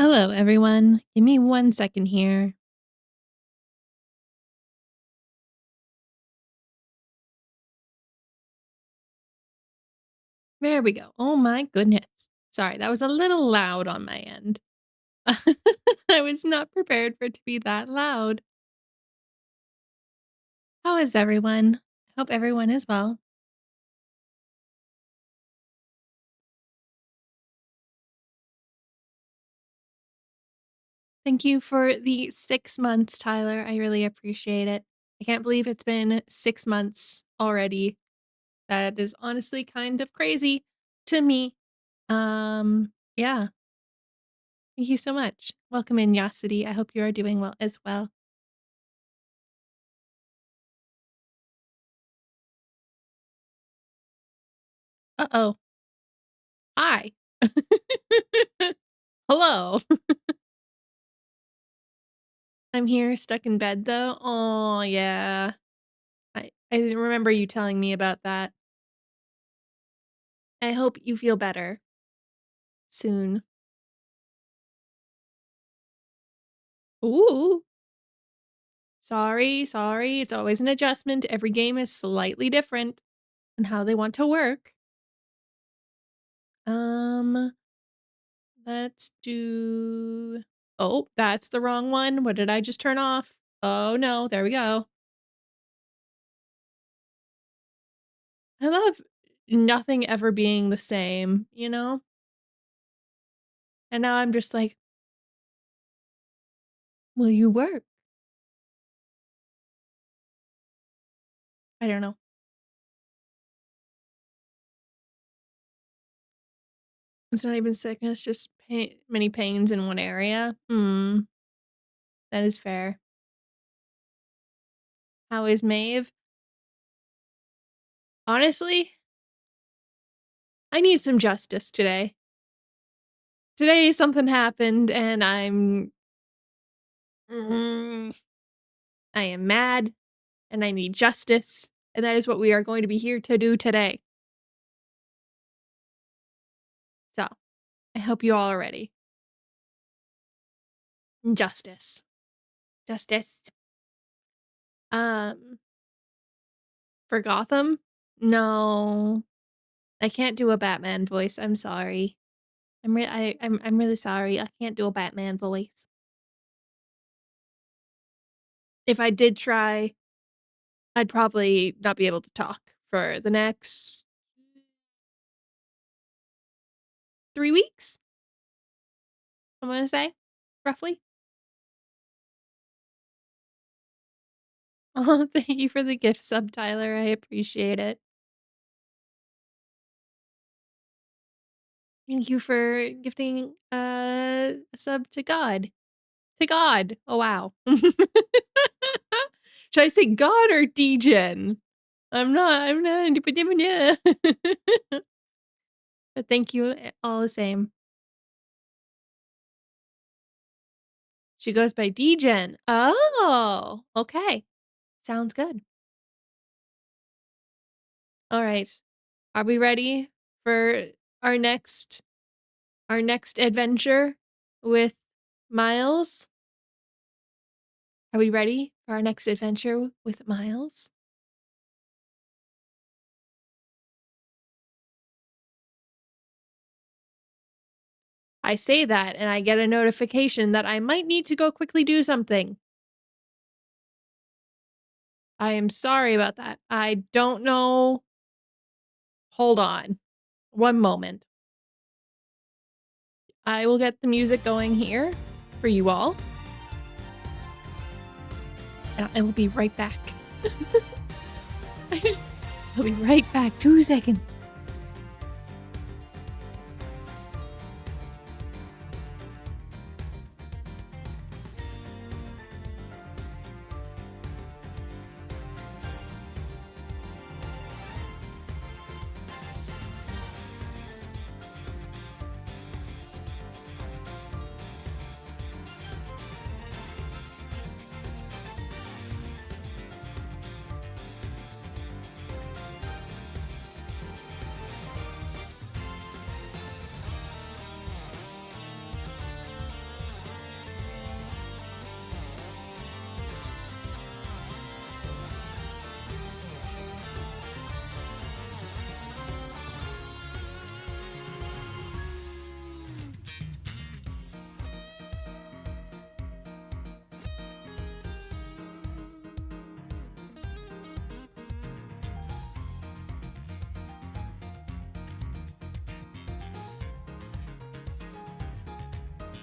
Hello, everyone. Give me 1 second here. There we go. Oh my goodness. Sorry, that was a little loud on my end. I was not prepared for it to be that loud. How is everyone? I hope everyone is well. Thank you for the 6 months, Tyler. I really appreciate it. I can't believe it's been 6 months already. That is honestly kind of crazy to me. Yeah. Thank you so much. Welcome in, Yosity. I hope you are doing well as well. Uh-oh. Hi. Hello. I'm here stuck in bed though. Oh, yeah. I remember you telling me about that. I hope you feel better soon. Ooh. Sorry. It's always an adjustment. Every game is slightly different in how they want to work. Um, let's do... Oh, that's the wrong one. What did I just turn off? Oh no, there we go. I love nothing ever being the same, you know? And now I'm just like, will you work? I don't know. It's not even sickness, just many pains in one area. That is fair. How is Maeve? Honestly, I need some justice today. Today something happened and I am mad and I need justice, and that is what we are going to be here to do today. So, I hope you all are ready. Justice. Justice. For Gotham? No. I can't do a Batman voice. I'm sorry. I'm really sorry. I can't do a Batman voice. If I did try, I'd probably not be able to talk for the next 3 weeks. I'm gonna say, roughly. Oh, thank you for the gift sub, Tyler. I appreciate it. Thank you for gifting a sub to God. To God. Oh wow. Should I say God or Degen? I'm not but thank you all the same. She goes by Degen. Oh, okay. Sounds good. All right. Are we ready for our next adventure with Miles? Are we ready for our next adventure with Miles? I say that and I get a notification that I might need to go quickly do something. I am sorry about that. I don't know. Hold on. One moment. I will get the music going here for you all. And I will be right back. I'll be right back. 2 seconds.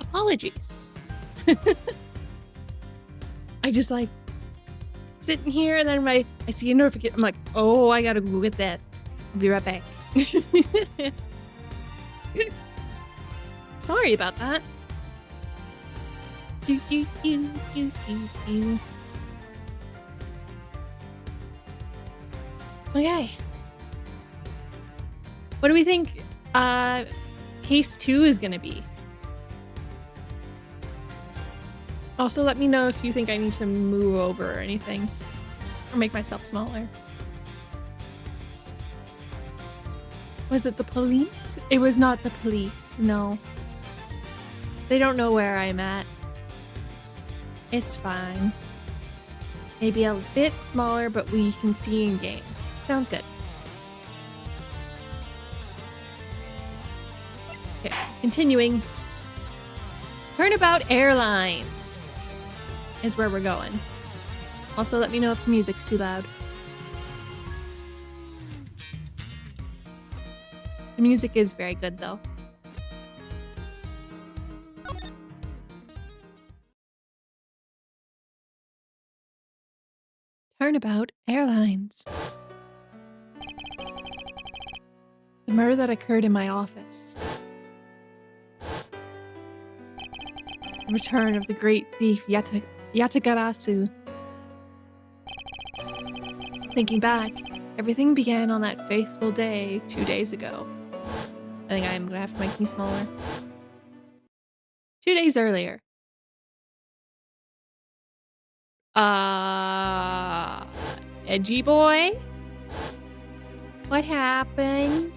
Apologies. I just like sitting here and then I see a notification. I'm like, oh, I gotta go get that. I'll be right back. Sorry about that. Okay. What do we think case 2 is gonna be? Also, let me know if you think I need to move over or anything. Or make myself smaller. Was it the police? It was not the police, no. They don't know where I'm at. It's fine. Maybe a bit smaller, but we can see in game. Sounds good. Okay, continuing. Turnabout Airlines is where we're going. Also, let me know if the music's too loud. The music is very good, though. Turnabout Airlines. The murder that occurred in my office. The return of the great thief Yatagarasu. Thinking back, everything began on that faithful day 2 days ago. I think I'm gonna have to make me smaller. 2 days earlier. Edgy boy? What happened?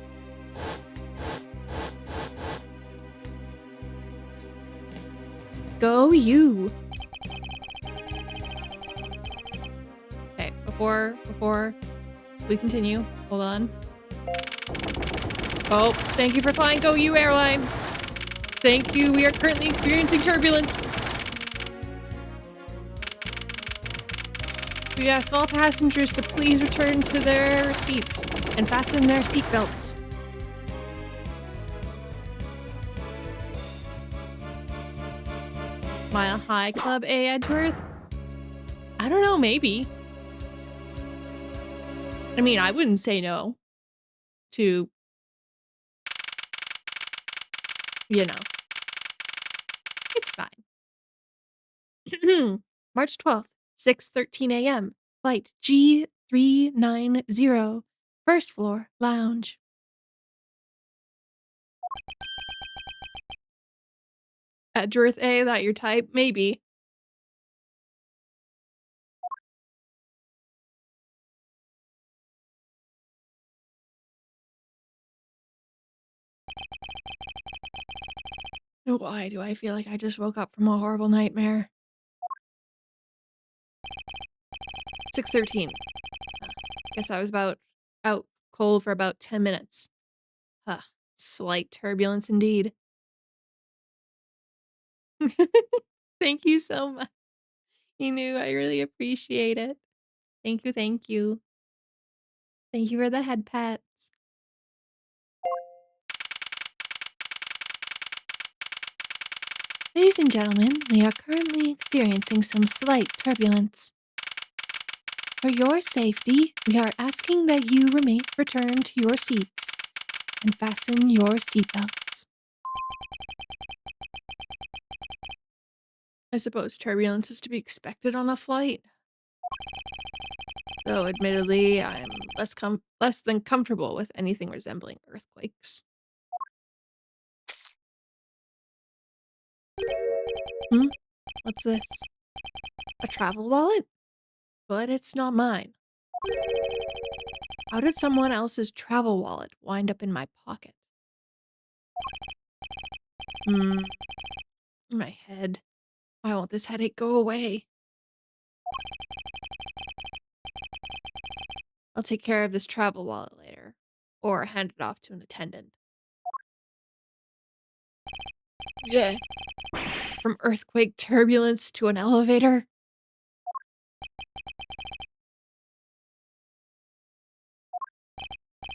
Go you. Okay, before we continue, hold on. Oh, thank you for flying Go You Airlines. Thank you, we are currently experiencing turbulence. We ask all passengers to please return to their seats and fasten their seatbelts. Mile High Club A Edgeworth? I don't know, maybe. I mean, I wouldn't say no to, you know, it's fine. March 12th, 6:13 a.m. Flight G390, first floor, lounge. Edgeworth A, that your type? Maybe. Why do I feel like I just woke up from a horrible nightmare? 6:13. Guess I was out cold for about 10 minutes. Huh. Slight turbulence indeed. Thank you so much. You knew I really appreciate it. Thank you, thank you. Thank you for the head pats. Ladies and gentlemen, we are currently experiencing some slight turbulence. For your safety, we are asking that you return to your seats and fasten your seatbelts. I suppose turbulence is to be expected on a flight. Though admittedly, I'm less than comfortable with anything resembling earthquakes. What's this? A travel wallet? But it's not mine. How did someone else's travel wallet wind up in my pocket? My head. Why won't this headache go away? I'll take care of this travel wallet later. Or hand it off to an attendant. Yeah. From earthquake turbulence to an elevator?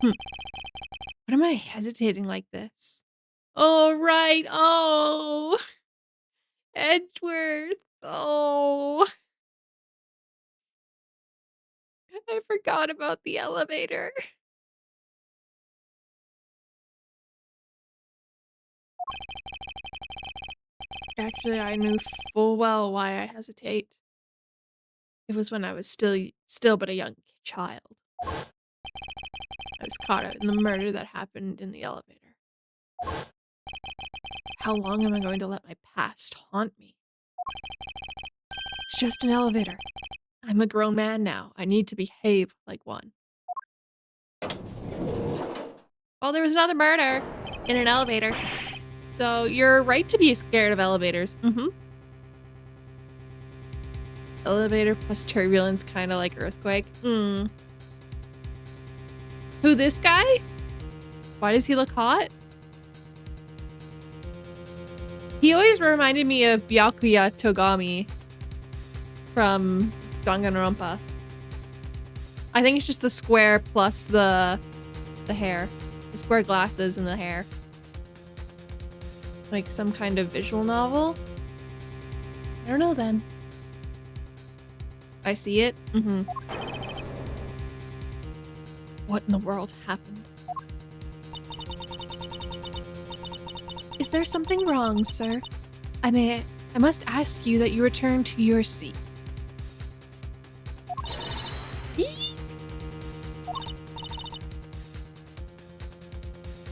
What am I hesitating like this? Oh, right. Oh. Edgeworth. Oh, I forgot about the elevator. Actually, I knew full well why I hesitate. It was when I was still but a young child. I was caught up in the murder that happened in the elevator. How long am I going to let my past haunt me? It's just an elevator. I'm a grown man now. I need to behave like one. Well, there was another murder in an elevator. So you're right to be scared of elevators. Elevator plus turbulence, kind of like earthquake. Who, this guy? Why does he look hot? He always reminded me of Byakuya Togami from Danganronpa. I think it's just the square plus the hair. The square glasses and the hair. Like some kind of visual novel? I don't know then. I see it? What in the world happened? Is there something wrong, sir? I must ask you that you return to your seat.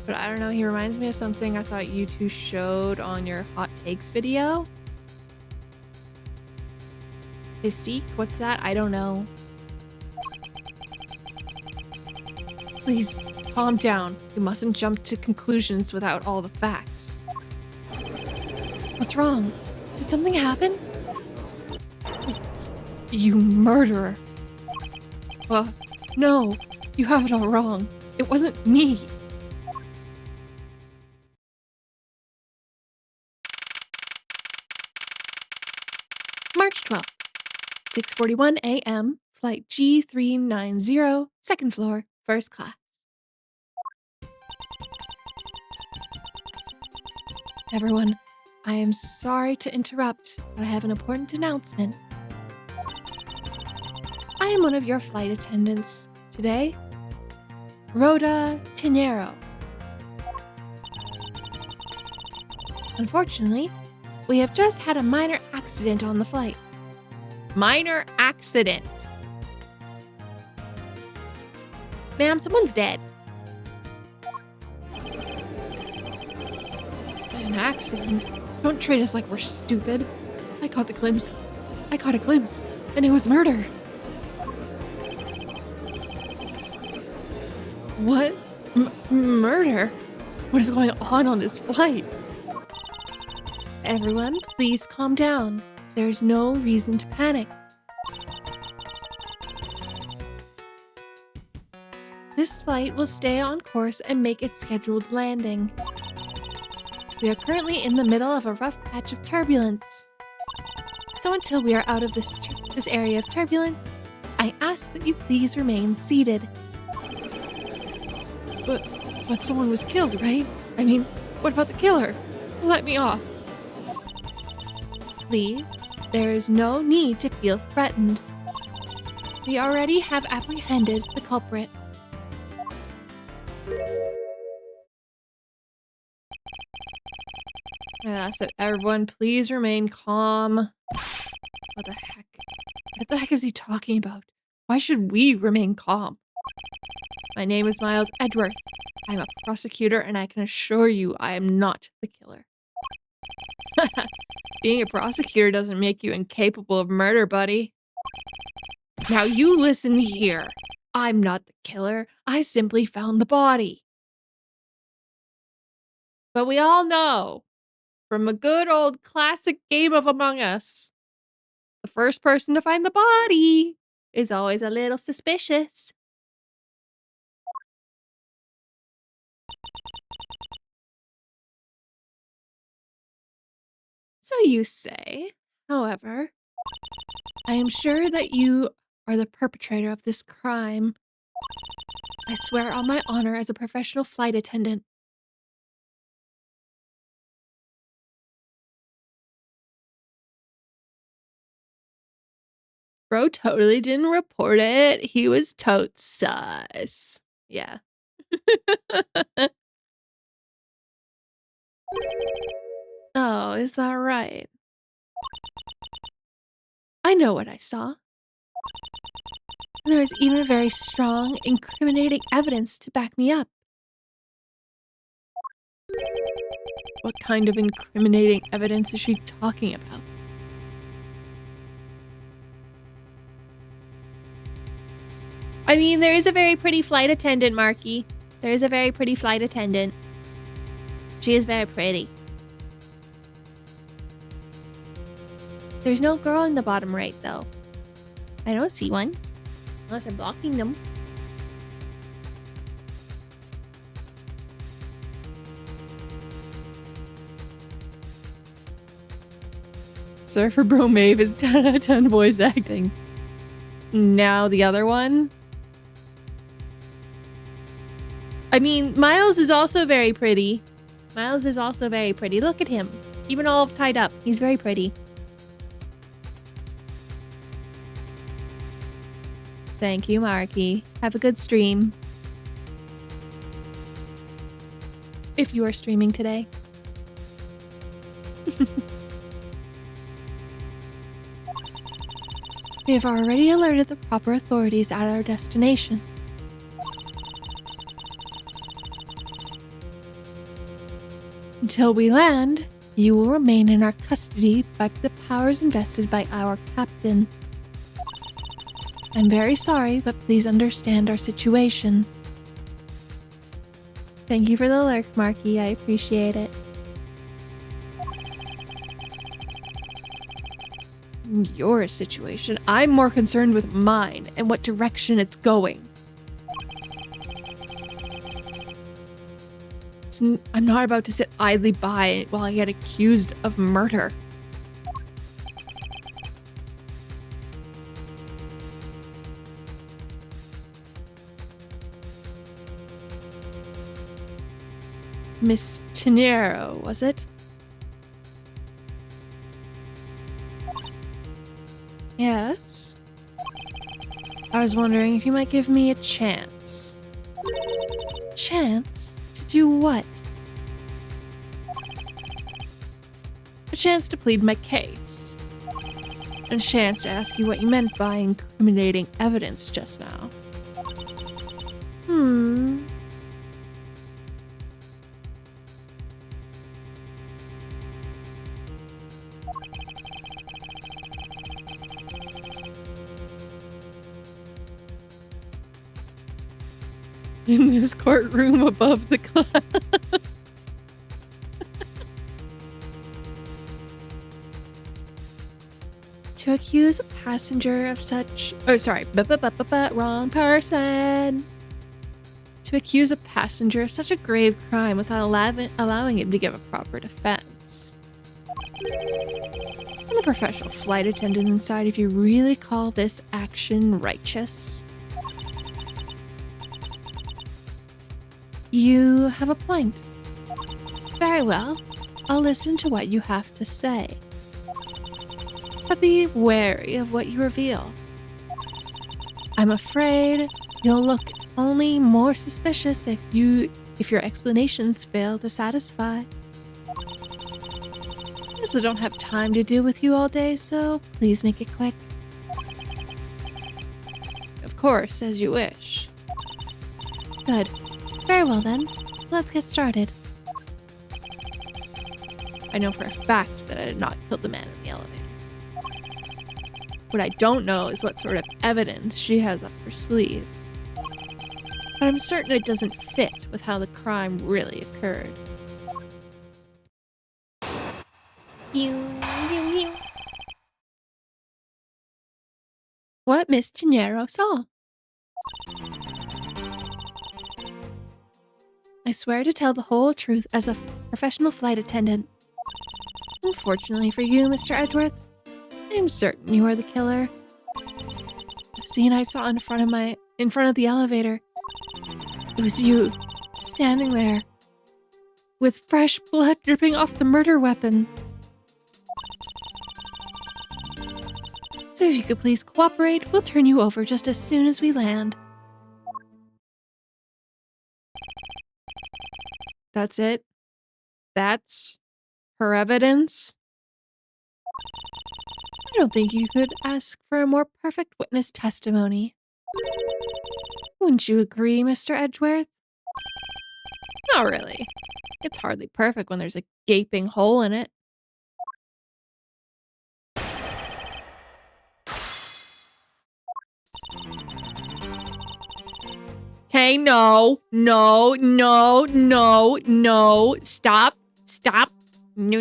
But I don't know, he reminds me of something I thought you two showed on your hot takes video. His seek? What's that? I don't know. Please, calm down. You mustn't jump to conclusions without all the facts. What's wrong? Did something happen? You murderer. No, you have it all wrong. It wasn't me. March 12th, 6:41 a.m., flight G390, second floor, first class. Everyone, I am sorry to interrupt, but I have an important announcement. I am one of your flight attendants today, Rhoda Tinero. Unfortunately, we have just had a minor accident on the flight. Minor accident? Ma'am, someone's dead. An accident? Don't treat us like we're stupid. I caught a glimpse, and it was murder. What? Murder? What is going on this flight? Everyone, please calm down. There's no reason to panic. This flight will stay on course and make its scheduled landing. We are currently in the middle of a rough patch of turbulence. So until we are out of this area of turbulence, I ask that you please remain seated. But someone was killed, right? I mean, what about the killer? Let me off. Please, there is no need to feel threatened. We already have apprehended the culprit. I ask that everyone please remain calm. What the heck? What the heck is he talking about? Why should we remain calm? My name is Miles Edgeworth. I'm a prosecutor and I can assure you I am not the killer. Being a prosecutor doesn't make you incapable of murder, buddy. Now you listen here. I'm not the killer. I simply found the body. But we all know from a good old classic game of Among Us, the first person to find the body is always a little suspicious. So you say, however, I am sure that you are the perpetrator of this crime. I swear on my honor as a professional flight attendant. Bro totally didn't report it. He was totes sus. Yeah. Oh, is that right? I know what I saw. There is even very strong, incriminating evidence to back me up. What kind of incriminating evidence is she talking about? I mean, there is a very pretty flight attendant, Marky. There is a very pretty flight attendant. She is very pretty. There's no girl in the bottom right, though. I don't see one. Unless I'm blocking them. Surfer Bro Maeve is 10 out of 10 voice acting. Now the other one. I mean, Miles is also very pretty. Miles is also very pretty. Look at him. Even all tied up. He's very pretty. Thank you, Marky. Have a good stream. If you are streaming today. We have already alerted the proper authorities at our destination. Until we land, you will remain in our custody by the powers invested by our captain. I'm very sorry, but please understand our situation. Thank you for the lurk, Marky. I appreciate it. Your situation. I'm more concerned with mine and what direction it's going. I'm not about to sit idly by while I get accused of murder. Miss Tenero, was it? Yes? I was wondering if you might give me a chance. Chance? To do what? A chance to plead my case. A chance to ask you what you meant by incriminating evidence just now. In this courtroom above the class. To accuse a passenger of such... Oh, sorry. Wrong person. To accuse a passenger of such a grave crime without allowing him to give a proper defense. I'm the professional flight attendant inside if you really call this action righteous. You have a point. Very well. I'll listen to what you have to say. But be wary of what you reveal. I'm afraid you'll look only more suspicious if your explanations fail to satisfy. I also don't have time to deal with you all day, so please make it quick. Of course, as you wish. Good. Very well then, let's get started. I know for a fact that I did not kill the man in the elevator. What I don't know is what sort of evidence she has up her sleeve. But I'm certain it doesn't fit with how the crime really occurred. What Miss Tenero saw. I swear to tell the whole truth as a professional flight attendant. Unfortunately for you, Mr. Edgeworth, I am certain you are the killer. The scene I saw in front of the elevator. It was you, standing there, with fresh blood dripping off the murder weapon. So if you could please cooperate, we'll turn you over just as soon as we land. That's it? That's her evidence? I don't think you could ask for a more perfect witness testimony. Wouldn't you agree, Mr. Edgeworth? Not really. It's hardly perfect when there's a gaping hole in it. Okay, no. Stop. No.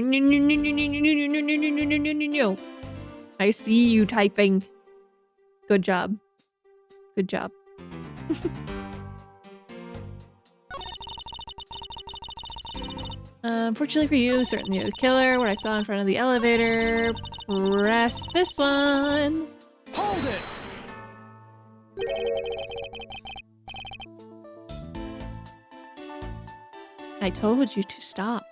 I see you typing. Good job. Fortunately for you, certainly you're the killer. What I saw in front of the elevator. Press this one. Hold it! I told you to stop.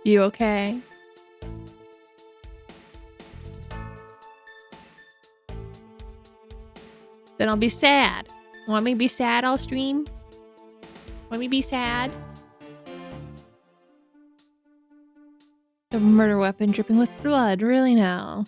You okay? Then I'll be sad. Want me to be sad all stream? Want me to be sad? A murder weapon dripping with blood, really now?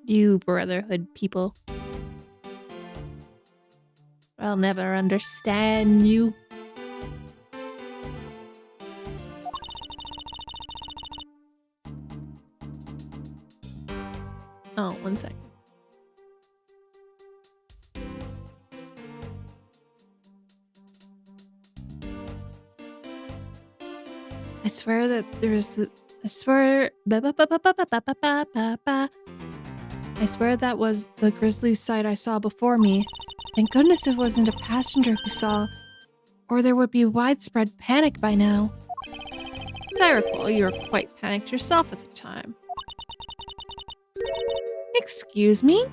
You Brotherhood people. I'll never understand you. Oh, 1 second. I swear that there's the. I swear that was the grisly sight I saw before me. Thank goodness it wasn't a passenger who saw, or there would be widespread panic by now. As I recall, you were quite panicked yourself at the time. Excuse me?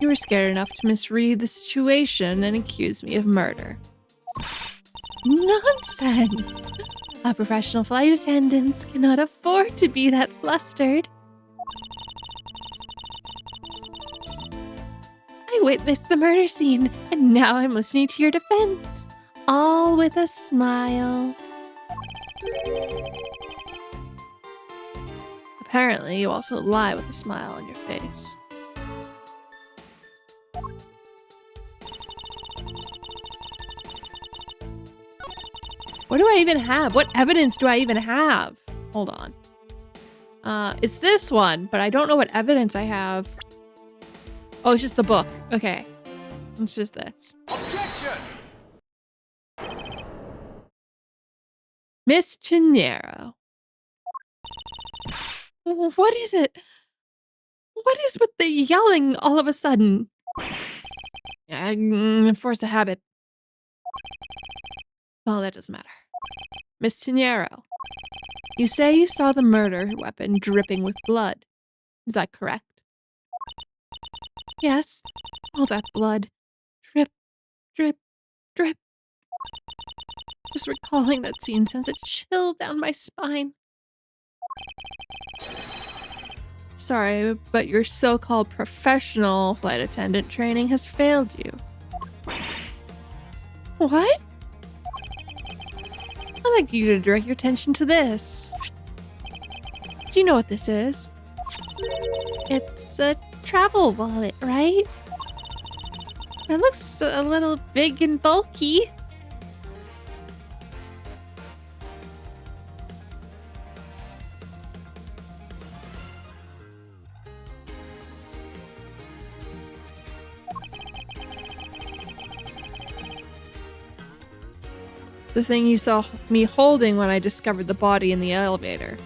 You were scared enough to misread the situation and accuse me of murder. Nonsense! A professional flight attendant cannot afford to be that flustered. I witnessed the murder scene, and now I'm listening to your defense. All with a smile. Apparently, you also lie with a smile on your face. What do I even have? What evidence do I even have? Hold on. It's this one, but I don't know what evidence I have. Oh, it's just the book. Okay. It's just this. Objection! Miss Chinero. What is it? What is with the yelling all of a sudden? Force a habit. Oh, that doesn't matter. Miss Chinero, you say you saw the murder weapon dripping with blood. Is that correct? Yes. All that blood. Drip, drip, drip. Just recalling that scene sends a chill down my spine. Sorry, but your so-called professional flight attendant training has failed you. What? I'd like you to direct your attention to this. Do you know what this is? It's a travel wallet, right? It looks a little big and bulky. The thing you saw me holding when I discovered the body in the elevator.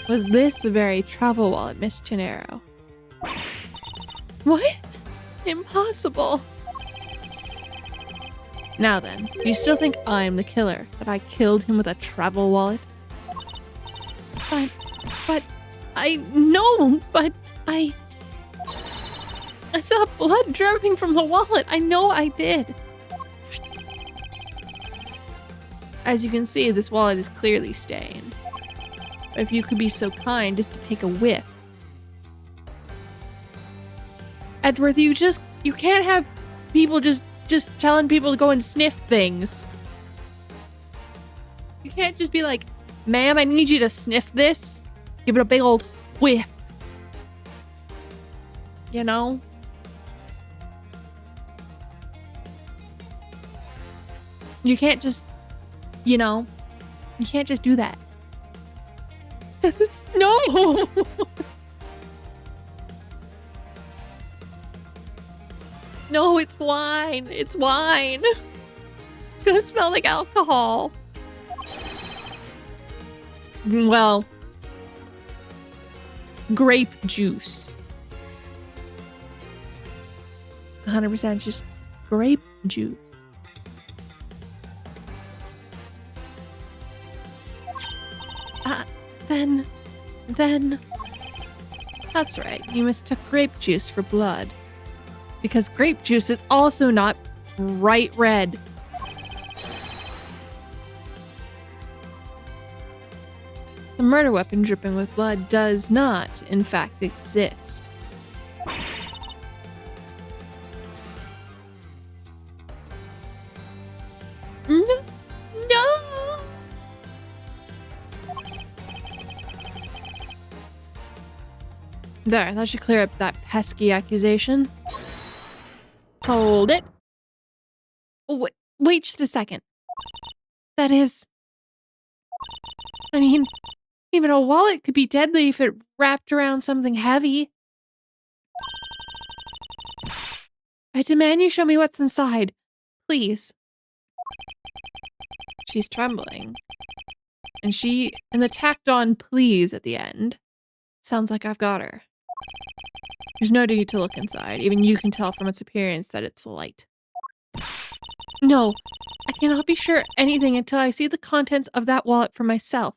Was this very travel wallet, Miss Chinero? What? Impossible. Now then, do you still think I'm the killer, that I killed him with a travel wallet? But, I saw blood dripping from the wallet. I know I did. As you can see, this wallet is clearly stained. If you could be so kind as to take a whiff. Edward, you can't have people just telling people to go and sniff things. You can't just be like, ma'am, I need you to sniff this. Give it a big old whiff. You know? You can't just, you can't just do that. No! No, it's wine. It's wine. It's gonna smell like alcohol. Well, grape juice. 100% just grape juice. Then, that's right. You mistook grape juice for blood. Because grape juice is also not bright red. The murder weapon dripping with blood does not, in fact, exist. No! There, that should clear up that pesky accusation. Hold it. Wait just a second. That is... I mean, even a wallet could be deadly if it wrapped around something heavy. I demand you show me what's inside. Please. She's trembling. And the tacked on please at the end. Sounds like I've got her. There's no need to look inside. Even you can tell from its appearance that it's light. No, I cannot be sure anything until I see the contents of that wallet for myself.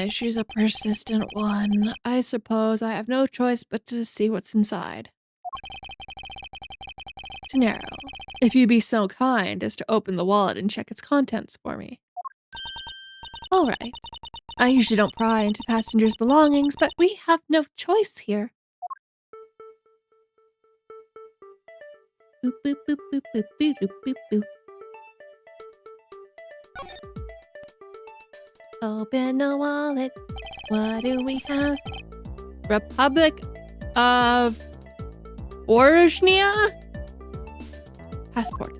She's a persistent one. I suppose I have no choice but to see what's inside. Tenero, if you'd be so kind as to open the wallet and check its contents for me. All right. I usually don't pry into passengers' belongings, but we have no choice here. Boop, boop, boop, boop, boop, boop, boop, boop, boop. Open the wallet. What do we have? Republic of Orishnia? Passport.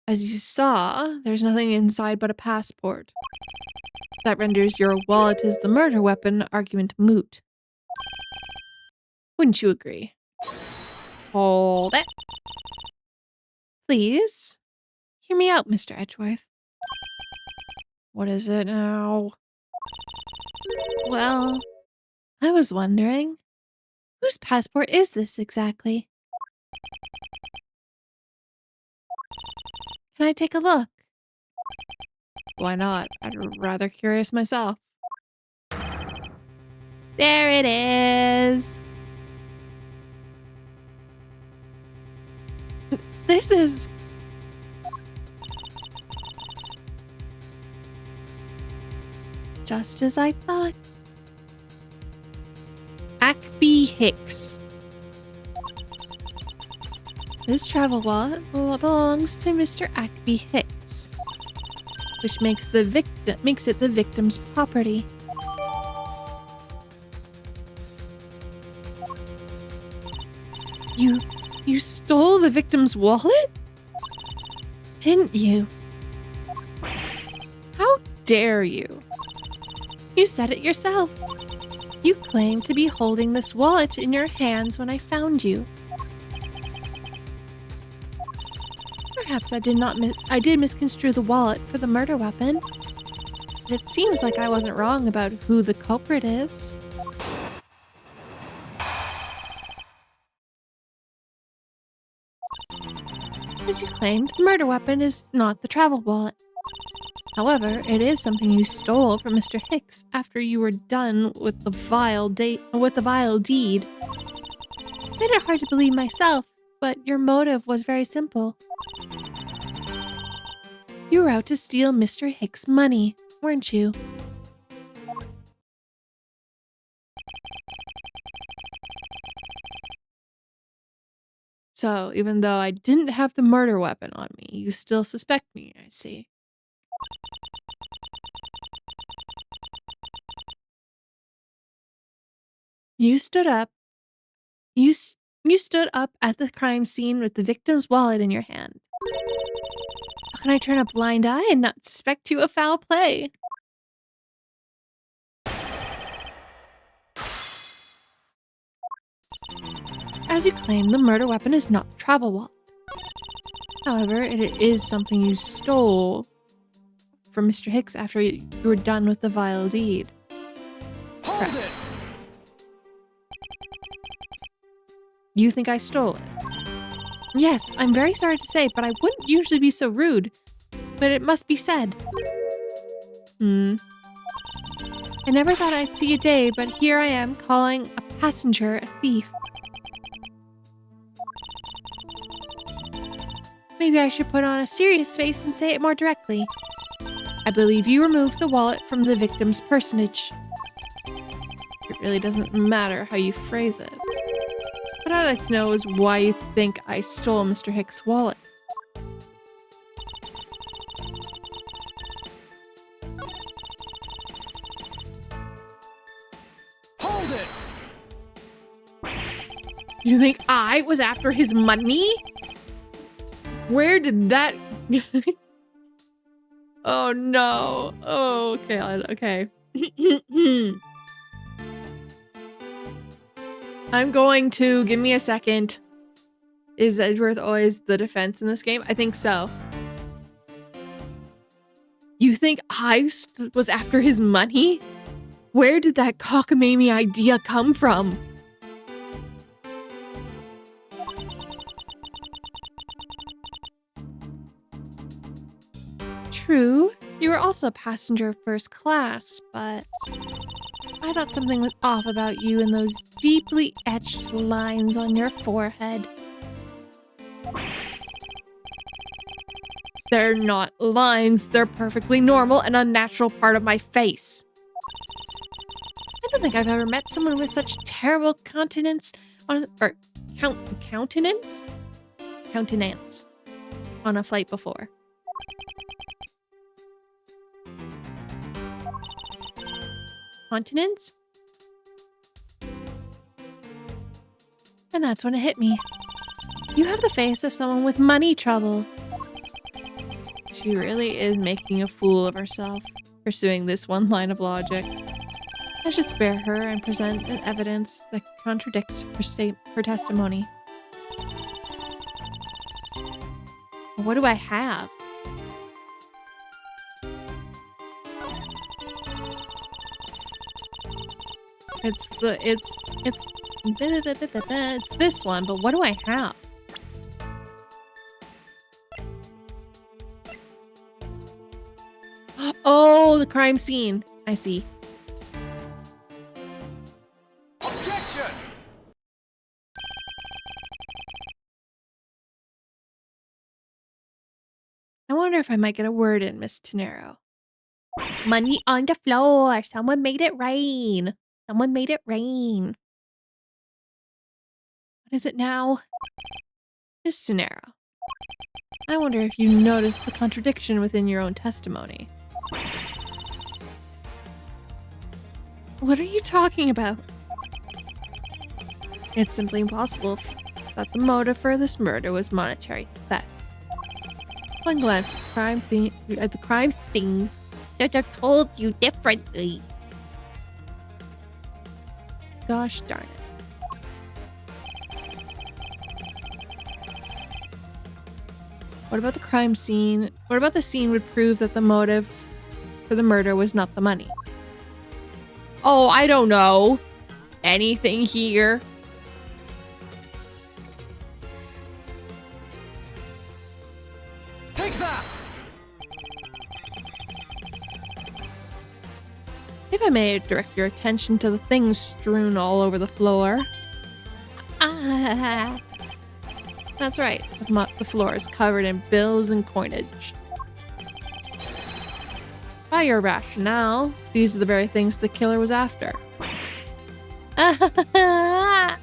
As you saw, there's nothing inside but a passport. That renders your wallet as the murder weapon argument moot. Wouldn't you agree? Hold it. Please. Hear me out, Mr. Edgeworth. What is it now? Well, I was wondering, whose passport is this exactly? Can I take a look? Why not? I'd rather curious myself. There it is! This is... just as I thought. Ackby Hicks. This travel wallet belongs to Mr. Ackby Hicks, which makes it the victim's property. You stole the victim's wallet? Didn't you? How dare you? You said it yourself. You claimed to be holding this wallet in your hands when I found you. Perhaps I did misconstrue the wallet for the murder weapon. But it seems like I wasn't wrong about who the culprit is. As you claimed, the murder weapon is not the travel wallet. However, it is something you stole from Mr. Hicks after you were done with the vile deed. I find it hard to believe myself, but your motive was very simple. You were out to steal Mr. Hicks' money, weren't you? So, even though I didn't have the murder weapon on me, you still suspect me, I see. You stood up. You stood up at the crime scene with the victim's wallet in your hand. How can I turn a blind eye and not suspect you of foul play? As you claim, the murder weapon is not the travel wallet. However, it is something you stole from Mr. Hicks after you were done with the vile deed. Press. You think I stole it? Yes, I'm very sorry to say, but I wouldn't usually be so rude. But it must be said. I never thought I'd see a day, but here I am calling a passenger a thief. Maybe I should put on a serious face and say it more directly. I believe you removed the wallet from the victim's personage. It really doesn't matter how you phrase it. What I'd like to know is why you think I stole Mr. Hicks' wallet. Hold it! You think I was after his money? Where did that... Oh no. Oh, okay. Okay. I'm going to... Give me a second. Is Edgeworth always the defense in this game? I think so. You think I was after his money? Where did that cockamamie idea come from? True, you were also a passenger first class, but I thought something was off about you and those deeply etched lines on your forehead. They're not lines, they're perfectly normal and unnatural part of my face. I don't think I've ever met someone with such terrible countenance on countenance on a flight before. Continents? And that's when it hit me. You have the face of someone with money trouble. She really is making a fool of herself, pursuing this one line of logic. I should spare her and present evidence that contradicts her testimony. What do I have? It's this one, but what do I have? Oh, the crime scene. I see. Objection! I wonder if I might get a word in, Miss Tenero. Money on the floor. Someone made it rain. Someone made it rain. What is it now? Miss Tenero. I wonder if you noticed the contradiction within your own testimony. What are you talking about? It's simply impossible that the motive for this murder was monetary theft. One glance at the crime scene should have told you differently. Gosh darn it. What about the crime scene? What about the scene would prove that the motive for the murder was not the money? Oh, I don't know. Anything here? If I may direct your attention to the things strewn all over the floor. Ah, that's right. The floor is covered in bills and coinage. By your rationale, these are the very things the killer was after. I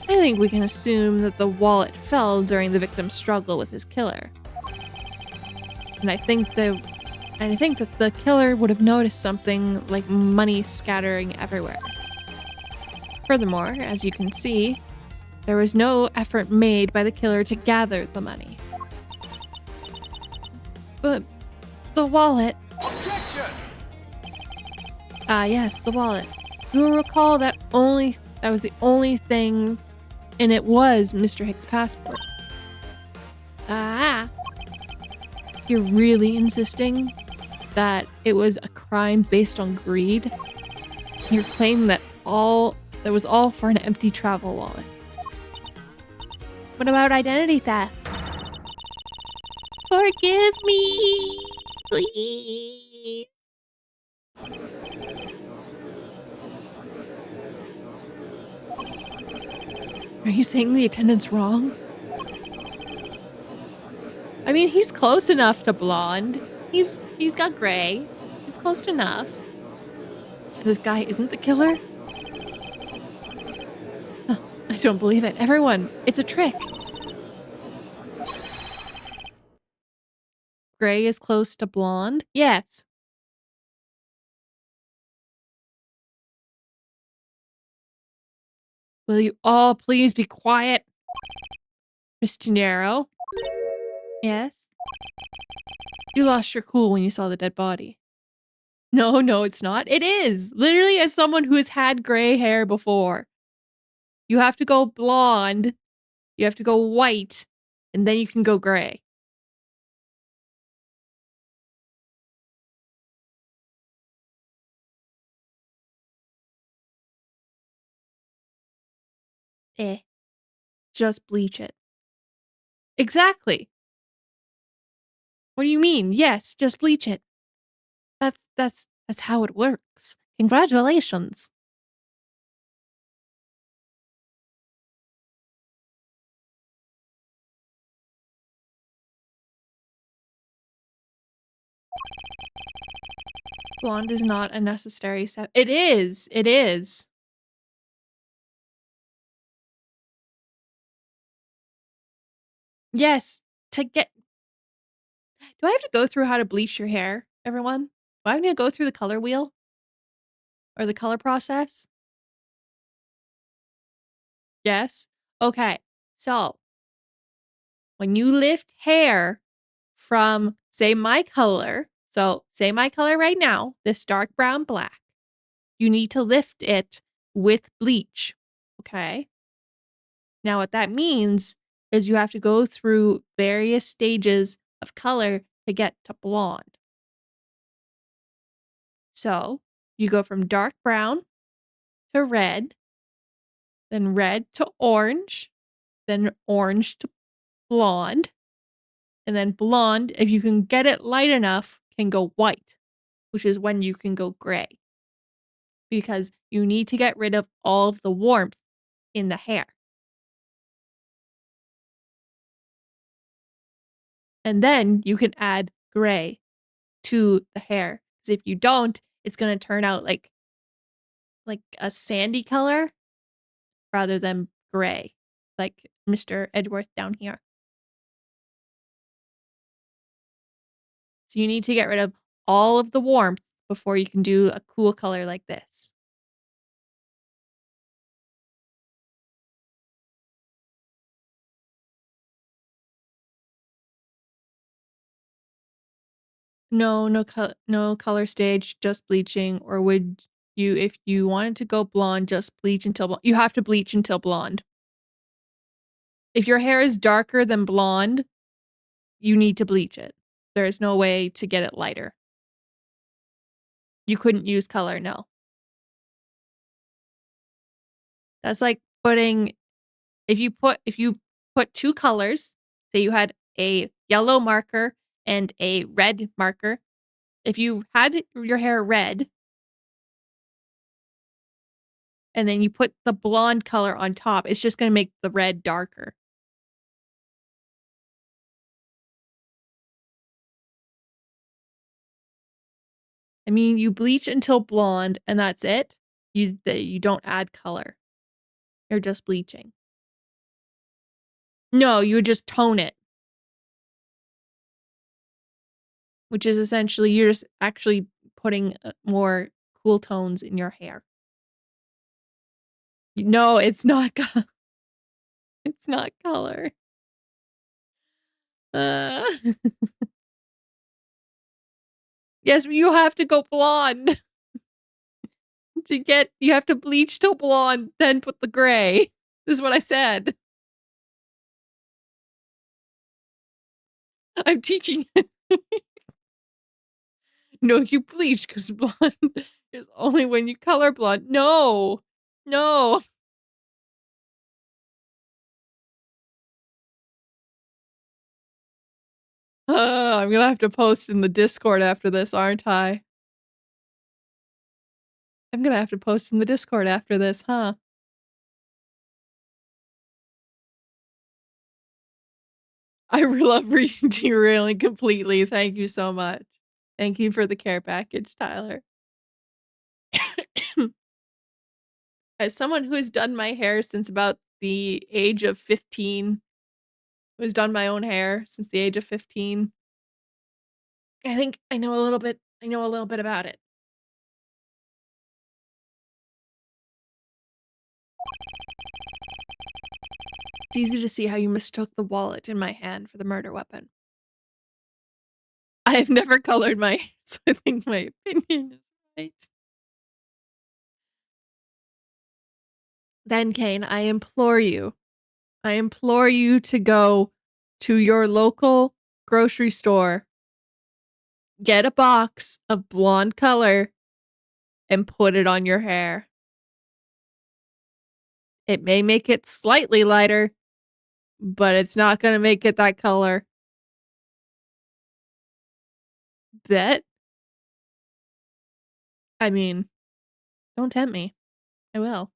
think we can assume that the wallet fell during the victim's struggle with his killer. And I think that the killer would have noticed something like money scattering everywhere. Furthermore, as you can see, there was no effort made by the killer to gather the money. But the wallet... Objection! Ah, yes, the wallet. You will recall that was the only thing, and it was Mr. Hicks' passport. Ah! You're really insisting that it was a crime based on greed? You're claiming that was all for an empty travel wallet. What about identity theft? Forgive me, please. Are you saying the attendant's wrong? I mean, he's close enough to blonde. He's got gray. It's close enough. So this guy isn't the killer? Oh, I don't believe it. Everyone, it's a trick. Gray is close to blonde? Yes. Will you all please be quiet? Mr. Nero? Yes? You lost your cool when you saw the dead body. No, it's not. It is. Literally, as someone who has had gray hair before. You have to go blonde. You have to go white. And then you can go gray. Just bleach it. Exactly. What do you mean? Yes, just bleach it. That's how it works. Congratulations. Blonde is not a necessary step. It is. It is. Yes. To get... Do I have to go through how to bleach your hair, everyone? Do I have to go through the color wheel? Or the color process? Yes? Okay. So, when you lift hair from, say, my color, so say my color right now, this dark brown black, you need to lift it with bleach, okay? Now, what that means is you have to go through various stages of color to get to blonde. So, you go from dark brown to red, then red to orange, then orange to blonde, and then blonde, if you can get it light enough, can go white, which is when you can go gray. Because you need to get rid of all of the warmth in the hair. And then you can add gray to the hair. Because if you don't, it's going to turn out like a sandy color rather than gray, like Mr. Edgeworth down here. So you need to get rid of all of the warmth before you can do a cool color like this. No color stage, just bleaching. Or would you, if you wanted to go blonde, just bleach until blonde? You have to bleach until blonde. If your hair is darker than blonde, you need to bleach it. There's no way to get it lighter. You couldn't use color, no. That's like putting, if you put two colors, say you had a yellow marker and a red marker, If you had your hair red, and then you put the blonde color on top, it's just going to make the red darker. I mean, you bleach until blonde, and that's it. You don't add color. You're just bleaching. No, you would just tone it. Which is essentially, you're just actually putting more cool tones in your hair. No, it's not it's not color. Yes, you have to go blonde. You have to bleach till blonde, then put the gray. This is what I said. I'm teaching you. No, you bleach because blonde is only when you color blonde. No. No. I'm gonna have to post in the Discord after this, aren't I? I'm gonna have to post in the Discord after this, huh? I love derailing completely. Thank you so much. Thank you for the care package, Tyler. As someone who has done my hair since about the age of 15, who's done my own hair since the age of 15, I think I know a little bit about it. It's easy to see how you mistook the wallet in my hand for the murder weapon. I have never colored my hair, so I think my opinion is right. Then, Kane, I implore you to go to your local grocery store, get a box of blonde color, and put it on your hair. It may make it slightly lighter, but it's not gonna make it that color. Bet? I mean, don't tempt me. I will.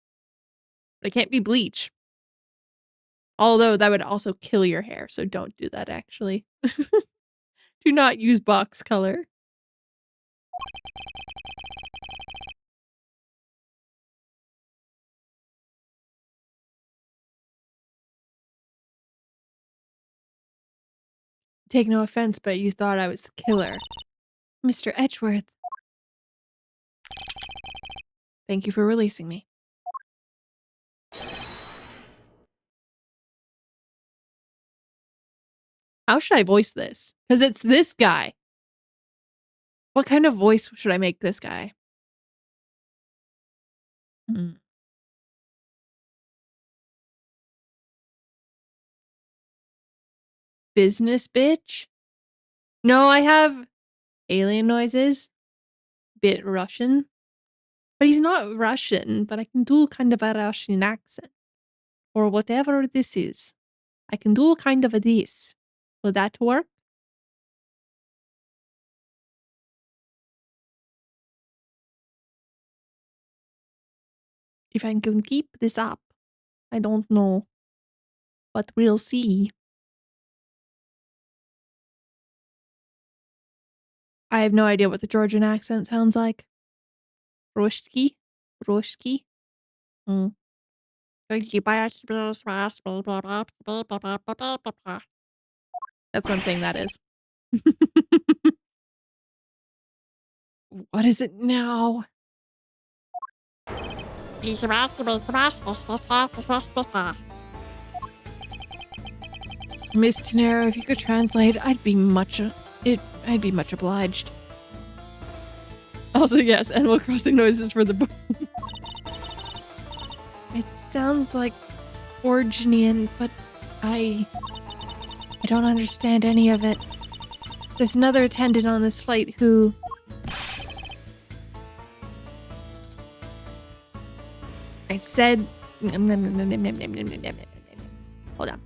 But it can't be bleach. Although that would also kill your hair, so don't do that, actually. Do not use box color. Take no offense, but you thought I was the killer. Mr. Edgeworth. Thank you for releasing me. How should I voice this? Because it's this guy. What kind of voice should I make this guy? Business bitch? No, I have alien noises. Bit Russian. But he's not Russian, but I can do kind of a Russian accent. Or whatever this is. I can do kind of a this. Will that work? If I can keep this up, I don't know. But we'll see. I have no idea what the Georgian accent sounds like. Roshki? Roshki? That's what I'm saying that is. What is it now? Miss Tenero, if you could translate, I'd be much obliged. Also, yes, Animal Crossing noises for the book. It sounds like Originian, but I don't understand any of it. There's another attendant on this flight who... I said... Hold on.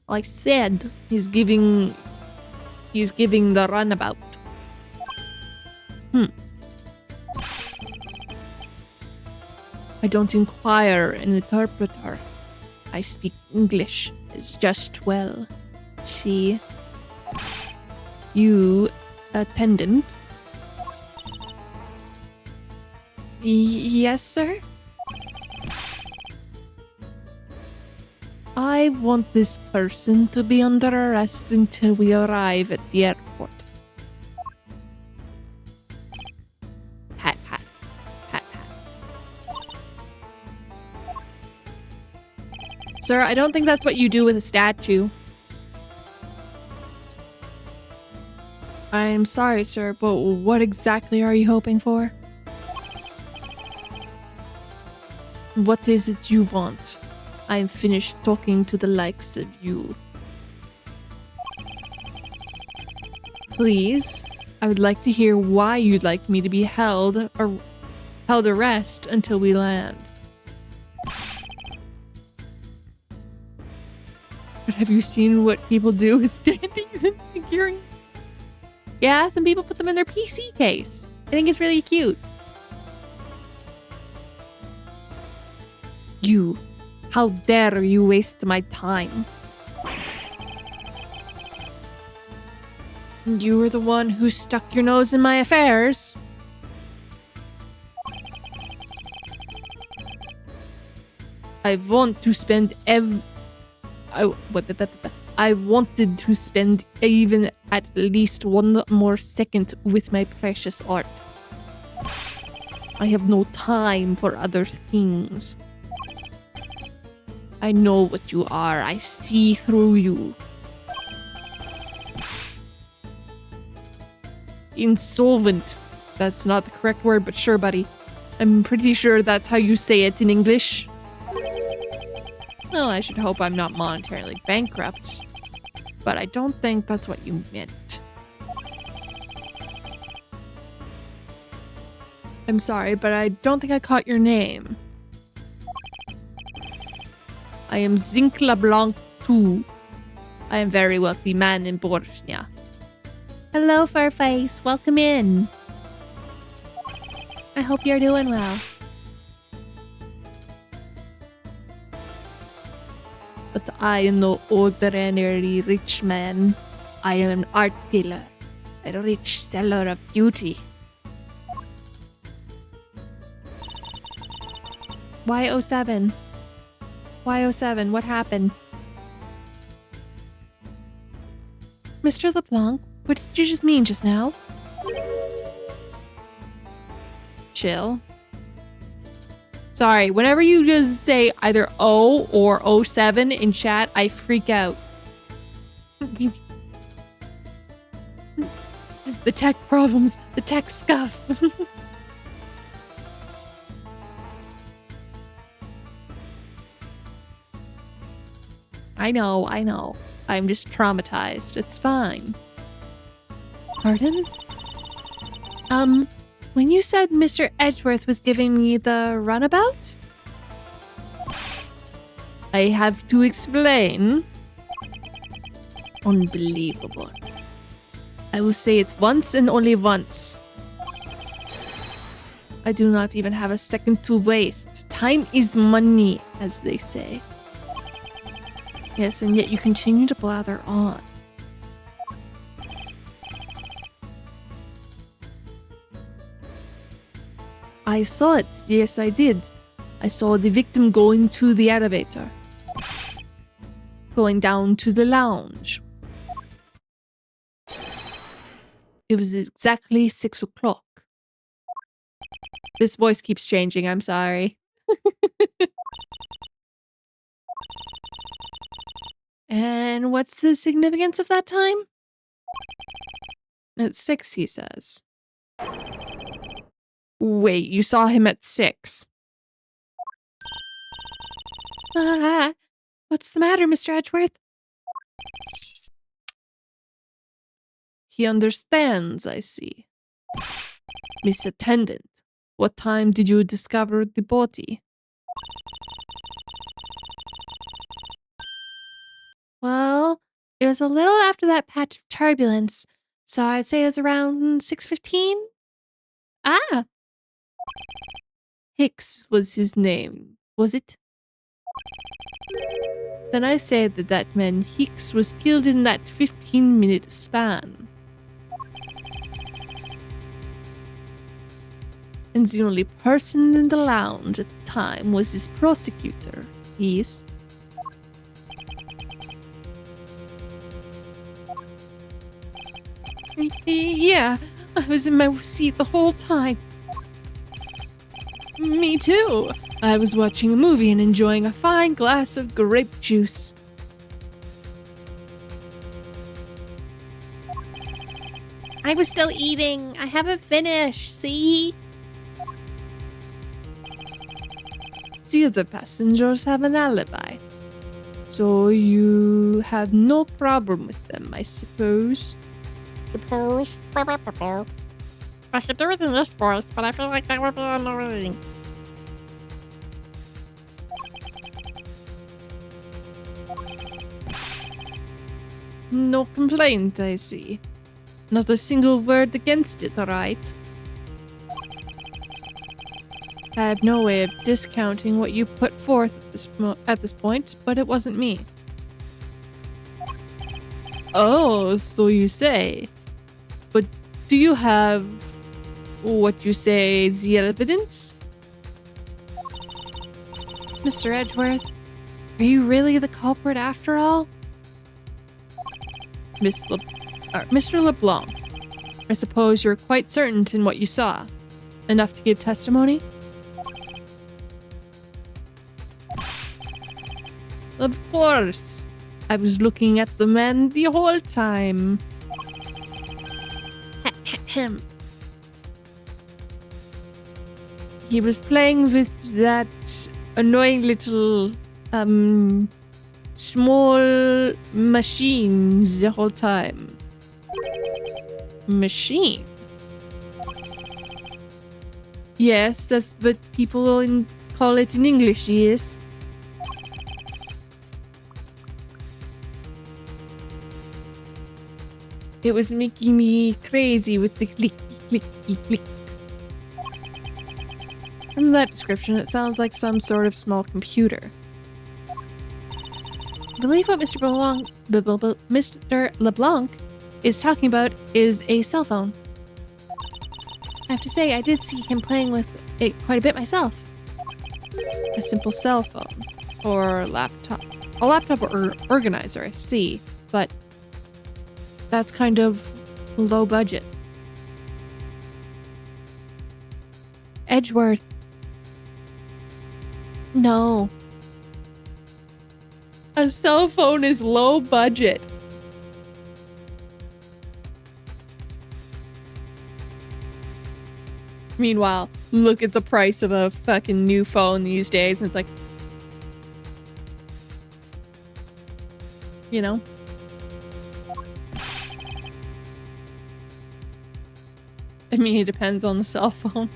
I said he's giving the runabout. I don't inquire an interpreter. I speak English as just well. See? You, attendant? Yes, sir? I want this person to be under arrest until we arrive at the airport. Pat, pat, pat, pat. Sir, I don't think that's what you do with a statue. I'm sorry, sir, but what exactly are you hoping for? What is it you want? I'm finished talking to the likes of you. Please, I would like to hear why you'd like me to be held arrest until we land. But have you seen what people do with standees and figurines? Yeah, some people put them in their PC case. I think it's really cute. You, how dare you waste my time? You were the one who stuck your nose in my affairs. I want to spend I wanted to spend even at least one more second with my precious art. I have no time for other things. I know what you are. I see through you. Insolvent. That's not the correct word, but sure, buddy. I'm pretty sure that's how you say it in English. Well, I should hope I'm not monetarily bankrupt. But I don't think that's what you meant. I'm sorry, but I don't think I caught your name. I am Zinc LeBlanc II. I am a very wealthy man in Bosnia. Hello, Farface. Welcome in. I hope you're doing well. But I am no ordinary rich man. I am an art dealer, a rich seller of beauty. Why 07? Why 07? What happened? Mr. LeBlanc, what did you just mean just now? Chill. Sorry, whenever you just say either O or 07 in chat, I freak out. The tech problems, the tech scuff. I know. I'm just traumatized. It's fine. Pardon? When you said Mr. Edgeworth was giving me the runabout? I have to explain. Unbelievable. I will say it once and only once. I do not even have a second to waste. Time is money, as they say. Yes, and yet you continue to blather on. I saw it. Yes, I did. I saw the victim go into the elevator. Going down to the lounge. It was exactly 6 o'clock. This voice keeps changing, I'm sorry. And what's the significance of that time? At 6, he says. Wait, you saw him at 6? What's the matter, Mr. Edgeworth? He understands, I see. Miss Attendant, what time did you discover the body? Well, it was a little after that patch of turbulence, so I'd say it was around 6:15. Ah! Hicks was his name, was it? Then I say that that meant Hicks was killed in that 15-minute span. And the only person in the lounge at the time was his prosecutor, yes? Yeah, I was in my seat the whole time. Me too. I was watching a movie and enjoying a fine glass of grape juice. I was still eating. I haven't finished, see? The other passengers have an alibi. So you have no problem with them, I suppose. Suppose. I could do it in this voice, but I feel like that would be annoying. No complaint, I see. Not a single word against it, right? I have no way of discounting what you put forth at this point, but it wasn't me. Oh, so you say. But do you have what you say the evidence? Mr. Edgeworth, are you really the culprit after all? Mr. LeBlanc, I suppose you're quite certain in what you saw. Enough to give testimony? Of course. I was looking at the man the whole time. He was playing with that annoying little, small machines the whole time. Machine? Yes, that's what people call it in English, yes. It was making me crazy with the click, click, click, click. From that description, it sounds like some sort of small computer. I believe what Mr. LeBlanc is talking about is a cell phone. I have to say, I did see him playing with it quite a bit myself. A simple cell phone or laptop. A laptop or organizer, I see, but that's kind of low budget. Edgeworth. No. A cell phone is low budget. Meanwhile, look at the price of a fucking new phone these days, and it's like, you know? I mean, it depends on the cell phone.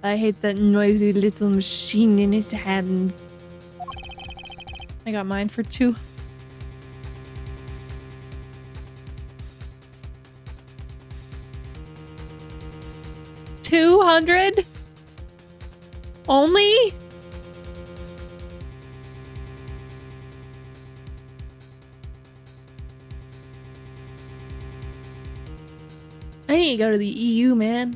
I hate that noisy little machine in his hand. I got mine for $2. $200? Only? I need to go to the EU, man.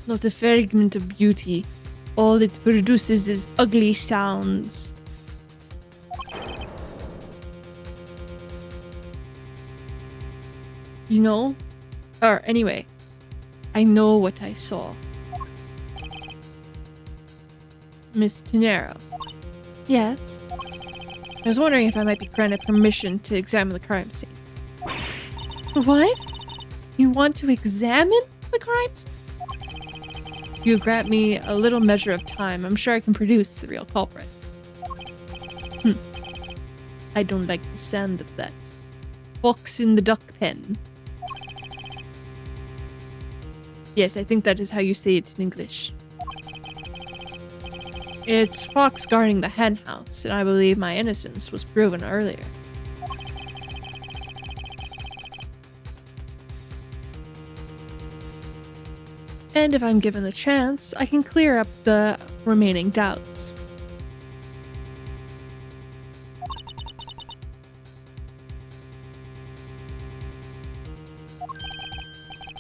Not a fragment of beauty. All it produces is ugly sounds. You know? Or anyway, I know what I saw. Miss Tenero. Yes? I was wondering if I might be granted permission to examine the crime scene. What? You want to examine the crime scene? If you grant me a little measure of time, I'm sure I can produce the real culprit. I don't like the sound of that. Fox in the duck pen. Yes, I think that is how you say it in English. It's Fox guarding the hen house, and I believe my innocence was proven earlier. And if I'm given the chance, I can clear up the remaining doubts.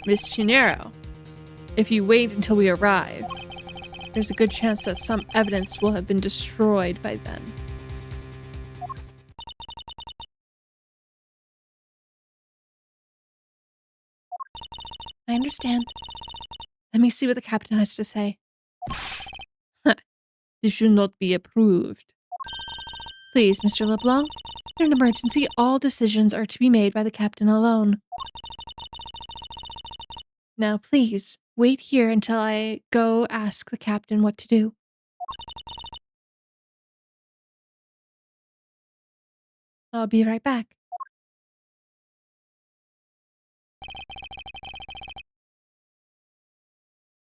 Miss Chinero, if you wait until we arrive, there's a good chance that some evidence will have been destroyed by then. I understand. Let me see what the captain has to say. This should not be approved. Please, Mr. LeBlanc, in an emergency, all decisions are to be made by the captain alone. Now, please, wait here until I go ask the captain what to do. I'll be right back.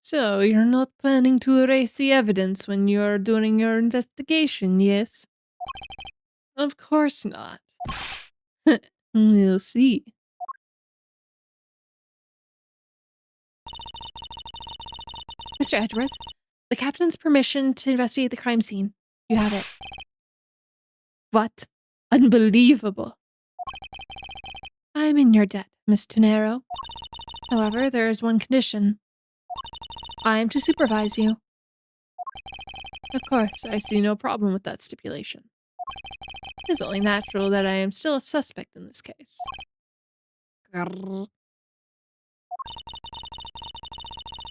So, you're not planning to erase the evidence when you're doing your investigation, yes? Of course not. We'll see. Mr. Edgeworth, the captain's permission to investigate the crime scene. You have it. What? Unbelievable. I'm in your debt, Miss Tonero. However, there is one condition. I am to supervise you. Of course, I see no problem with that stipulation. It is only natural that I am still a suspect in this case.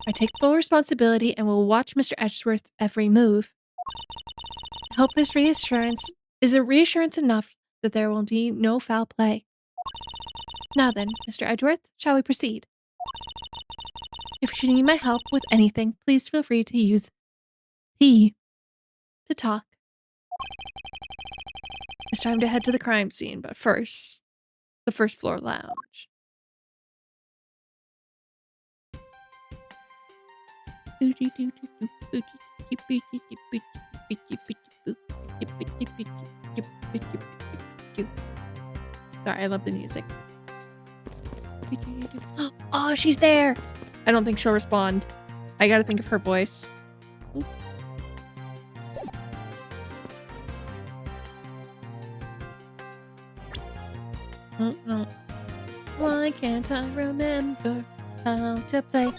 I take full responsibility and will watch Mr. Edgeworth's every move. I hope this reassurance is a reassurance enough that there will be no foul play. Now then, Mr. Edgeworth, shall we proceed? If you need my help with anything, please feel free to use he to talk. It's time to head to the crime scene, but first, the first floor lounge. Sorry, I love the music. Oh, she's there! I don't think she'll respond. I gotta think of her voice. Oh, no. Why can't I remember how to play?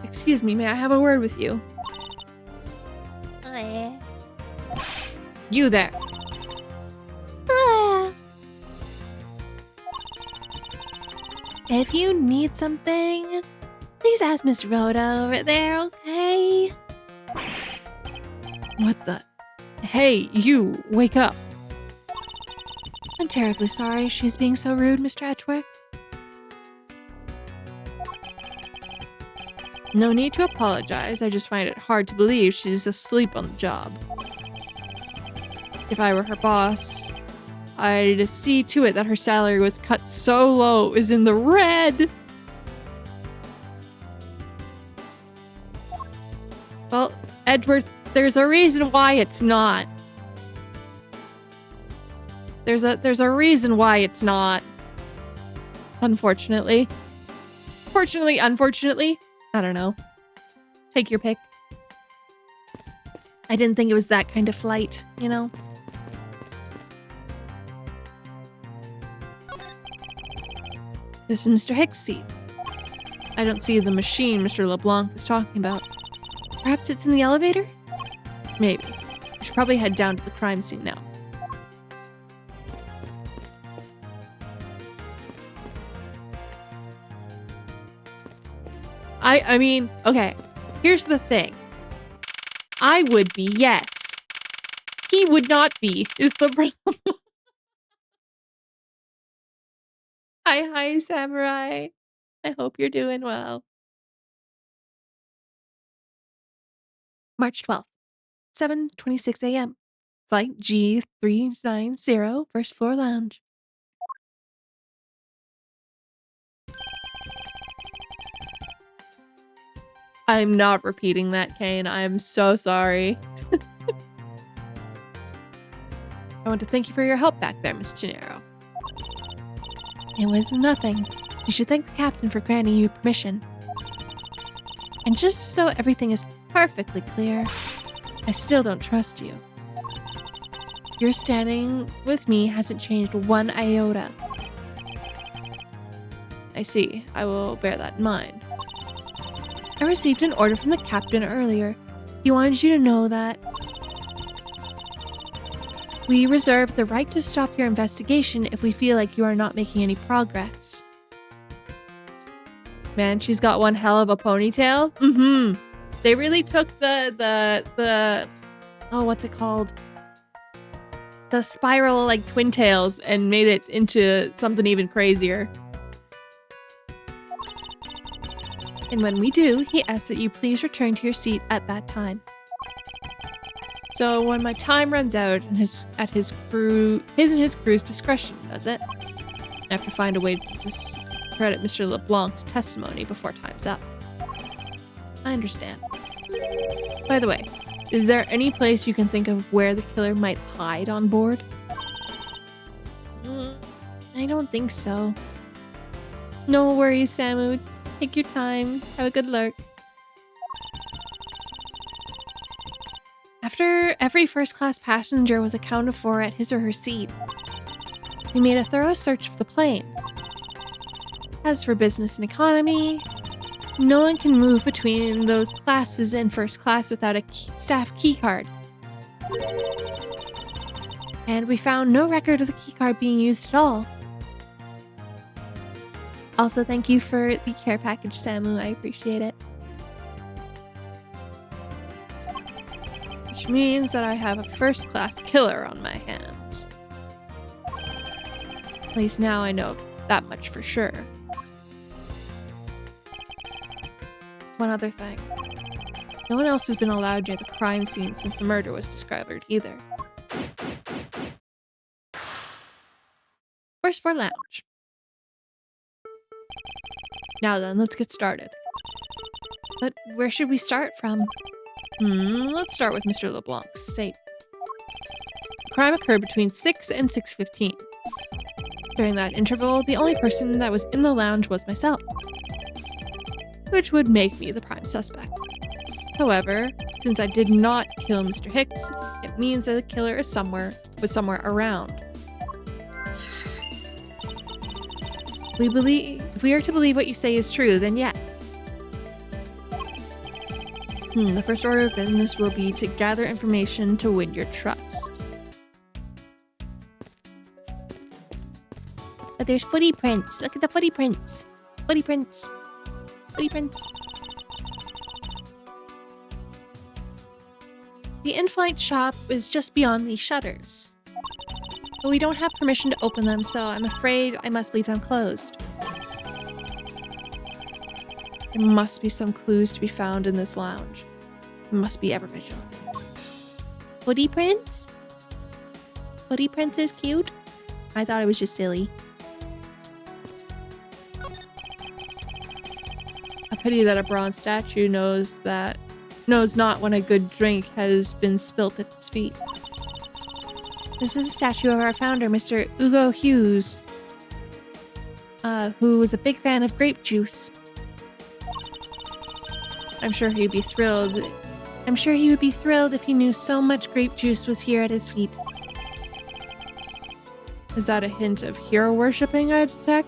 Excuse me, may I have a word with you? You there. If you need something, please ask Miss Rhoda over there, okay? What the? Hey, you, wake up. I'm terribly sorry she's being so rude, Mr. Edgeworth. No need to apologize, I just find it hard to believe she's asleep on the job. If I were her boss, I'd see to it that her salary was cut so low it was in the red. Well, Edgeworth, there's a reason why it's not. There's a reason why it's not. Unfortunately. Fortunately, unfortunately. I don't know. Take your pick. I didn't think it was that kind of flight, you know? This is Mr. Hicks' seat. I don't see the machine Mr. LeBlanc is talking about. Perhaps it's in the elevator? Maybe. We should probably head down to the crime scene now. I mean, okay. Here's the thing. I would be, yes. He would not be, is the problem. Hi, Samurai. I hope you're doing well. March 12th, 7:26 a.m. Flight G390, first floor lounge. I'm not repeating that, Kane. I'm so sorry. I want to thank you for your help back there, Miss Gennaro. It was nothing. You should thank the captain for granting you permission. And just so everything is perfectly clear, I still don't trust you. Your standing with me hasn't changed one iota. I see. I will bear that in mind. I received an order from the captain earlier. He wanted you to know that we reserve the right to stop your investigation if we feel like you are not making any progress. Man, she's got one hell of a ponytail. Mm-hmm. They really took the oh, what's it called? The spiral like twin tails and made it into something even crazier. And when we do, he asks that you please return to your seat at that time. So when my time runs out, and his and his crew's discretion, does it? I have to find a way to discredit Mr. LeBlanc's testimony before time's up. I understand. By the way, is there any place you can think of where the killer might hide on board? I don't think so. No worries, Samu. Take your time. Have a good lurk. After every first-class passenger was accounted for at his or her seat, we made a thorough search of the plane. As for business and economy, no one can move between those classes in first class without a staff keycard. And we found no record of the keycard being used at all. Also, thank you for the care package, Samu. I appreciate it. Which means that I have a first-class killer on my hands. At least now I know that much for sure. One other thing. No one else has been allowed near the crime scene since the murder was discovered either. First floor lounge. Now then, let's get started. But where should we start from? Let's start with Mr. LeBlanc's state. The crime occurred between 6 and 6:15. During that interval, the only person that was in the lounge was myself, which would make me the prime suspect. However, since I did not kill Mr. Hicks, it means that the killer was somewhere around. If we are to believe what you say is true, then yeah. The first order of business will be to gather information to win your trust. But there's footy prints. Look at the footy prints. Footy prints. Footy prints. The in-flight shop is just beyond these shutters. But we don't have permission to open them, so I'm afraid I must leave them closed. There must be some clues to be found in this lounge. I must be ever vigilant. Footy prints? Footy prints is cute? I thought it was just silly. A pity that a bronze statue knows not when a good drink has been spilt at its feet. This is a statue of our founder, Mr. Hugo Hughes, who was a big fan of grape juice. I'm sure he would be thrilled if he knew so much grape juice was here at his feet. Is that a hint of hero worshipping I detect?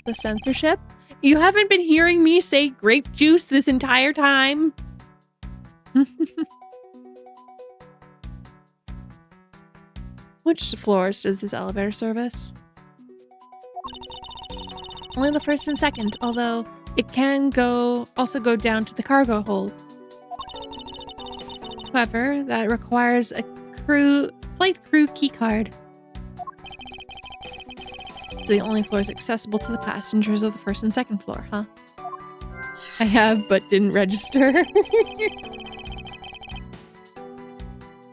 The censorship? You haven't been hearing me say grape juice this entire time? Which floors does this elevator service? Only the first and second, although it can also go down to the cargo hold. However, that requires a flight crew keycard. So the only floors accessible to the passengers are the first and second floor, huh? I have, but didn't register.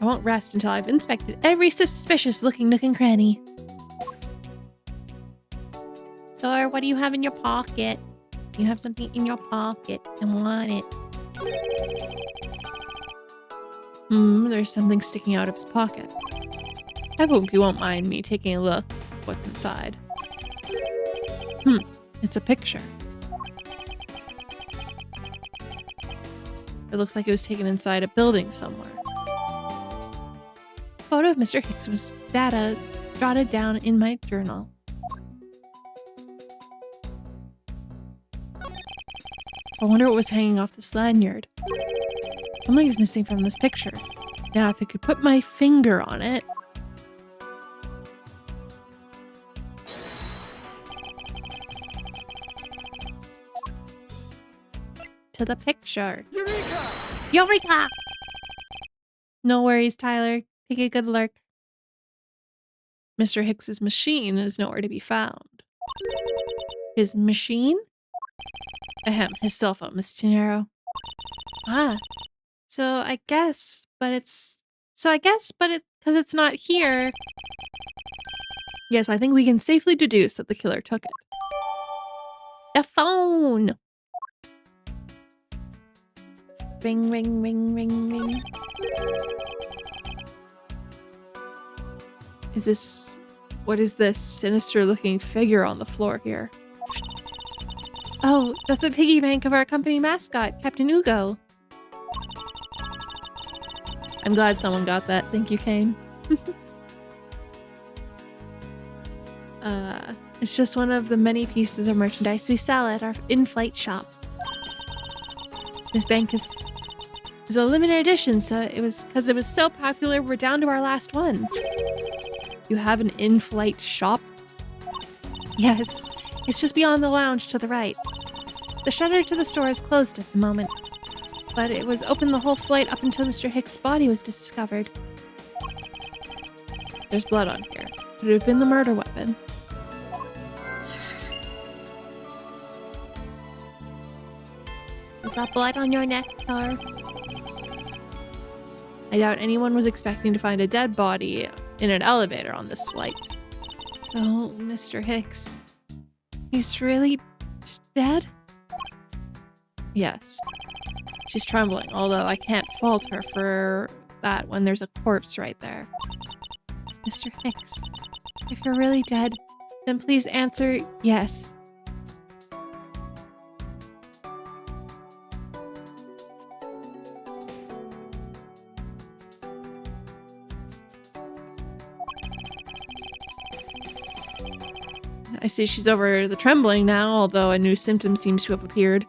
I won't rest until I've inspected every suspicious looking nook and cranny. Sir, what do you have in your pocket? You have something in your pocket. I want it. There's something sticking out of his pocket. I hope you won't mind me taking a look at what's inside. It's a picture. It looks like it was taken inside a building somewhere. A photo of Mr. Hicks was data jotted down in my journal. I wonder what was hanging off this lanyard. Something's missing from this picture. Now, if I could put my finger on it. To the picture. Eureka! Eureka! No worries, Tyler. Take a good look. Mr. Hicks's machine is nowhere to be found. His machine? Ahem, his cell phone, Miss Tenero. Ah. So I guess, but because it's not here. Yes, I think we can safely deduce that the killer took it. The phone! Ring, ring, ring, ring, ring. What is this sinister looking figure on the floor here? Oh, that's the piggy bank of our company mascot, Captain Ugo. I'm glad someone got that. Thank you, Kane. It's just one of the many pieces of merchandise we sell at our in-flight shop. This bank is a limited edition, so because it was so popular, we're down to our last one. You have an in-flight shop? Yes, it's just beyond the lounge to the right. The shutter to the store is closed at the moment, but it was open the whole flight up until Mr. Hicks' body was discovered. There's blood on here. Could it have been the murder weapon? You got blood on your neck, sir? I doubt anyone was expecting to find a dead body in an elevator on this flight. So, Mr. Hicks, he's really dead? Yes. She's trembling, although I can't fault her for that when there's a corpse right there. Mr. Hicks, if you're really dead, then please answer yes. I see she's over the trembling now, although a new symptom seems to have appeared.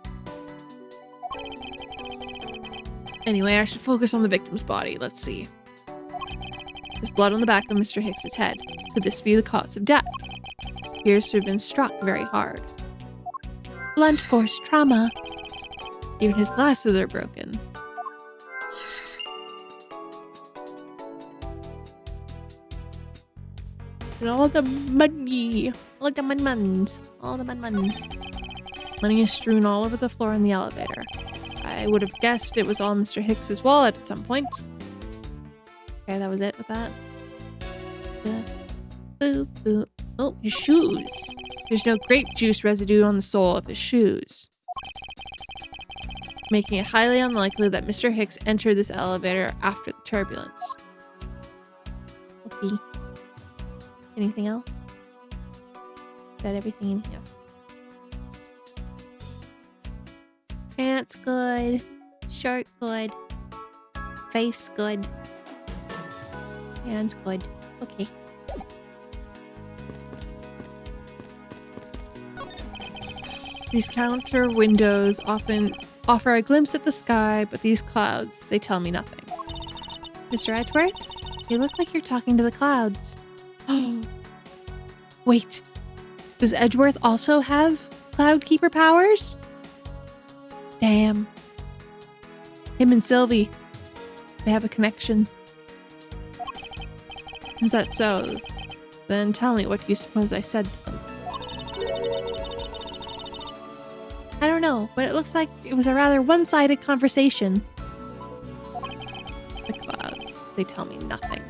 Anyway, I should focus on the victim's body. Let's see. There's blood on the back of Mr. Hicks's head. Could this be the cause of death? Appears to have been struck very hard. Blunt force trauma. Even his glasses are broken. And all the money. All the mun-muns. All the mun-muns. Money is strewn all over the floor in the elevator. I would have guessed it was all Mr. Hicks's wallet at some point. Okay, that was it with that. Boo, boo. Oh, his shoes. There's no grape juice residue on the sole of his shoes, making it highly unlikely that Mr. Hicks entered this elevator after the turbulence. Okay. Anything else? Got everything in here. Pants good. Shirt good. Face good. Hands good. Okay. These counter windows often offer a glimpse at the sky, but these clouds, they tell me nothing. Mr. Edgeworth, you look like you're talking to the clouds. Wait, does Edgeworth also have Cloud Keeper powers? Damn. Him and Sylvie, they have a connection. Is that so? Then tell me, what do you suppose I said to them? I don't know, but it looks like it was a rather one-sided conversation. The clouds, they tell me nothing.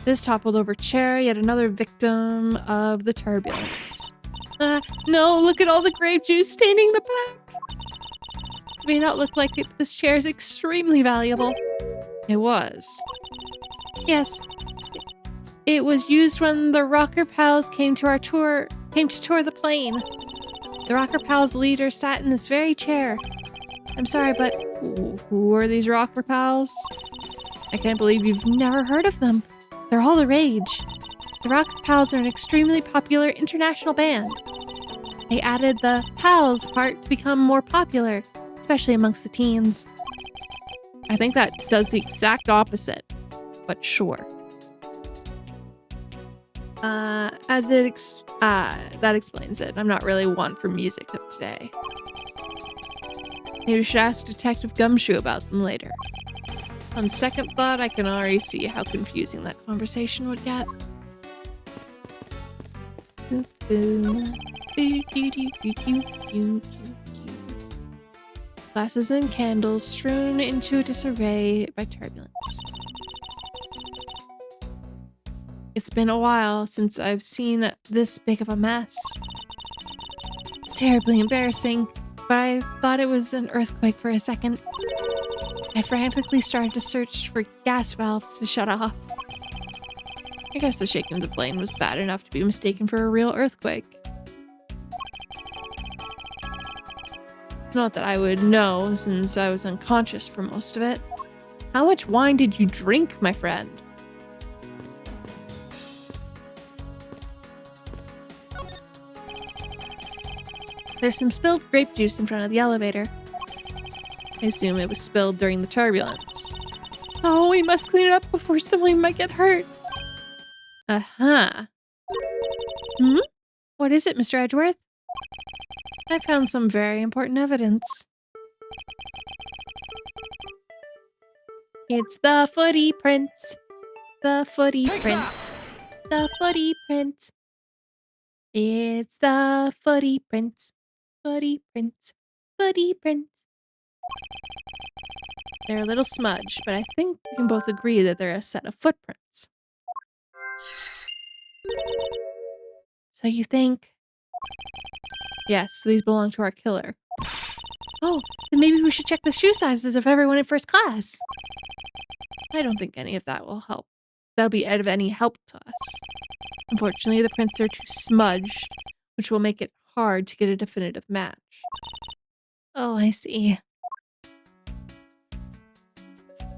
This toppled over chair, yet another victim of the turbulence. No, look at all the grape juice staining the back. It may not look like it, but this chair is extremely valuable. It was. Yes. It was used when the Rocker Pals came to tour the plane. The Rocker Pals leader sat in this very chair. I'm sorry, but who are these Rocker Pals? I can't believe you've never heard of them. They're all the rage. The Rocker Pals are an extremely popular international band. They added the Pals part to become more popular, especially amongst the teens. I think that does the exact opposite, but sure. That explains it. I'm not really one for music of today. Maybe we should ask Detective Gumshoe about them later. On second thought, I can already see how confusing that conversation would get. Glasses and candles strewn into disarray by turbulence. It's been a while since I've seen this big of a mess. It's terribly embarrassing, but I thought it was an earthquake for a second. I frantically started to search for gas valves to shut off. I guess the shaking of the plane was bad enough to be mistaken for a real earthquake. Not that I would know, since I was unconscious for most of it. How much wine did you drink, my friend? There's some spilled grape juice in front of the elevator. I assume it was spilled during the turbulence. Oh, we must clean it up before someone might get hurt. Uh-huh. What is it, Mr. Edgeworth? I found some very important evidence. It's the footy prints. The footy prints. The footy prints. It's the footy prints. Footy prints. Footy prints. They're a little smudged, but I think we can both agree that they're a set of footprints. So you think... Yes, these belong to our killer. Oh, then maybe we should check the shoe sizes of everyone in first class. I don't think any of that will help. That'll be of any help to us. Unfortunately, the prints are too smudged, which will make it hard to get a definitive match. Oh, I see.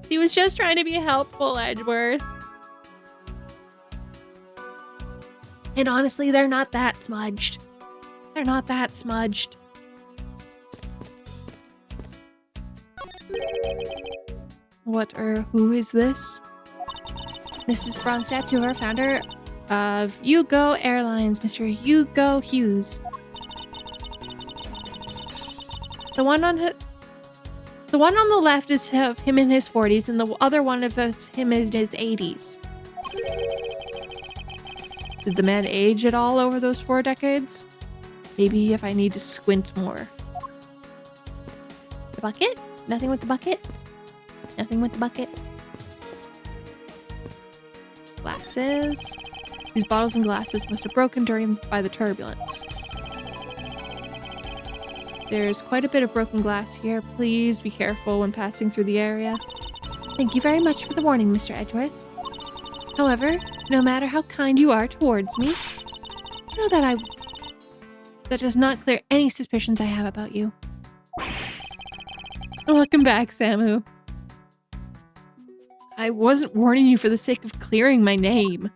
He was just trying to be helpful, Edgeworth. And honestly, they're not that smudged. They're not that smudged. Who is this? This is bronze statue of our founder of Hugo Airlines, Mr. Hugo Hughes. The one on the left is of him in his 40s, and the other one of us him in his 80s. Did the man age at all over those 4 decades? Maybe if I need to squint more. The bucket? Nothing with the bucket? Nothing with the bucket. Glasses. These bottles and glasses must have broken by the turbulence. There's quite a bit of broken glass here. Please be careful when passing through the area. Thank you very much for the warning, Mr. Edgeworth. However, no matter how kind you are towards me, know that that does not clear any suspicions I have about you. Welcome back, Samu. I wasn't warning you for the sake of clearing my name.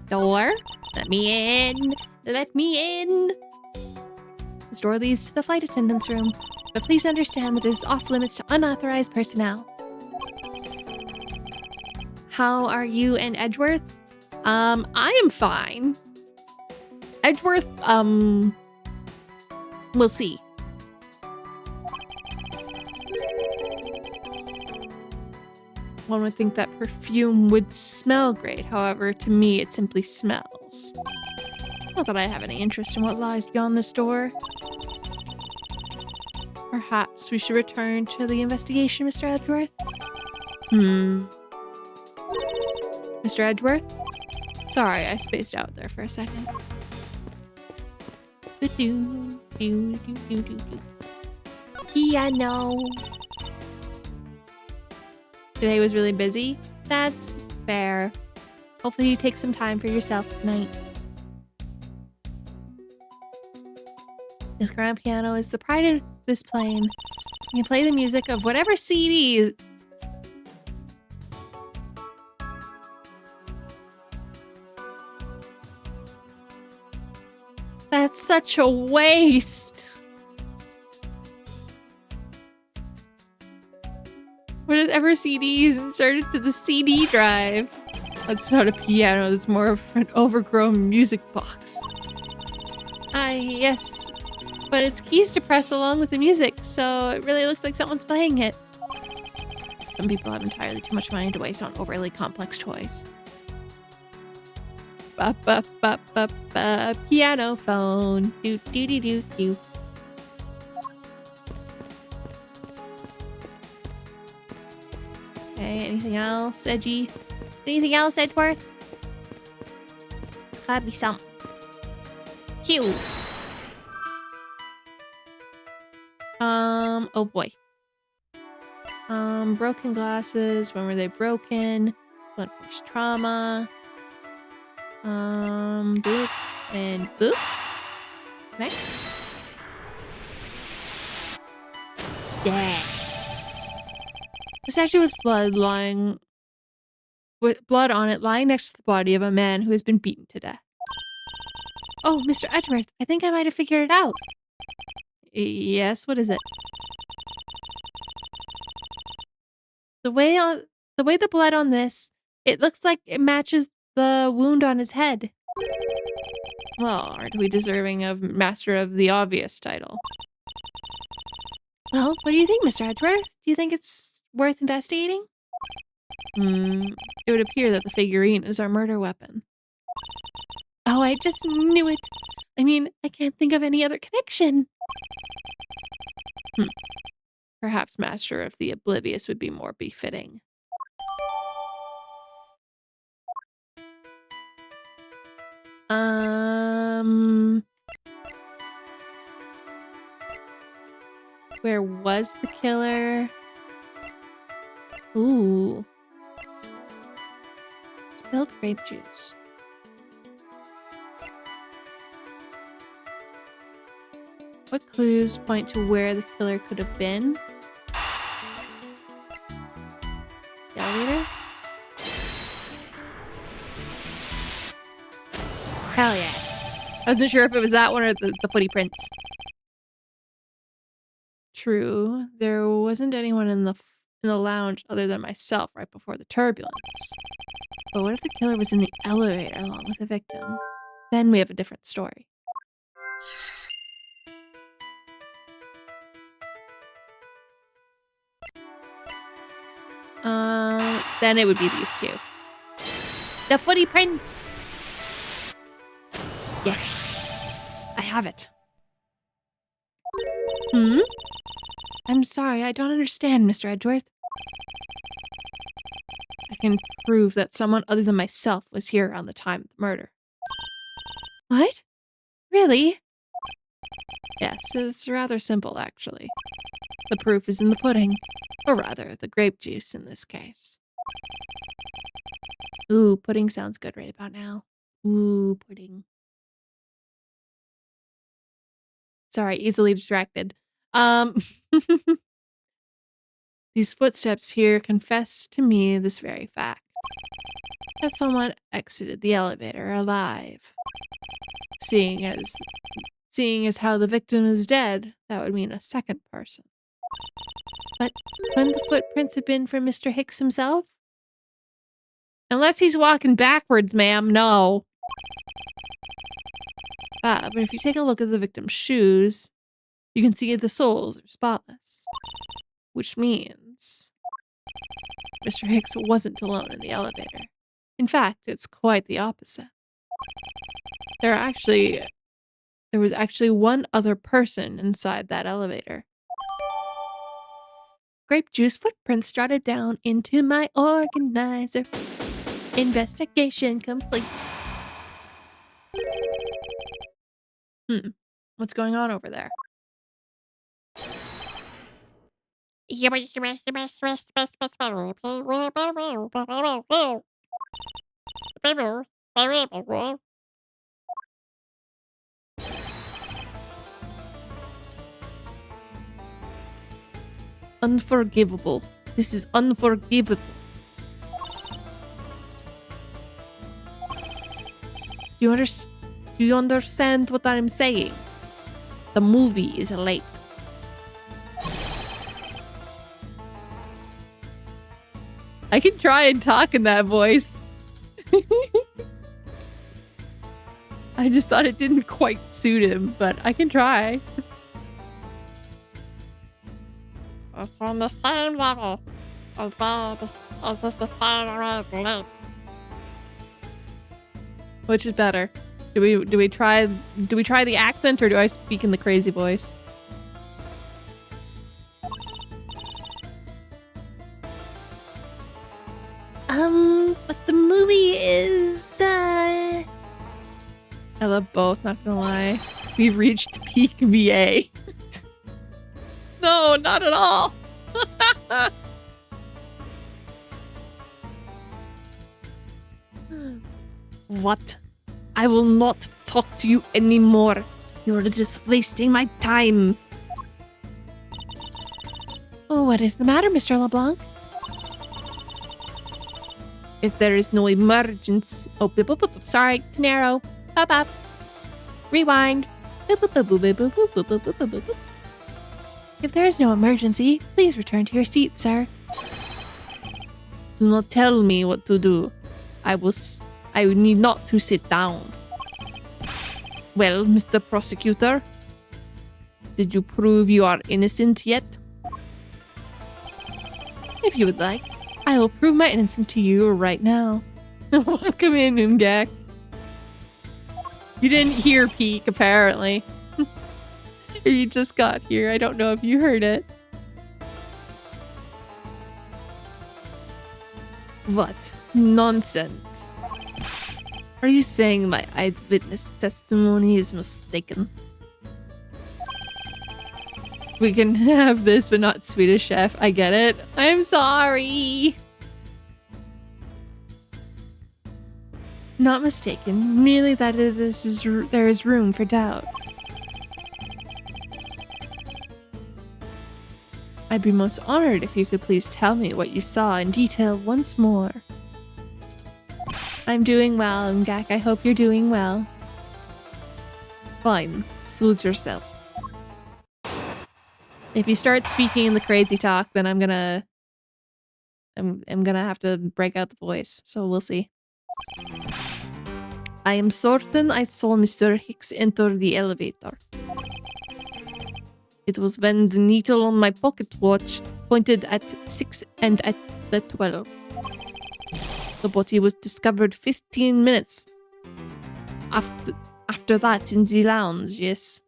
Door? Let me in. Let me in. This door leads to the flight attendant's room, but please understand that it is off limits to unauthorized personnel. How are you and Edgeworth? I am fine. Edgeworth, we'll see. One would think that perfume would smell great, however, to me it simply smells. Not that I have any interest in what lies beyond this door. Perhaps we should return to the investigation, Mr. Edgeworth? Mr. Edgeworth? Sorry, I spaced out there for a second. Piano. Today was really busy. That's fair. Hopefully you take some time for yourself tonight. This grand piano is the pride of this plane. You can play the music of whatever CD. That's such a waste. Whatever CD is inserted to the CD drive. That's not a piano, it's more of an overgrown music box. Yes. But it's keys to press along with the music, so it really looks like someone's playing it. Some people have entirely too much money to waste on overly complex toys. Piano phone. Do do do do do. Okay, anything else, Edgy? Anything else, Edgeworth? There's gotta be some. Cute. Oh boy. Broken glasses. When were they broken? Blunt force trauma. Boop and boop. Okay. Yeah. A statue with blood on it lying next to the body of a man who has been beaten to death. Oh, Mr. Edgeworth, I think I might have figured it out. Yes, what is it? The way the blood on this, it looks like it matches the wound on his head. Well, aren't we deserving of Master of the Obvious title? Well, what do you think, Mr. Edgeworth? Do you think it's worth investigating? It would appear that the figurine is our murder weapon. Oh, I just knew it. I mean, I can't think of any other connection. Perhaps Master of the Oblivious would be more befitting. Where was the killer? Ooh. Spilled grape juice. What clues point to where the killer could have been? The elevator? Hell yeah. I wasn't sure if it was that one or the footy prints. True. There wasn't anyone in the lounge other than myself right before the turbulence. But what if the killer was in the elevator along with the victim? Then we have a different story. Then it would be these two. The footy prints! Yes. I have it. I'm sorry, I don't understand, Mr. Edgeworth. I can prove that someone other than myself was here around the time of the murder. What? Really? Yes, it's rather simple, actually. The proof is in the pudding. Or rather, the grape juice in this case. Ooh, pudding sounds good right about now. Ooh, pudding. Sorry, easily distracted. These footsteps here confess to me this very fact. That someone exited the elevator alive. Seeing as how the victim is dead, that would mean a second person. But couldn't the footprints have been from Mr. Hicks himself? Unless he's walking backwards, ma'am, no. But if you take a look at the victim's shoes, you can see the soles are spotless. Which means Mr. Hicks wasn't alone in the elevator. In fact, it's quite the opposite. There was actually one other person inside that elevator. Grape juice footprints jotted down into my organizer. Investigation complete. What's going on over there? Unforgivable. This is unforgivable. Do you understand what I'm saying? The movie is late. I can try and talk in that voice. I just thought it didn't quite suit him, but I can try. It's on the same level as bad as if the fire was lit. Which is better? Do we try the accent, or do I speak in the crazy voice? But the movie is I love both, not gonna lie. We've reached peak VA. No, not at all. What? I will not talk to you anymore. You're just wasting my time. Oh, what is the matter, Mr. LeBlanc? If there is no emergency... Oh, boop, boop, boop, boop. Sorry, Tenero. Up, up. Rewind. Boop, boop, boop, boop, boop, boop, boop, boop, boop, boop, boop. If there is no emergency, please return to your seat, sir. Do not tell me what to do. I need not to sit down. Well, Mr. Prosecutor, did you prove you are innocent yet? If you would like, I will prove my innocence to you right now. Welcome in, Umgak. You didn't hear peak, apparently. You just got here. I don't know if you heard it. What nonsense. Are you saying my eyewitness testimony is mistaken? We can have this, but not Swedish Chef. I get it. I'm sorry. Not mistaken. Merely that there is room for doubt. I'd be most honored if you could please tell me what you saw in detail once more. I'm doing well, Mgak. I hope you're doing well. Fine. Soothe yourself. If you start speaking in the crazy talk, then I'm gonna have to break out the voice, so we'll see. I am certain I saw Mr. Hicks enter the elevator. It was when the needle on my pocket watch pointed at 6 and at the 12. The body was discovered 15 minutes after that in the lounge, yes.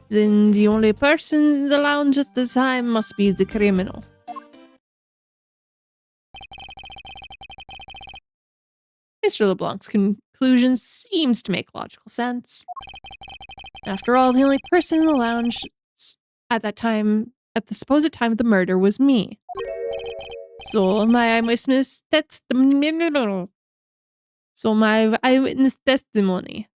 Then the only person in the lounge at the time must be the criminal. Mr. LeBlanc's conclusion seems to make logical sense. After all, the only person in the lounge at the supposed time of the murder was me. So my eyewitness testimony.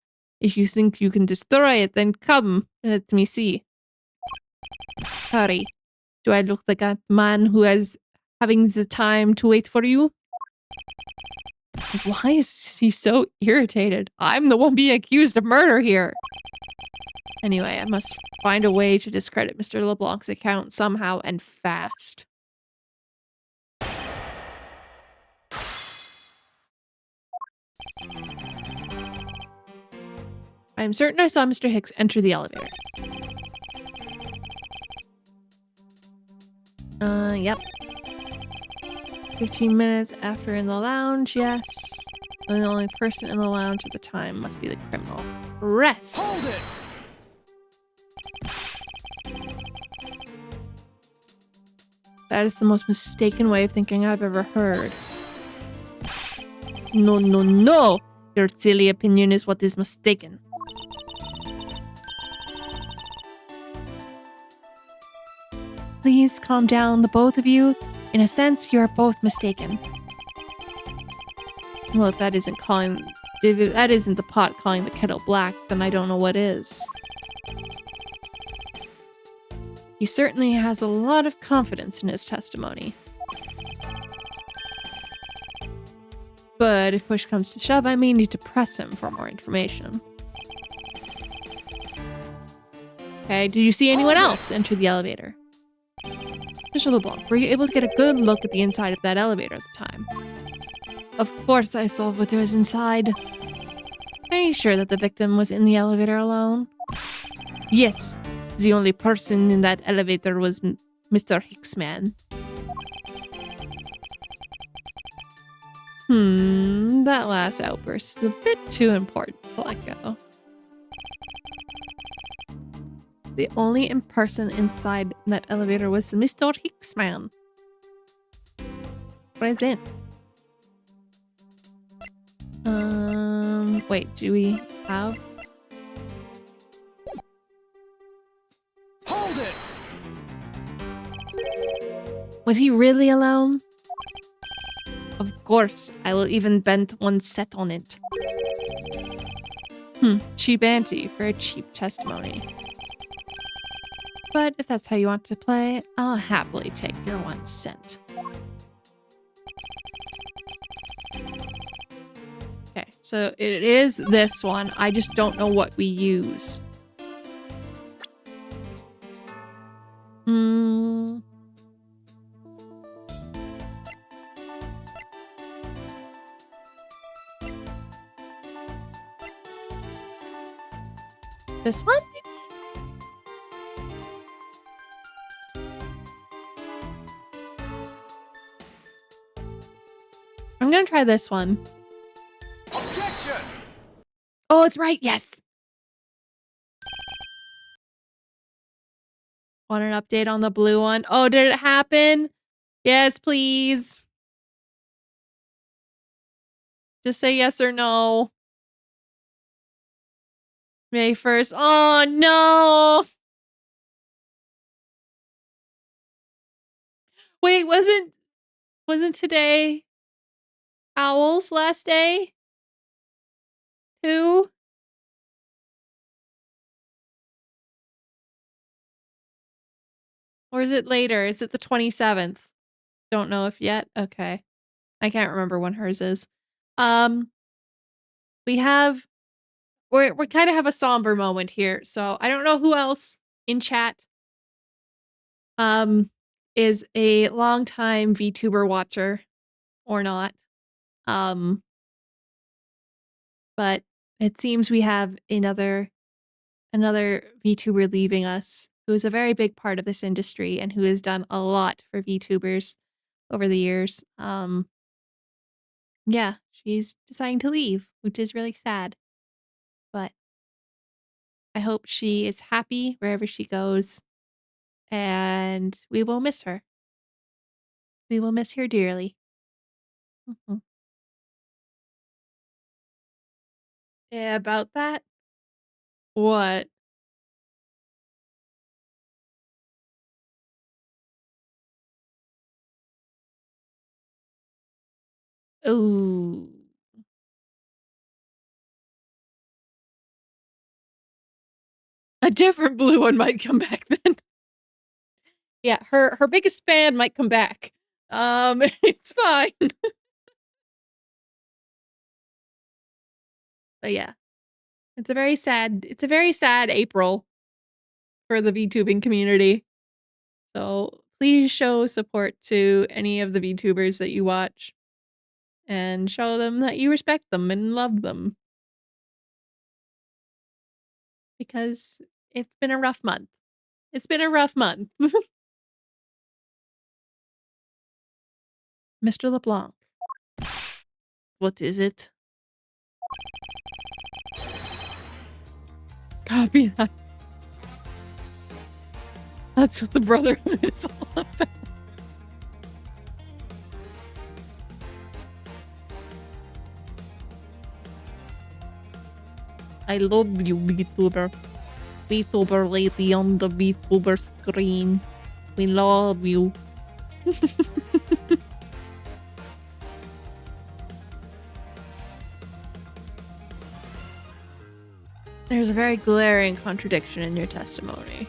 If you think you can destroy it, then come and let me see. Hurry. Do I look like a man who is having the time to wait for you? Why is he so irritated? I'm the one being accused of murder here. Anyway, I must find a way to discredit Mr. LeBlanc's account somehow and fast. I am certain I saw Mr. Hicks enter the elevator. Yep. 15 minutes after in the lounge, yes. And the only person in the lounge at the time must be the criminal. Rest! Hold it! That is the most mistaken way of thinking I've ever heard. No, no, no! Your silly opinion is what is mistaken. Please calm down, the both of you. In a sense, you are both mistaken. Well, if that isn't the pot calling the kettle black, then I don't know what is. He certainly has a lot of confidence in his testimony. But if push comes to shove, I may need to press him for more information. Okay, did you see anyone else enter the elevator? Mr. LeBlanc, were you able to get a good look at the inside of that elevator at the time? Of course I saw what was inside. Are you sure that the victim was in the elevator alone? Yes. The only person in that elevator was Mr. Hicksman. That last outburst is a bit too important to let go. The only person inside that elevator was Mr. Hicksman. What is it? Wait, do we have? Hold it! Was he really alone? Of course, I will even bet one set on it. Cheap ante for a cheap testimony. But if that's how you want to play, I'll happily take your 1 cent. Okay, so it is this one. I just don't know what we use. This one? I'm gonna try this one. Objection! Oh, it's right. Yes. Want an update on the blue one? Oh, did it happen? Yes, please. Just say yes or no. May 1st. Oh, no. Wait, wasn't today Owl's last day? Too? Or is it later? Is it the 27th? Don't know if yet. Okay. I can't remember when hers is. We kind of have a somber moment here. So I don't know who else in chat is a longtime VTuber watcher or not. But it seems we have another VTuber leaving us who is a very big part of this industry and who has done a lot for VTubers over the years. Yeah, she's deciding to leave, which is really sad. But I hope she is happy wherever she goes, and we will miss her. We will miss her dearly. Yeah, about that? What? Ooh. A different blue one might come back then. Yeah, her biggest fan might come back. It's fine. But yeah. It's a very sad April for the VTubing community. So please show support to any of the VTubers that you watch and show them that you respect them and love them. Because it's been a rough month. It's been a rough month. Mr. LeBlanc. What is it? Copy that. That's what the Brotherhood is all about. I love you, VTuber. VTuber lady on the VTuber screen. We love you. There's a very glaring contradiction in your testimony.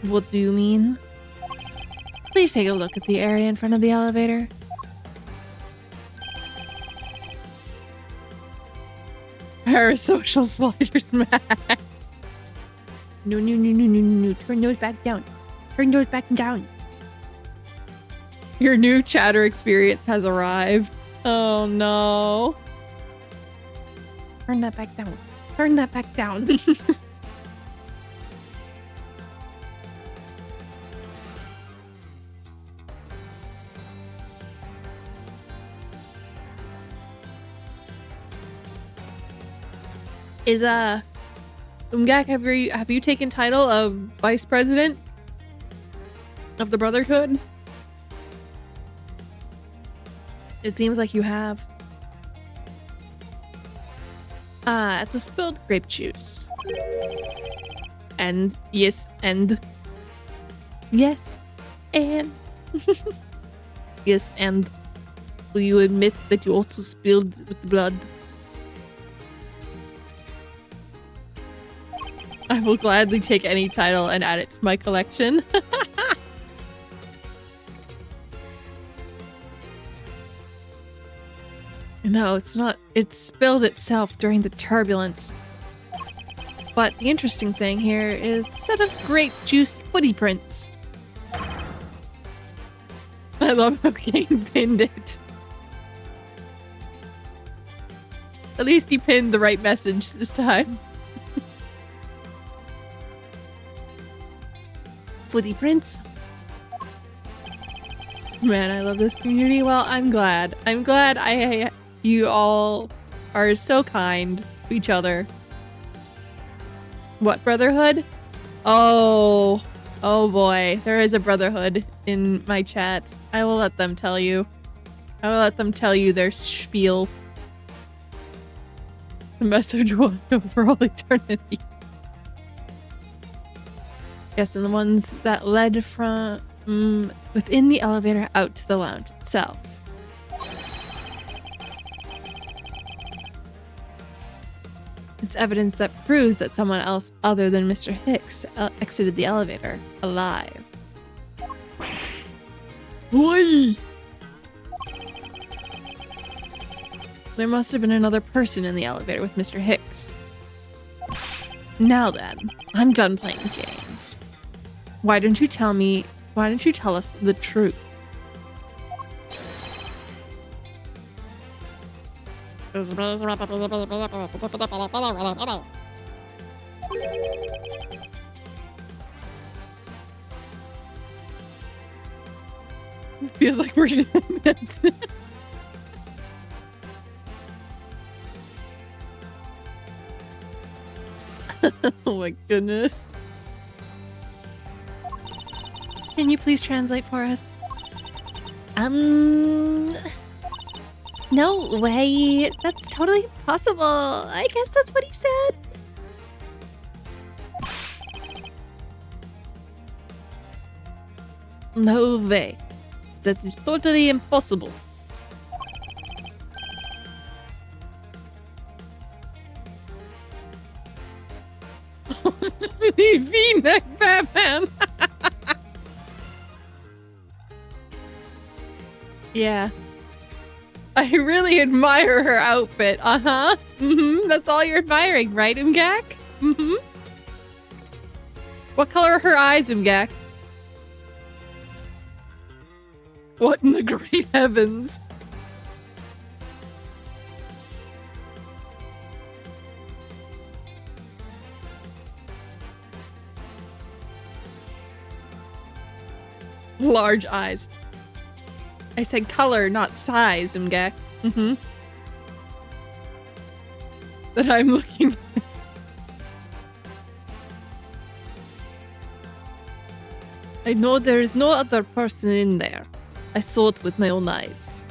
What do you mean? Please take a look at the area in front of the elevator. Parasocial sliders, man. No, no, no, no, no, no. Turn those back down. Turn those back down. Your new chatter experience has arrived. Oh no. Turn that back down. Turn that back down. Is Umgak, have you taken title of Vice President of the Brotherhood? It seems like you have. At the spilled grape juice. And yes, and yes, and yes, and will you admit that you also spilled with the blood? I will gladly take any title and add it to my collection. No, it's not. It spilled itself during the turbulence. But the interesting thing here is the set of grape juice footy prints. I love how Kane pinned it. At least he pinned the right message this time. Footy prints. Man, I love this community. Well, I'm glad. I'm glad you all are so kind to each other. What brotherhood? Oh boy. There is a brotherhood in my chat. I will let them tell you. I will let them tell you their spiel. The message will go for all eternity. Yes, and the ones that led from within the elevator out to the lounge itself. It's evidence that proves that someone else other than Mr. Hicks exited the elevator alive. Oi! There must have been another person in the elevator with Mr. Hicks. Now then, I'm done playing games. Why don't you tell us the truth? Feels like we're doing that. Oh my goodness. Can you please translate for us? No way. That's totally impossible. I guess that's what he said. No way. That is totally impossible. The V-neck Batman. Yeah. I really admire her outfit. Uh-huh. Mm-hmm. That's all you're admiring, right, Umgak? Mm-hmm. What color are her eyes, Umgak? What in the great heavens? Large eyes. I said color, not size, Umgak. Mm-hmm. That I'm looking at. I know there is no other person in there. I saw it with my own eyes.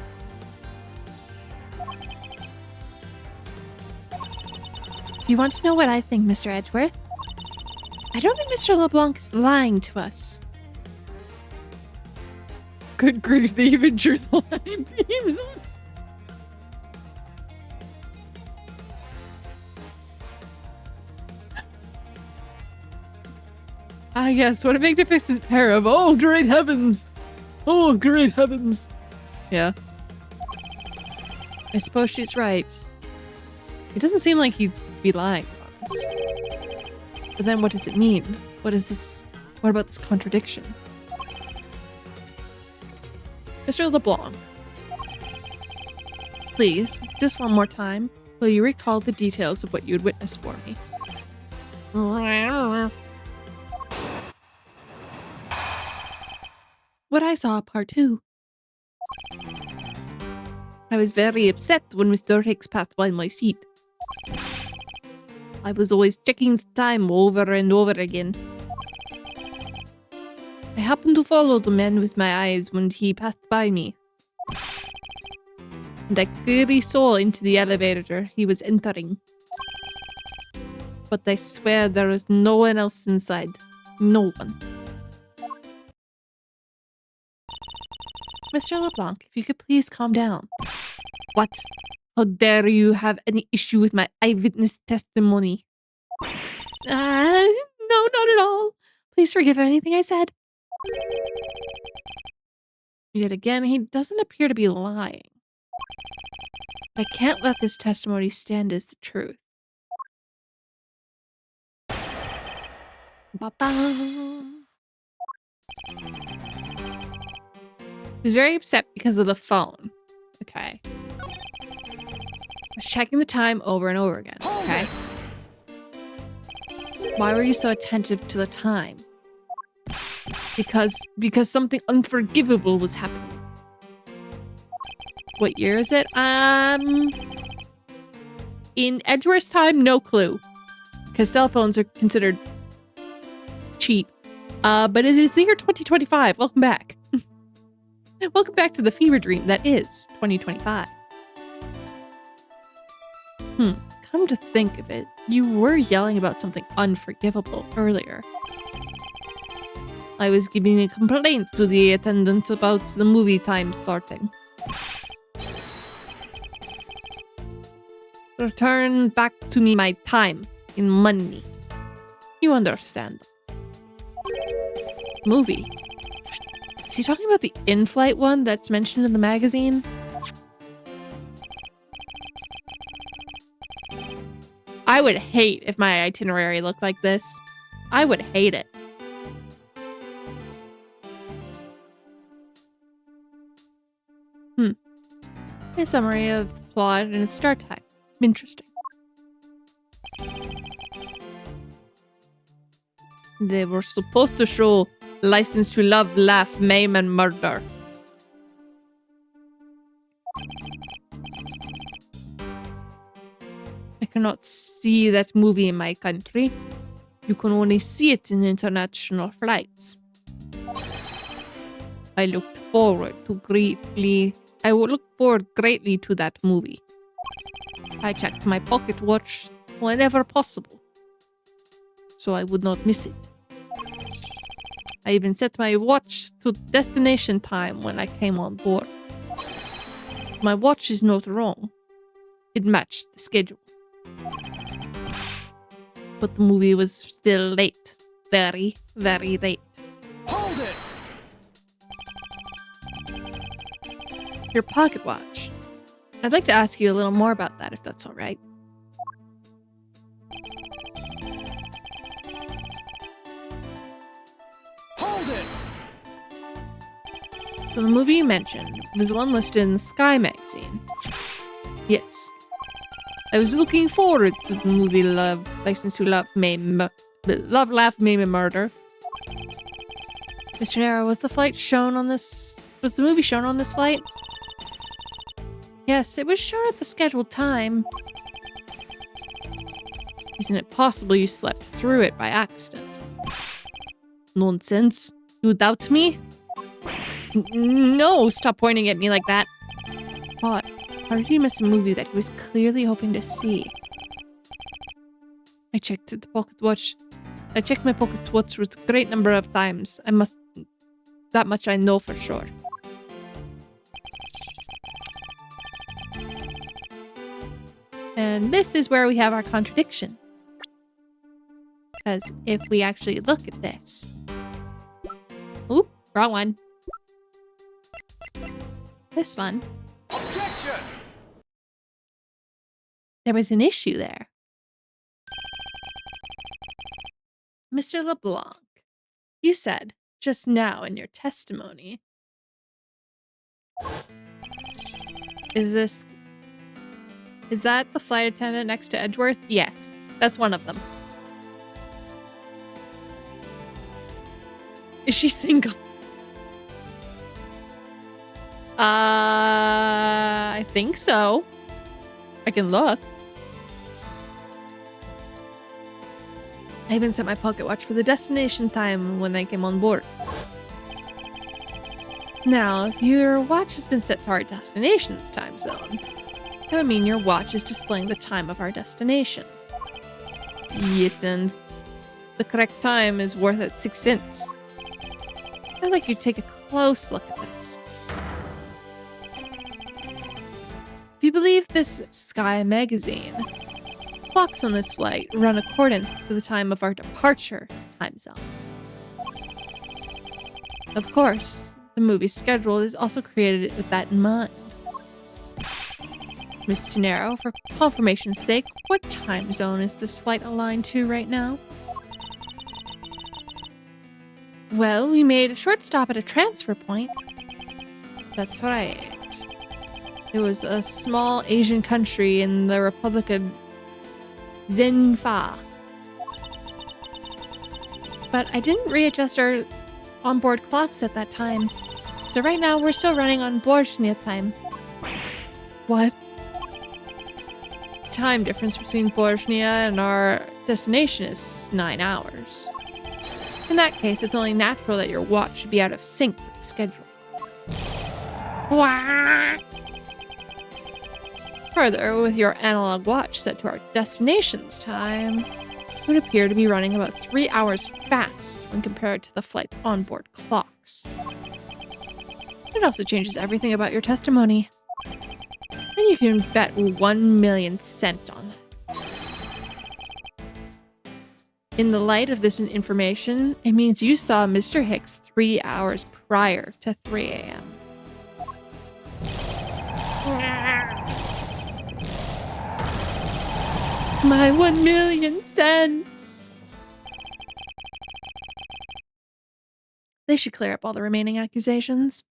You want to know what I think, Mr. Edgeworth? I don't think Mr. LeBlanc is lying to us. Good grief, they even drew the light beams. Ah, yes, what a magnificent pair of, oh, great heavens! Oh, great heavens! Yeah. I suppose she's right. It doesn't seem like he'd be lying on us. But then what does it mean? What is this? What about this contradiction? Mr. LeBlanc. Please, just one more time, will you recall the details of what you had witnessed for me? What I saw, part 2. I was very upset when Mr. Hicks passed by my seat. I was always checking the time over and over again. I happened to follow the man with my eyes when he passed by me. And I clearly saw into the elevator he was entering. But I swear there was no one else inside. No one. Mr. LeBlanc, if you could please calm down. What? How dare you have any issue with my eyewitness testimony? No, not at all. Please forgive anything I said. Yet again, he doesn't appear to be lying. I can't let this testimony stand as the truth. Ba-ba. He was very upset because of the phone. Okay. I was checking the time over and over again. Okay. Why were you so attentive to the time? Because something unforgivable was happening. What year is it? In Edgeworth's time, no clue. Because cell phones are considered cheap. But it is the year 2025. Welcome back. Welcome back to the fever dream that is 2025. Come to think of it, you were yelling about something unforgivable earlier. I was giving a complaint to the attendant about the movie time starting. Return back to me my time in money. You understand. Movie. Is he talking about the in-flight one that's mentioned in the magazine? I would hate if my itinerary looked like this. I would hate it. A summary of the plot and its start time. Interesting. They were supposed to show License to Love, Laugh, Maim, and Murder. I cannot see that movie in my country. You can only see it in international flights. I looked forward greatly to that movie. I checked my pocket watch whenever possible, so I would not miss it. I even set my watch to destination time when I came on board. My watch is not wrong. It matched the schedule. But the movie was still late. Very, very late. Hold it! Your pocket watch. I'd like to ask you a little more about that, if that's all right. Hold it! So the movie you mentioned was the one listed in the Sky magazine. Yes. I was looking forward to the movie License to Love, Love, Laugh, Maim, and Murder. Mr. Nero, was the movie shown on this flight? Yes, it was shown at the scheduled time. Isn't it possible you slept through it by accident? Nonsense. You doubt me? No, stop pointing at me like that. What? How did he miss a movie that he was clearly hoping to see? I checked the pocket watch. I checked my pocket watch with a great number of times. That much I know for sure. And this is where we have our contradiction. Because if we actually look at this... Oop, wrong one. This one. Objection! There was an issue there. Mr. LeBlanc, you said just now in your testimony. Is that the flight attendant next to Edgeworth? Yes, that's one of them. Is she single? I think so. I can look. I even set my pocket watch for the destination time when I came on board. Now, if your watch has been set to our destination's time zone, that would mean your watch is displaying the time of our destination. Yes, and the correct time is worth at 6 cents. I'd like you to take a close look at this. If you believe this Sky magazine, clocks on this flight run accordance to the time of our departure time zone. Of course, the movie's schedule is also created with that in mind. Miss Gennaro, for confirmation's sake, what time zone is this flight aligned to right now? Well, we made a short stop at a transfer point. That's right. It was a small Asian country in the Republic of Zenfa. But I didn't readjust our onboard clocks at that time. So right now we're still running on Borchnia time. What? Time difference between Borchnia and our destination is 9 hours. In that case, it's only natural that your watch should be out of sync with the schedule. Wah! Further, with your analog watch set to our destination's time, it would appear to be running about 3 hours fast when compared to the flight's onboard clocks. It also changes everything about your testimony. And you can bet 1,000,000 cents on that. In the light of this information, it means you saw Mr. Hicks 3 hours prior to 3 a.m. My 1,000,000 cents! They should clear up all the remaining accusations.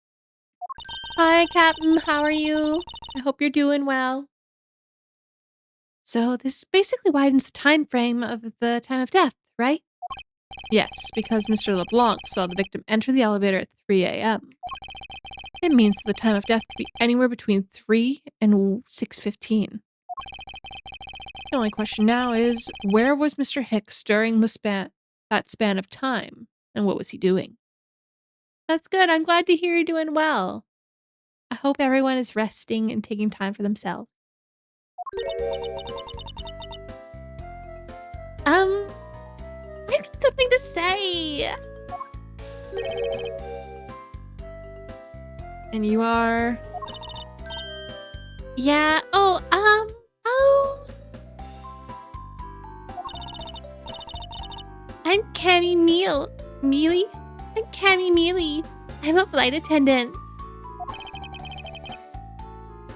Hi, Captain. How are you? I hope you're doing well. So this basically widens the time frame of the time of death, right? Yes, because Mr. LeBlanc saw the victim enter the elevator at 3 a.m. It means that the time of death could be anywhere between 3 and 6:15. The only question now is, where was Mr. Hicks during that span of time, and what was he doing? That's good. I'm glad to hear you're doing well. I hope everyone is resting and taking time for themselves. I got something to say. And you are? Yeah, I'm Cammy Mealy? I'm Cammy Mealy. I'm a flight attendant.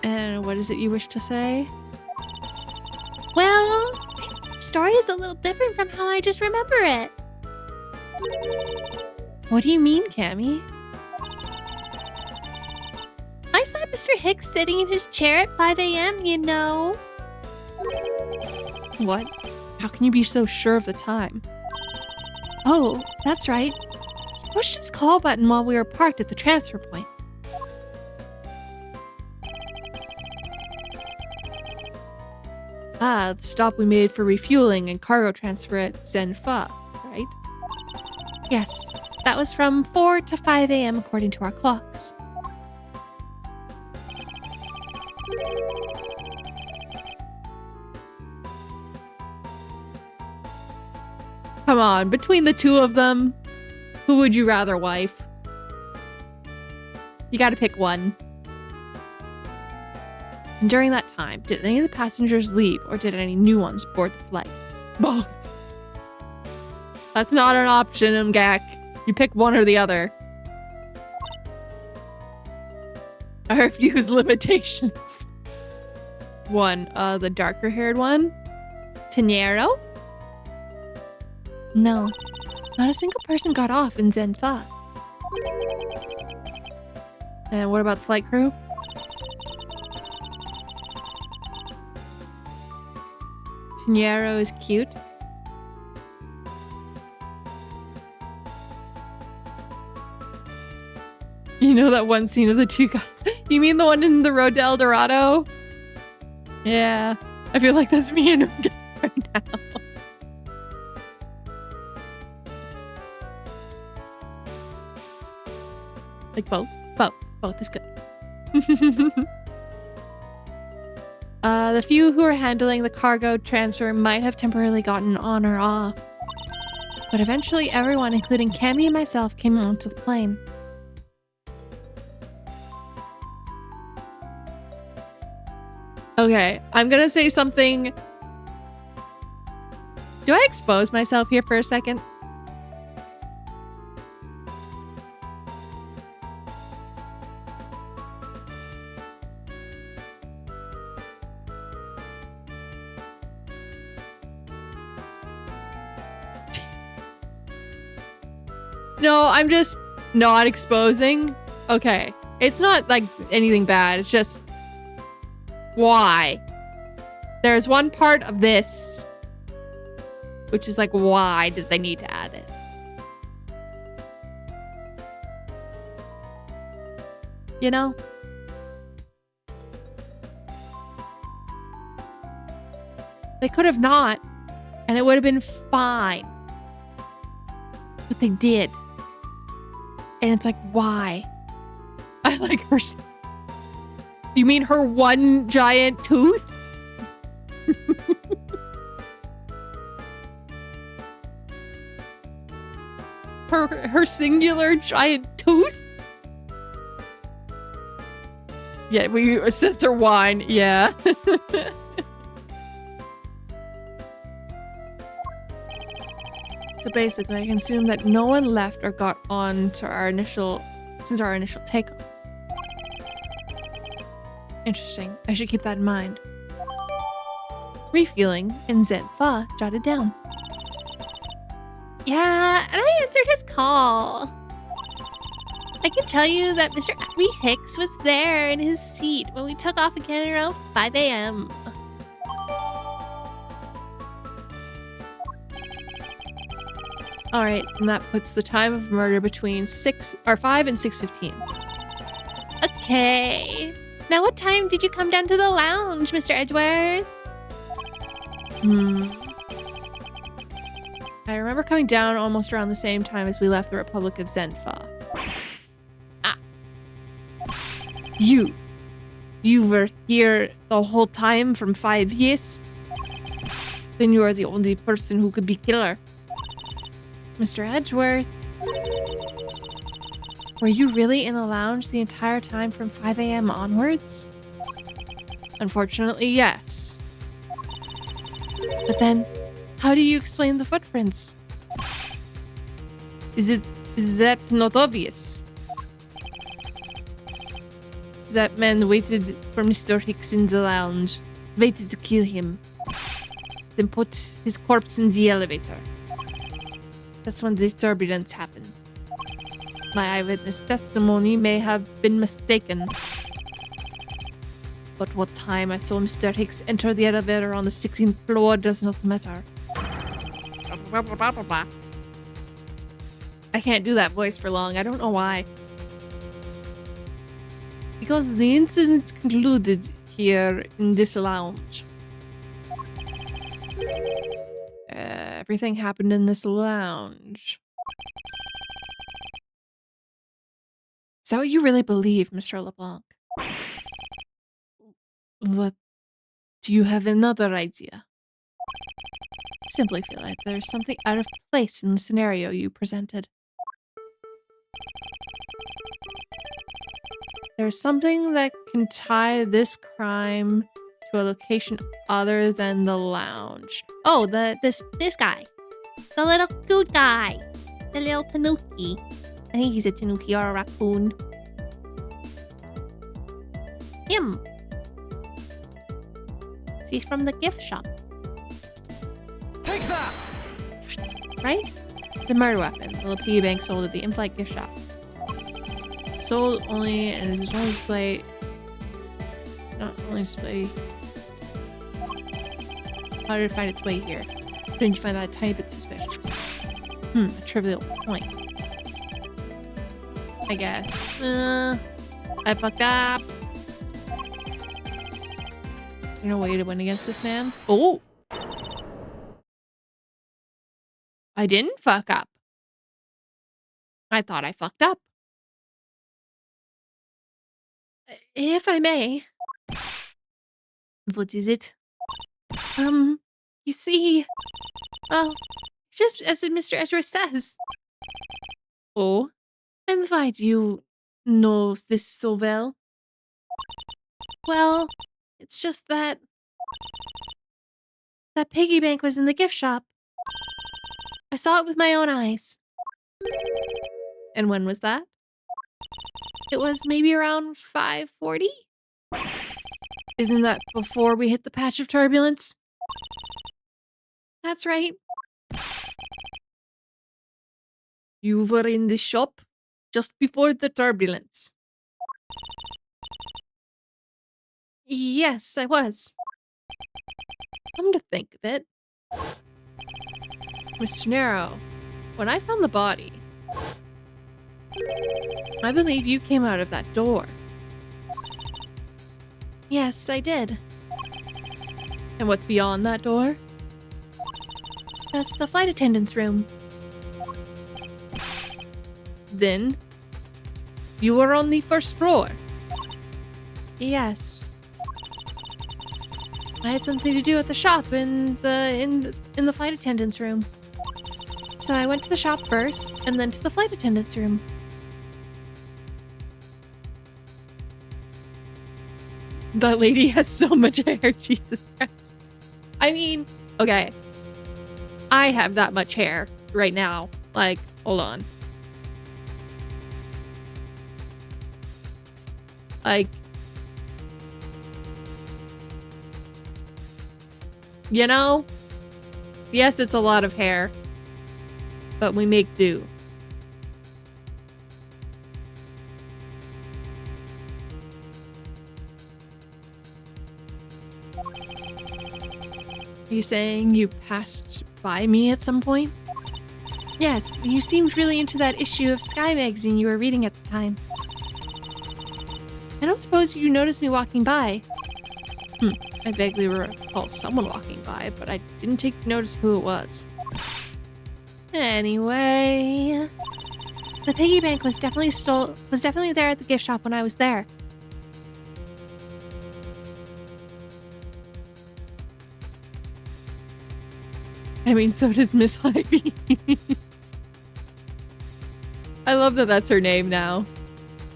And what is it you wish to say? Well, the story is a little different from how I just remember it. What do you mean, Cammy? I saw Mr. Hicks sitting in his chair at 5 a.m., you know. What? How can you be so sure of the time? Oh, that's right. He pushed his call button while we were parked at the transfer point. Ah, the stop we made for refueling and cargo transfer at Zenfa, right? Yes, That was from 4 to 5 a.m. according to our clocks. Come on, between the two of them, who would you rather wife? You gotta pick one. And during that time, did any of the passengers leave or did any new ones board the flight? Both. That's not an option, Mgak. You pick one or the other. I refuse limitations. One, the darker haired one? Tenero? No, not a single person got off in Zenfa. And what about the flight crew? Tenero is cute. You know that one scene of the two guys? You mean the one in the Road to El Dorado? Yeah, I feel like that's me and him right now. Like both is good. The few who are handling the cargo transfer might have temporarily gotten on or off. But eventually everyone, including Cammy and myself, came onto the plane. Okay, I'm gonna say something. Do I expose myself here for a second? No, I'm just not exposing. Okay. It's not like anything bad. It's just why? There's one part of this which is like, why did they need to add it? You know? They could have not, and it would have been fine. But they did. And it's like, why? I like her. You mean her one giant tooth? her singular giant tooth? Yeah, we censor wine, yeah. So basically, I can assume that no one left or got on to since our initial takeoff. Interesting. I should keep that in mind. Refueling in Zenfa jotted down. Yeah, and I answered his call. I can tell you that Mr. Abby Hicks was there in his seat when we took off again around 5 a.m. Alright, and that puts the time of murder between 5 and 6:15. Okay. Now what time did you come down to the lounge, Mr. Edgeworth? I remember coming down almost around the same time as we left the Republic of Zenfa. Ah. You were here the whole time from 5 years? Then you are the only person who could be killer. Mr. Edgeworth, were you really in the lounge the entire time from 5 a.m. onwards? Unfortunately, yes. But then, how do you explain the footprints? Is that not obvious? That man waited for Mr. Hicks in the lounge, waited to kill him, then put his corpse in the elevator. That's when this turbulence happened. My eyewitness testimony may have been mistaken. But what time I saw Mr. Hicks enter the elevator on the 16th floor does not matter. I can't do that voice for long. I don't know why. Because the incident concluded here in this lounge. Everything happened in this lounge. Is that what you really believe, Mr. LeBlanc? What? Do you have another idea? I simply feel like there's something out of place in the scenario you presented. There's something that can tie this crime to a location other than the lounge. Oh, this guy. The little good guy. The little tanuki. I think he's a tanuki or a raccoon. Him. He's from the gift shop. Take that! Right? The murder weapon, the little piggy bank sold at the in-flight gift shop. Sold only, and is only display. Not only display. How did it find its way here? Didn't you find that a tiny bit suspicious? A trivial point. I guess. I fucked up. Is there no way to win against this man? Oh! I didn't fuck up. I thought I fucked up. If I may. What is it? You see, well, just as Mr. Ezra says. Oh? And why do you know this so well? Well, it's just that that piggy bank was in the gift shop. I saw it with my own eyes. And when was that? It was maybe around 5:40? Isn't that before we hit the patch of turbulence? That's right. You were in the shop just before the turbulence. Yes, I was. Come to think of it, Mr. Nero, when I found the body, I believe you came out of that door. Yes, I did. And what's beyond that door? That's the flight attendant's room. Then, you were on the first floor. Yes. I had something to do at the shop in the flight attendant's room. So I went to the shop first, and then to the flight attendant's room. That lady has so much hair, Jesus Christ. I mean, okay. I have that much hair right now. Like, hold on. Like, you know, yes, it's a lot of hair, but we make do. Are you saying you passed by me at some point? Yes, you seemed really into that issue of Sky magazine you were reading at the time. I don't suppose you noticed me walking by. I vaguely recall someone walking by, but I didn't take notice of who it was. Anyway, the piggy bank was definitely there at the gift shop when I was there. I mean, so does Miss Ivy. I love that that's her name now.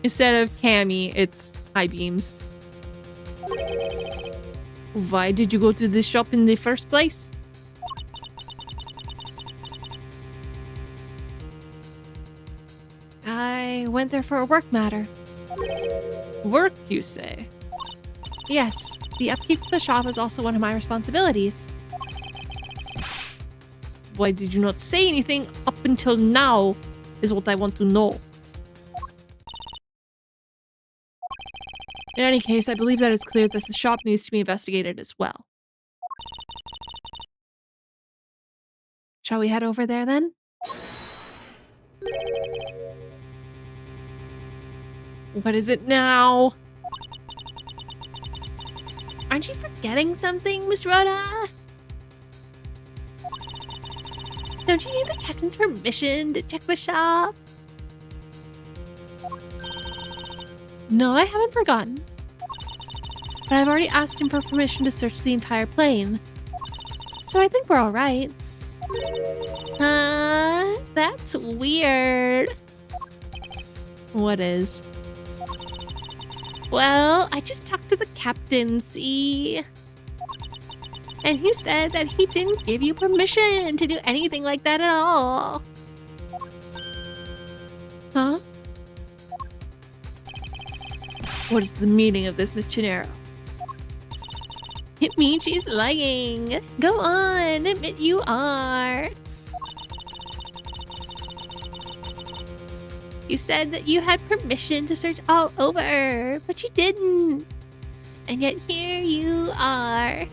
Instead of Cammy, it's High Beams. Why did you go to this shop in the first place? I went there for a work matter. Work, you say? Yes, the upkeep of the shop is also one of my responsibilities. Why did you not say anything up until now, is what I want to know. In any case, I believe that it's clear that the shop needs to be investigated as well. Shall we head over there then? What is it now? Aren't you forgetting something, Miss Rhoda? Don't you need the captain's permission to check the shop? No, I haven't forgotten. But I've already asked him for permission to search the entire plane. So I think we're all right. That's weird. What is? Well, I just talked to the captain, see? And he said that he didn't give you permission to do anything like that at all. Huh? What is the meaning of this, Miss Chinero? It means she's lying. Go on, admit you are. You said that you had permission to search all over, but you didn't. And yet here you are.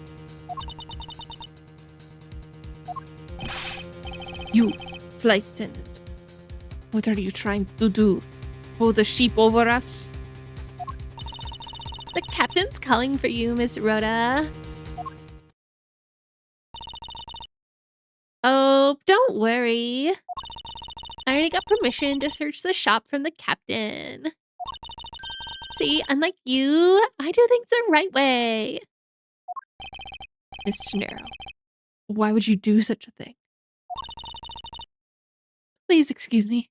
You, flight attendant. What are you trying to do? Hold the sheep over us? The captain's calling for you, Miss Rhoda. Oh, don't worry. I already got permission to search the shop from the captain. See, unlike you, I do things the right way. Miss Gennaro, why would you do such a thing? Please excuse me.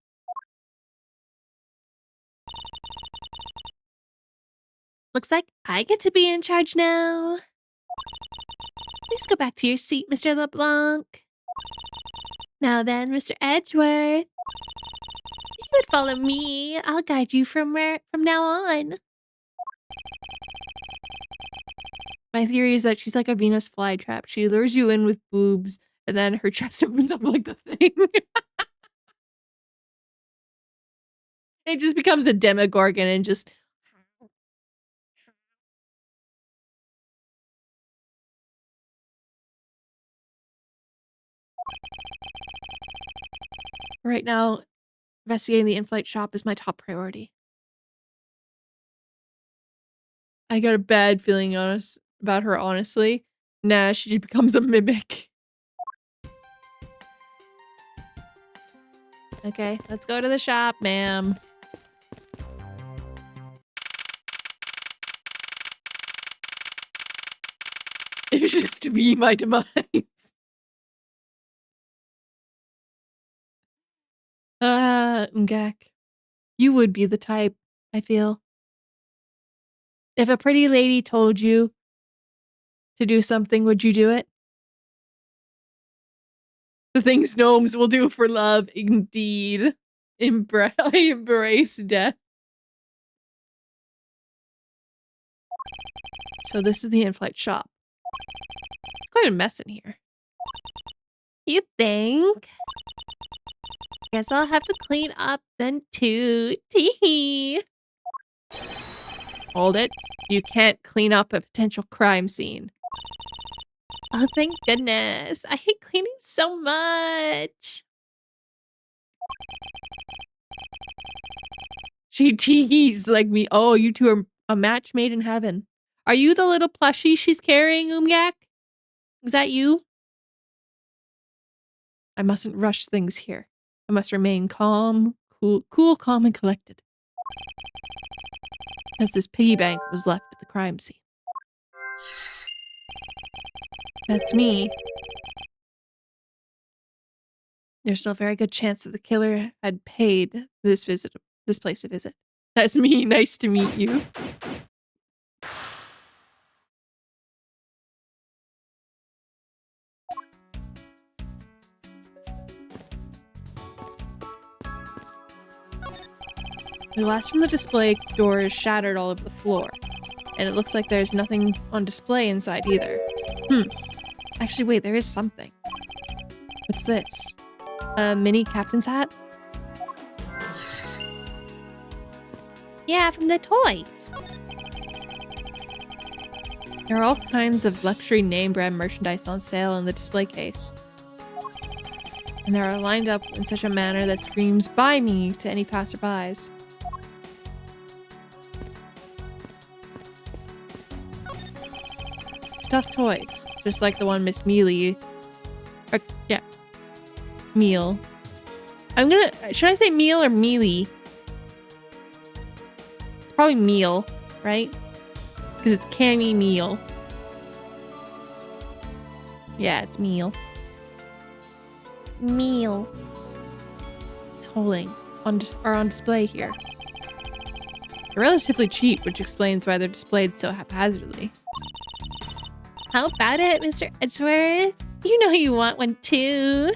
Looks like I get to be in charge now. Please go back to your seat, Mr. LeBlanc. Now then, Mr. Edgeworth. If you would follow me, I'll guide you from now on. My theory is that she's like a Venus flytrap. She lures you in with boobs, and then her chest opens up like the thing. It just becomes a demogorgon and just... Right now, investigating the in-flight shop is my top priority. I got a bad feeling about her, honestly. Nah, she just becomes a mimic. Okay, let's go to the shop, ma'am. It used to be my demise. Ngak. You would be the type, I feel. If a pretty lady told you to do something, would you do it? The things gnomes will do for love, indeed. I embrace death. So this is the in-flight shop. It's quite a mess in here. You think? Guess I'll have to clean up then too. Tee. Hold it. You can't clean up a potential crime scene. Oh, thank goodness. I hate cleaning so much. She teased like me. Oh, you two are a match made in heaven. Are you the little plushie she's carrying, Umyak? Is that you? I mustn't rush things here. I must remain calm, cool, calm, and collected. As this piggy bank was left at the crime scene. That's me. There's still a very good chance that the killer had paid this place a visit. That's me. Nice to meet you. The glass from the display door is shattered all over the floor, and it looks like there's nothing on display inside either. Actually, wait, there is something. What's this? A mini captain's hat? Yeah, from the toys. There are all kinds of luxury name brand merchandise on sale in the display case. And they are lined up in such a manner that screams, "Buy me," to any passerbys. Stuffed toys, just like the one Miss Mealy. Yeah. Meal. Should I say meal or mealy? It's probably meal, right? Because it's cami meal. Yeah, it's meal. Meal. It's holding on display here. They're relatively cheap, which explains why they're displayed so haphazardly. How about it, Mr. Edgeworth? You know you want one too.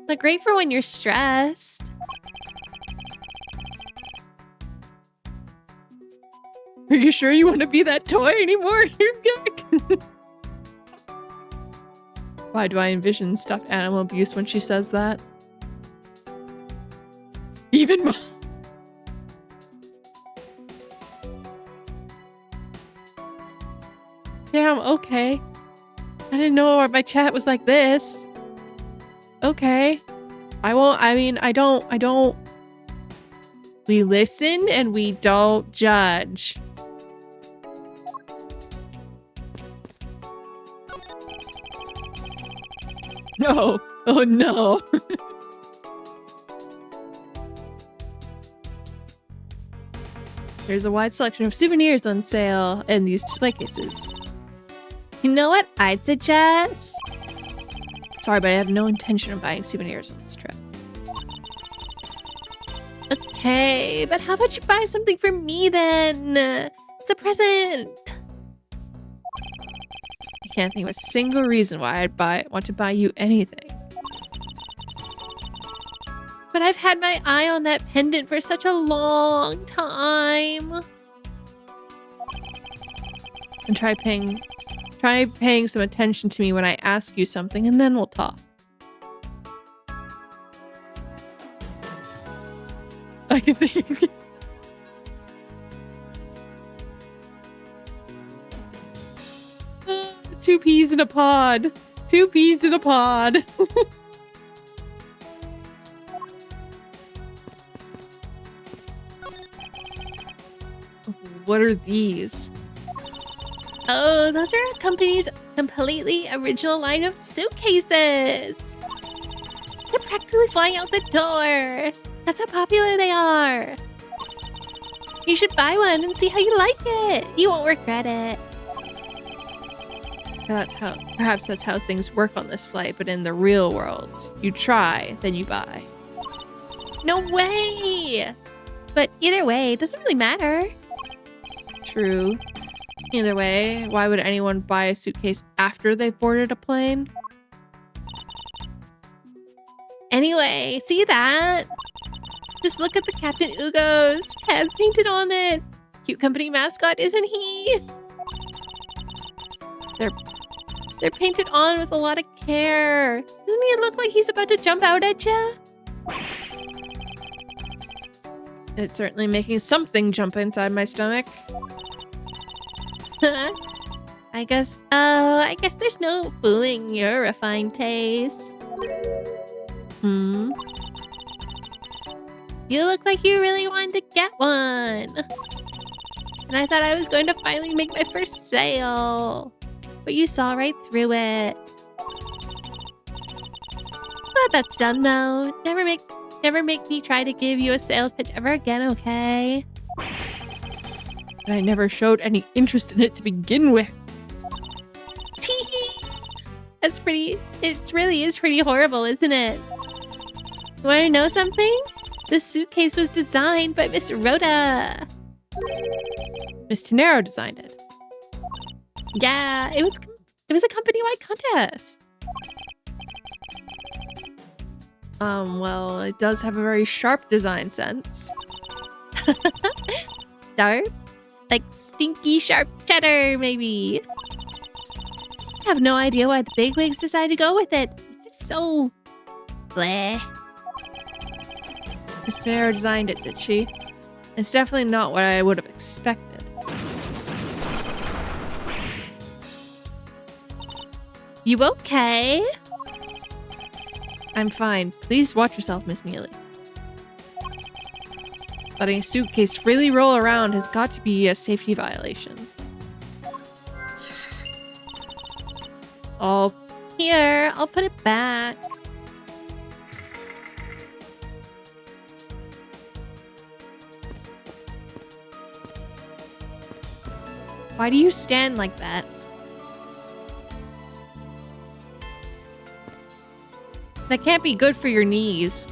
They're great for when you're stressed. Are you sure you want to be that toy anymore? You're good. Why do I envision stuffed animal abuse when she says that? Even more. Damn, okay. I didn't know my chat was like this. Okay. I don't. We listen and we don't judge. No. Oh no. There's a wide selection of souvenirs on sale in these display cases. You know what I'd suggest? Sorry, but I have no intention of buying souvenirs on this trip. Okay, but how about you buy something for me then? It's a present. I can't think of a single reason why I'd want to buy you anything. But I've had my eye on that pendant for such a long time. And try paying some attention to me when I ask you something, and then we'll talk. I can think. Two peas in a pod. Two peas in a pod. What are these? Oh, those are our company's completely original line of suitcases. They're practically flying out the door. That's how popular they are. You should buy one and see how you like it. You won't regret it. Perhaps that's how things work on this flight, but in the real world, you try, then you buy. No way. But either way, it doesn't really matter. True. Either way, why would anyone buy a suitcase after they've boarded a plane? Anyway, see that? Just look at the Captain Ugo's head painted on it. Cute company mascot, isn't he? They're painted on with a lot of care. Doesn't he look like he's about to jump out at you? It's certainly making something jump inside my stomach. I guess there's no fooling your refined taste. You look like you really wanted to get one. And I thought I was going to finally make my first sale. But you saw right through it. Glad that's done though. Never make me try to give you a sales pitch ever again, okay? But I never showed any interest in it to begin with. Teehee. It really is pretty horrible, isn't it? You want to know something? This suitcase was designed by Miss Rhoda. Miss Tenero designed it. Yeah, it was a company-wide contest. Well, it does have a very sharp design sense. Sharp? Like stinky sharp cheddar, maybe. I have no idea why the bigwigs decided to go with it. It's just so... bleh. Miss Tenero designed it, did she? It's definitely not what I would have expected. You okay? I'm fine. Please watch yourself, Miss Neely. Letting a suitcase freely roll around has got to be a safety violation. Oh, here, I'll put it back. Why do you stand like that? That can't be good for your knees.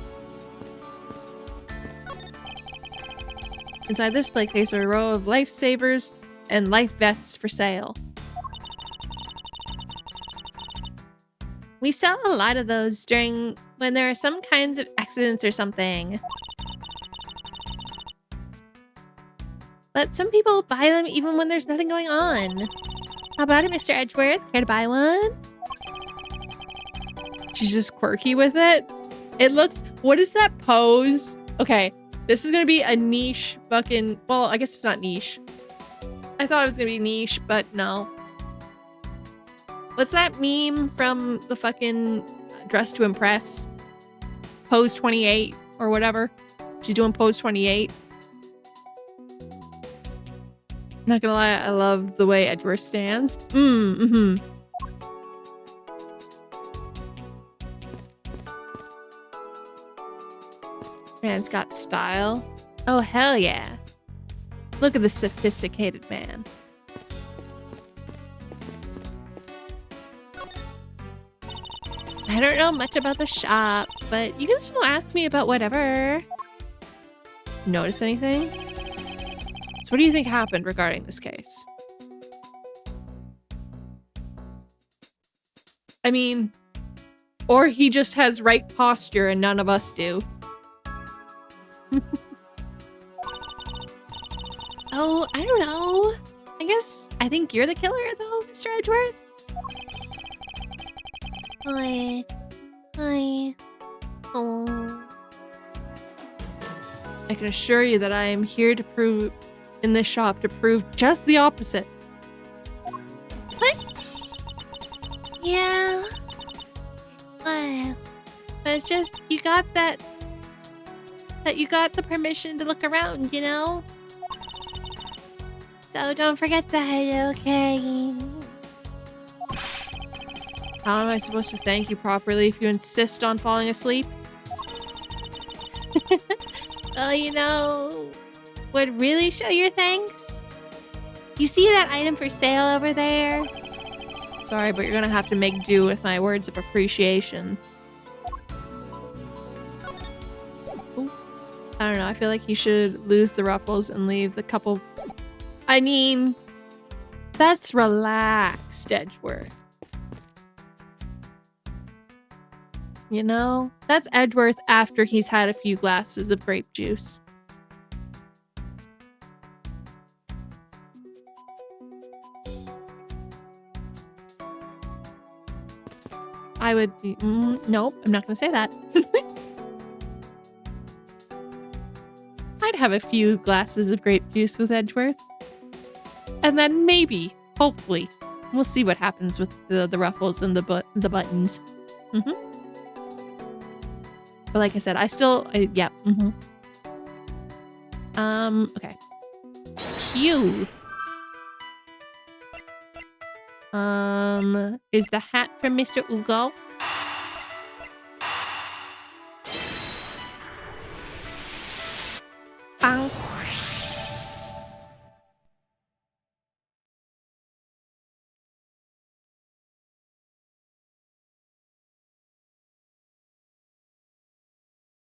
Inside this place, there's a row of lifesavers and life vests for sale. We sell a lot of those during when there are some kinds of accidents or something. But some people buy them even when there's nothing going on. How about it, Mr. Edgeworth? Care to buy one? She's just quirky with it. It looks... What is that pose? Okay, this is gonna be a niche fucking... Well, I guess it's not niche. I thought it was gonna be niche, but no. What's that meme from the fucking Dress to Impress? Pose 28 or whatever. She's doing pose 28. Not gonna lie, I love the way Edgeworth stands. Mm-hmm. Man's got style. Oh, hell yeah. Look at this sophisticated man. I don't know much about the shop, but you can still ask me about whatever. Notice anything? So what do you think happened regarding this case? I mean, or he just has right posture and none of us do. Oh, I don't know. I think you're the killer though, Mr. Edgeworth. Hi. Oh. I can assure you that I am here to prove, in this shop, to prove just the opposite. What? Yeah. But it's just, you got that you got the permission to look around, you know? So don't forget that, okay? How am I supposed to thank you properly if you insist on falling asleep? Well, you know, would really show your thanks? You see that item for sale over there? Sorry, but you're gonna have to make do with my words of appreciation. Ooh. I don't know, I feel like you should lose the ruffles and leave the couple... I mean, that's relaxed, Edgeworth. You know, that's Edgeworth after he's had a few glasses of grape juice. I would be, nope, I'm not gonna say that. I'd have a few glasses of grape juice with Edgeworth. And then maybe, hopefully, we'll see what happens with the ruffles and the buttons. Mm-hmm. But like I said, yeah, mm-hmm. Okay. Q. Is the hat from Mr. Ugo? Bang.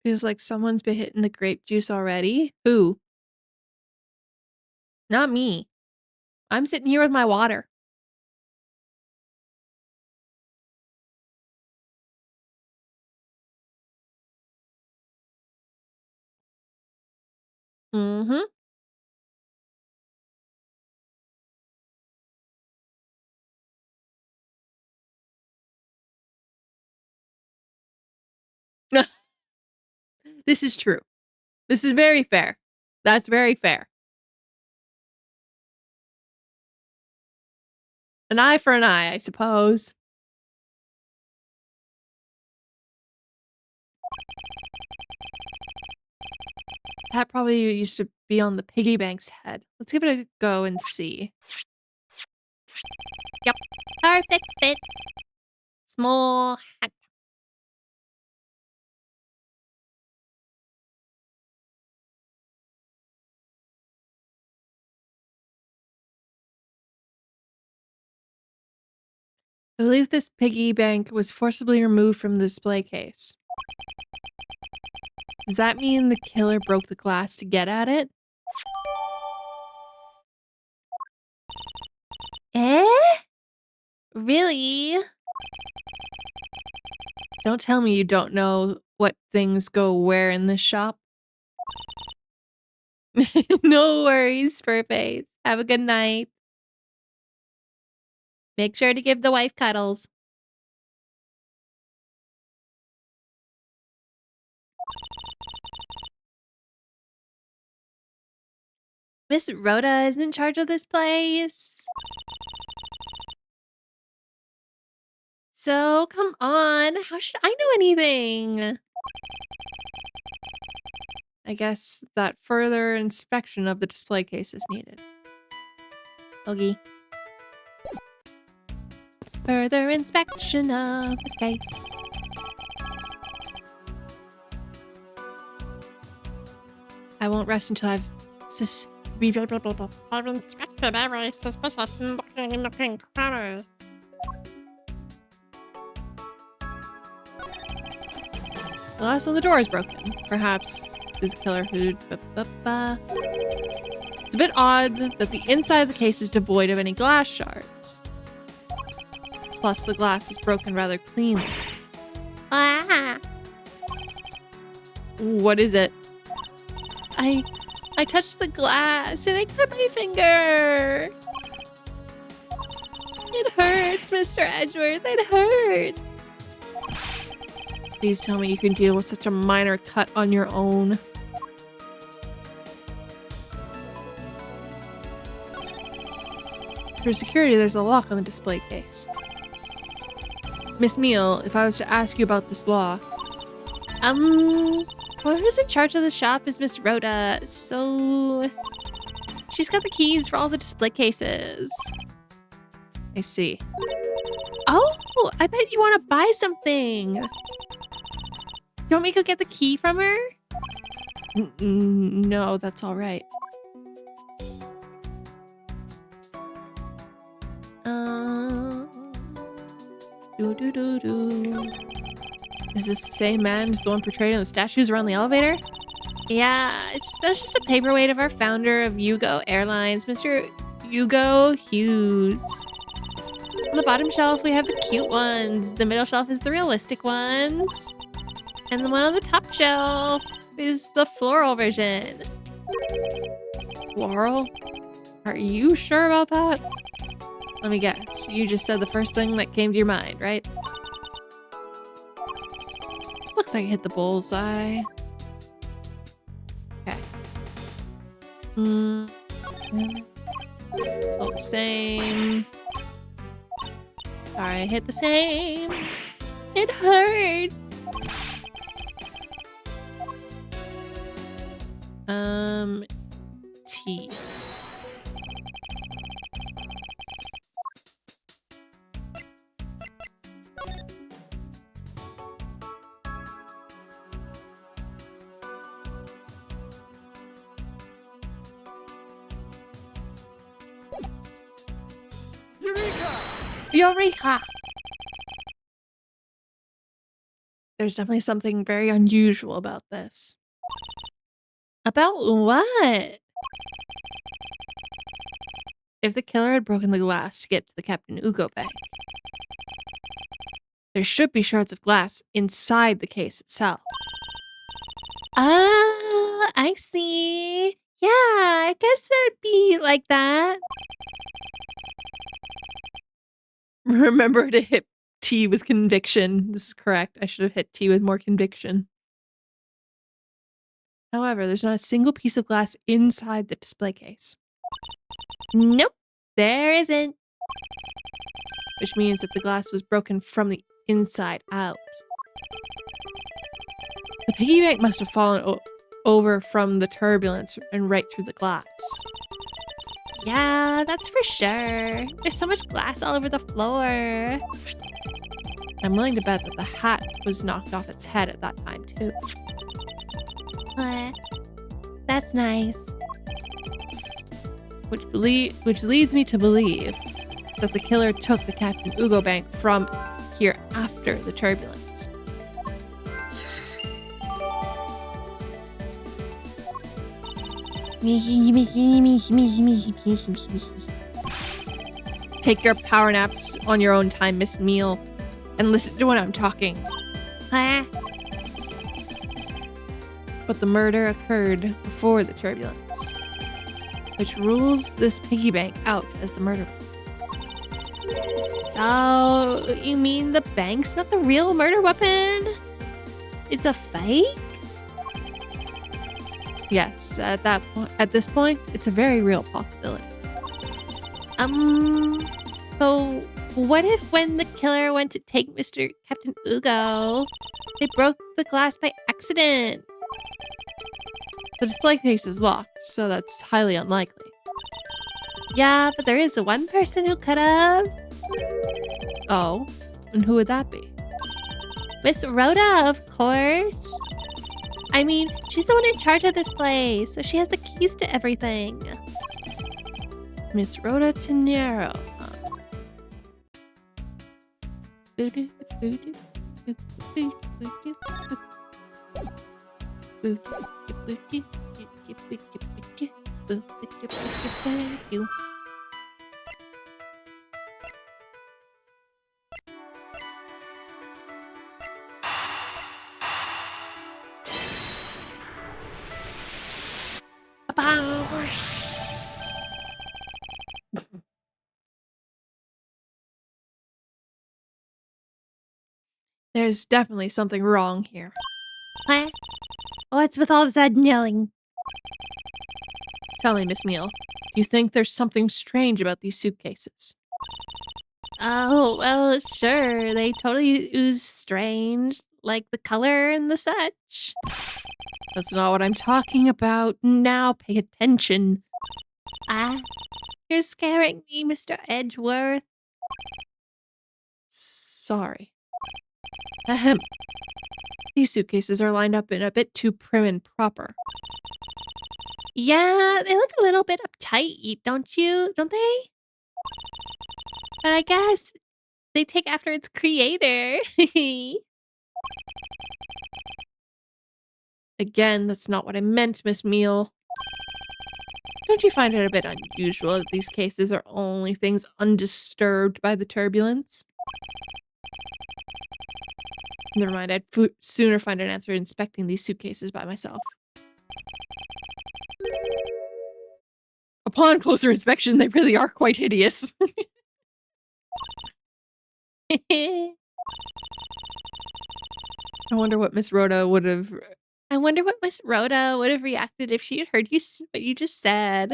Feels like someone's been hitting the grape juice already. Who? Not me. I'm sitting here with my water. Mm-hmm. This is true. This is very fair. That's very fair. An eye for an eye, I suppose. That probably used to be on the piggy bank's head. Let's give it a go and see. Yep. Perfect fit. Small hat. I believe this piggy bank was forcibly removed from the display case. Does that mean the killer broke the glass to get at it? Eh? Really? Don't tell me you don't know what things go where in this shop. No worries, Furface. Have a good night. Make sure to give the wife cuddles. Miss Rhoda is in charge of this place. So, come on. How should I know anything? I guess that further inspection of the display case is needed. Okay. Further inspection of the case. I won't rest until I've I've inspected every suspicious looking in the pink corner. The glass on the door is broken. Perhaps is a killer who... It's a bit odd that the inside of the case is devoid of any glass shards. Plus, the glass is broken rather cleanly. Ah! What is it? I touched the glass and I cut my finger. It hurts, Mr. Edgeworth. It hurts. Please tell me you can deal with such a minor cut on your own. For security, there's a lock on the display case. Miss Meal, if I was to ask you about this lock... Whoever's in charge of the shop is Miss Rhoda, so... She's got the keys for all the display cases. I see. Oh, I bet you want to buy something. You want me to go get the key from her? No, that's all right. Is this the same man as the one portrayed in the statues around the elevator? Yeah, that's just a paperweight of our founder of Yugo Airlines, Mr. Yugo Hughes. On the bottom shelf, we have the cute ones. The middle shelf is the realistic ones. And the one on the top shelf is the floral version. Floral? Are you sure about that? Let me guess. You just said the first thing that came to your mind, right? Looks like I hit the bullseye. Okay. All the same. Sorry, I hit the same. It hurt. T. Eureka! There's definitely something very unusual about this. About what? If the killer had broken the glass to get to the Captain Ugo bank, there should be shards of glass inside the case itself. Oh, I see. Yeah, I guess there'd be like that. Remember to hit T with conviction. This is correct. I should have hit T with more conviction. However, there's not a single piece of glass inside the display case. Nope, there isn't. Which means that the glass was broken from the inside out. The piggy bank must have fallen over from the turbulence and right through the glass. Yeah, that's for sure. There's so much glass all over the floor. I'm willing to bet that the hat was knocked off its head at that time too. What? That's nice. Which leads me to believe that the killer took the Captain Ugo bank from here after the turbulence. Take your power naps on your own time, Miss Meal, and listen to when I'm talking. But the murder occurred before the turbulence, which rules this piggy bank out as the murder bank. So, you mean the bank's not the real murder weapon? It's a fake? Yes, at this point, it's a very real possibility. So what if when the killer went to take Mr. Captain Ugo, they broke the glass by accident? The display case is locked, so that's highly unlikely. Yeah, but there is one person who could have. Oh, and who would that be? Miss Rhoda, of course. I mean, she's the one in charge of this place, so she has the keys to everything. Miss Rhoda Tenero. There's definitely something wrong here. Huh? What's with all this sudden yelling? Tell me, Miss Meal, do you think there's something strange about these suitcases? Oh, well, sure. They totally ooze strange, like the color and the such. That's not what I'm talking about. Now pay attention. You're scaring me, Mr. Edgeworth. Sorry. Ahem. These suitcases are lined up in a bit too prim and proper. Yeah, they look a little bit uptight, don't you? Don't they? But I guess they take after its creator. Again, that's not what I meant, Miss Meal. Don't you find it a bit unusual that these cases are only things undisturbed by the turbulence? Never mind, I'd sooner find an answer inspecting these suitcases by myself. Upon closer inspection, they really are quite hideous. I wonder what Miss Rhoda would have... I wonder what Miss Rhoda would have reacted if she had heard what you just said.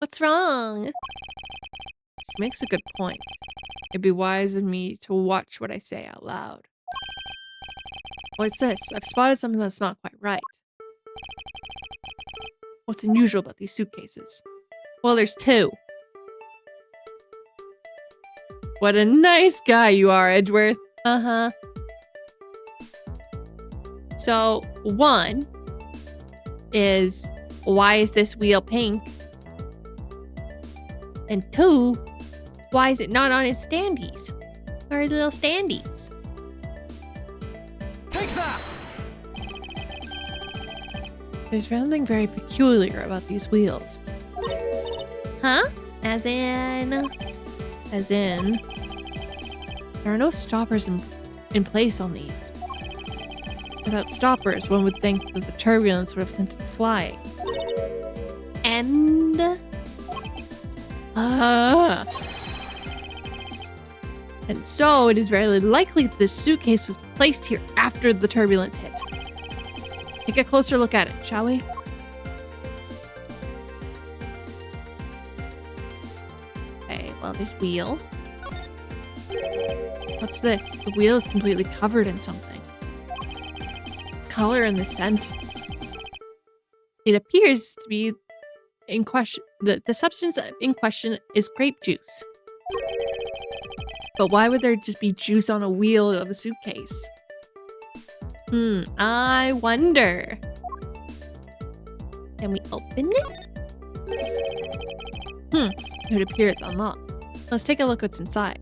What's wrong? She makes a good point. It'd be wise of me to watch what I say out loud. What's this? I've spotted something that's not quite right. What's unusual about these suitcases? Well, there's two. What a nice guy you are, Edgeworth. Uh-huh. So, one is, why is this wheel pink? And two, why is it not on its standees? Where are the little standees? Take that! There's something very peculiar about these wheels. Huh? As in, there are no stoppers in place on these. Without stoppers, one would think that the turbulence would have sent it flying. and... And so, it is very likely that this suitcase was placed here after the turbulence hit. Take a closer look at it, shall we? Okay, well, there's wheel. What's this? The wheel is completely covered in something. Its color and the scent. It appears to be in question. The substance in question is grape juice. But why would there just be juice on a wheel of a suitcase? I wonder. Can we open it? It would appear it's unlocked. Let's take a look what's inside.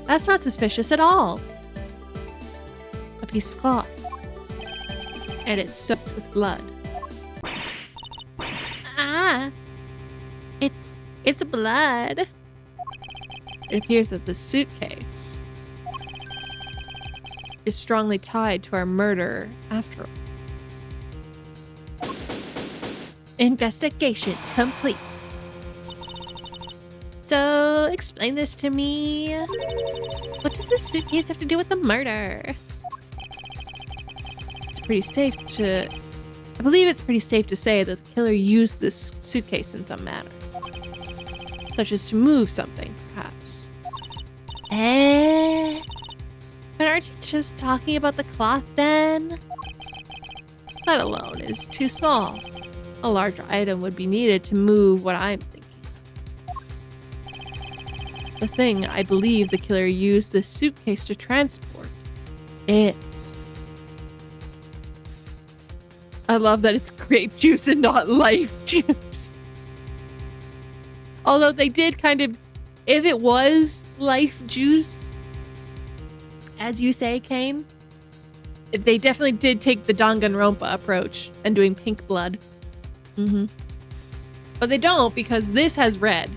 That's not suspicious at all. A piece of cloth. And it's soaked with blood. Ah, it's blood. It appears that the suitcase is strongly tied to our murder after all. Investigation complete. So, explain this to me. What does this suitcase have to do with the murder? It's pretty safe to... I believe it's pretty safe to say that the killer used this suitcase in some manner. Such as to move something, perhaps. But aren't you just talking about the cloth then? That alone is too small. A larger item would be needed to move what I'm thinking. The thing I believe the killer used this suitcase to transport is... I love that it's grape juice and not life juice. Although they did kind of... If it was life juice, as you say, Kane, they definitely did take the Danganronpa approach and doing pink blood. But they don't, because this has red.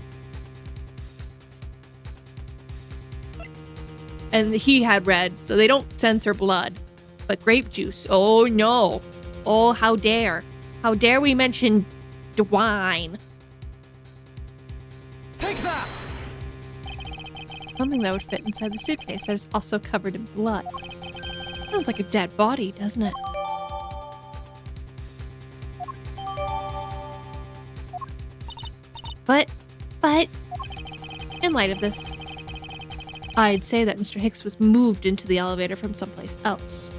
And he had red, so they don't censor blood. But grape juice, oh no. Oh, how dare. How dare we mention wine. Take that! Something that would fit inside the suitcase that is also covered in blood. Sounds like a dead body, doesn't it? But, in light of this, I'd say that Mr. Hicks was moved into the elevator from someplace else.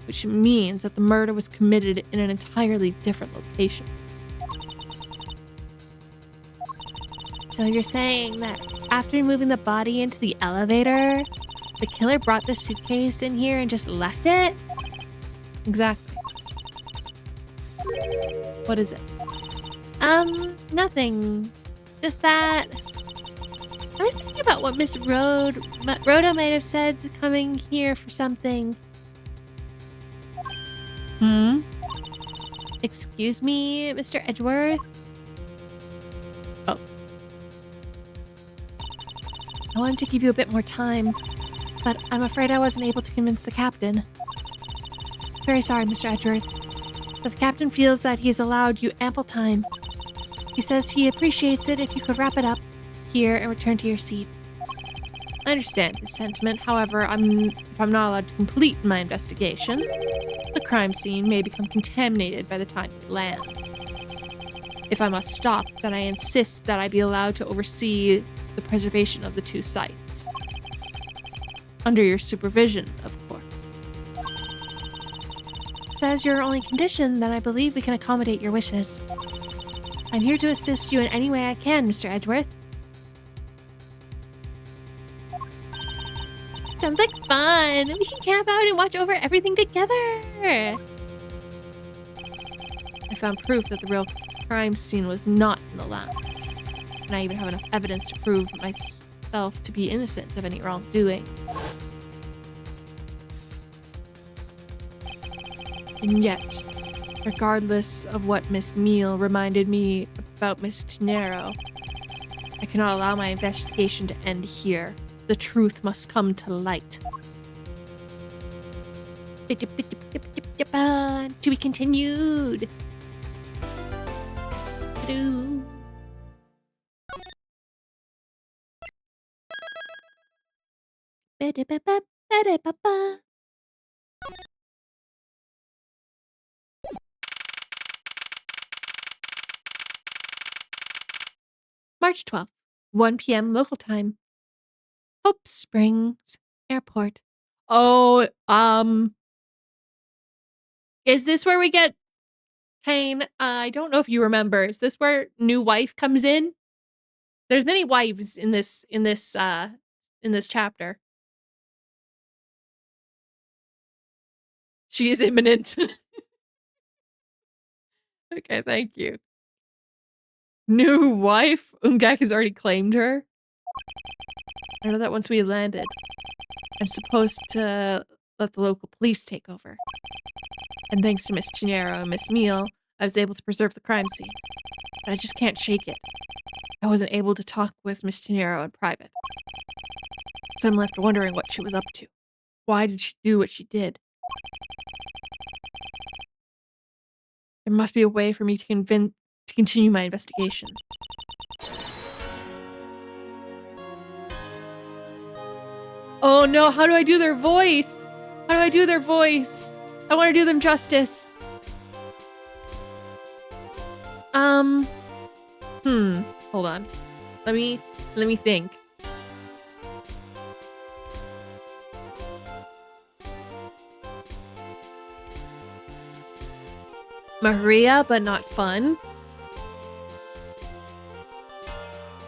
Which means that the murder was committed in an entirely different location. So you're saying that after moving the body into the elevator, the killer brought the suitcase in here and just left it? Exactly. What is it? Nothing. Just that... I was thinking about what Miss Rhoda might have said coming here for something. Excuse me, Mr. Edgeworth? Oh. I wanted to give you a bit more time, but I'm afraid I wasn't able to convince the captain. Very sorry, Mr. Edgeworth, but the captain feels that he's allowed you ample time. He says he appreciates it if you could wrap it up here and return to your seat. I understand his sentiment. However, if I'm not allowed to complete my investigation, the crime scene may become contaminated by the time we land. If I must stop, then I insist that I be allowed to oversee the preservation of the two sites. Under your supervision, of course. If that is your only condition, then I believe we can accommodate your wishes. I'm here to assist you in any way I can, Mr. Edgeworth. Sounds like fun! We can camp out and watch over everything together! I found proof that the real crime scene was not in the lounge. And I even have enough evidence to prove myself to be innocent of any wrongdoing. And yet, regardless of what Miss Meal reminded me about Miss Tenero, I cannot allow my investigation to end here. The truth must come to light. To be continued. March 12th, 1 p.m. local time. Hope Springs Airport. Oh, is this where we get Kane? I don't know if you remember. Is this where new wife comes in? There's many wives in this chapter. She is imminent. Okay, thank you. New wife? Ungak has already claimed her. I know that once we landed, I'm supposed to let the local police take over. And thanks to Miss Chinero and Miss Meal, I was able to preserve the crime scene. But I just can't shake it. I wasn't able to talk with Miss Chinero in private. So I'm left wondering what she was up to. Why did she do what she did? There must be a way for me to continue my investigation. Oh no, how do I do their voice? How do I do their voice? I want to do them justice. Hold on. Let me think. Maria, but not fun.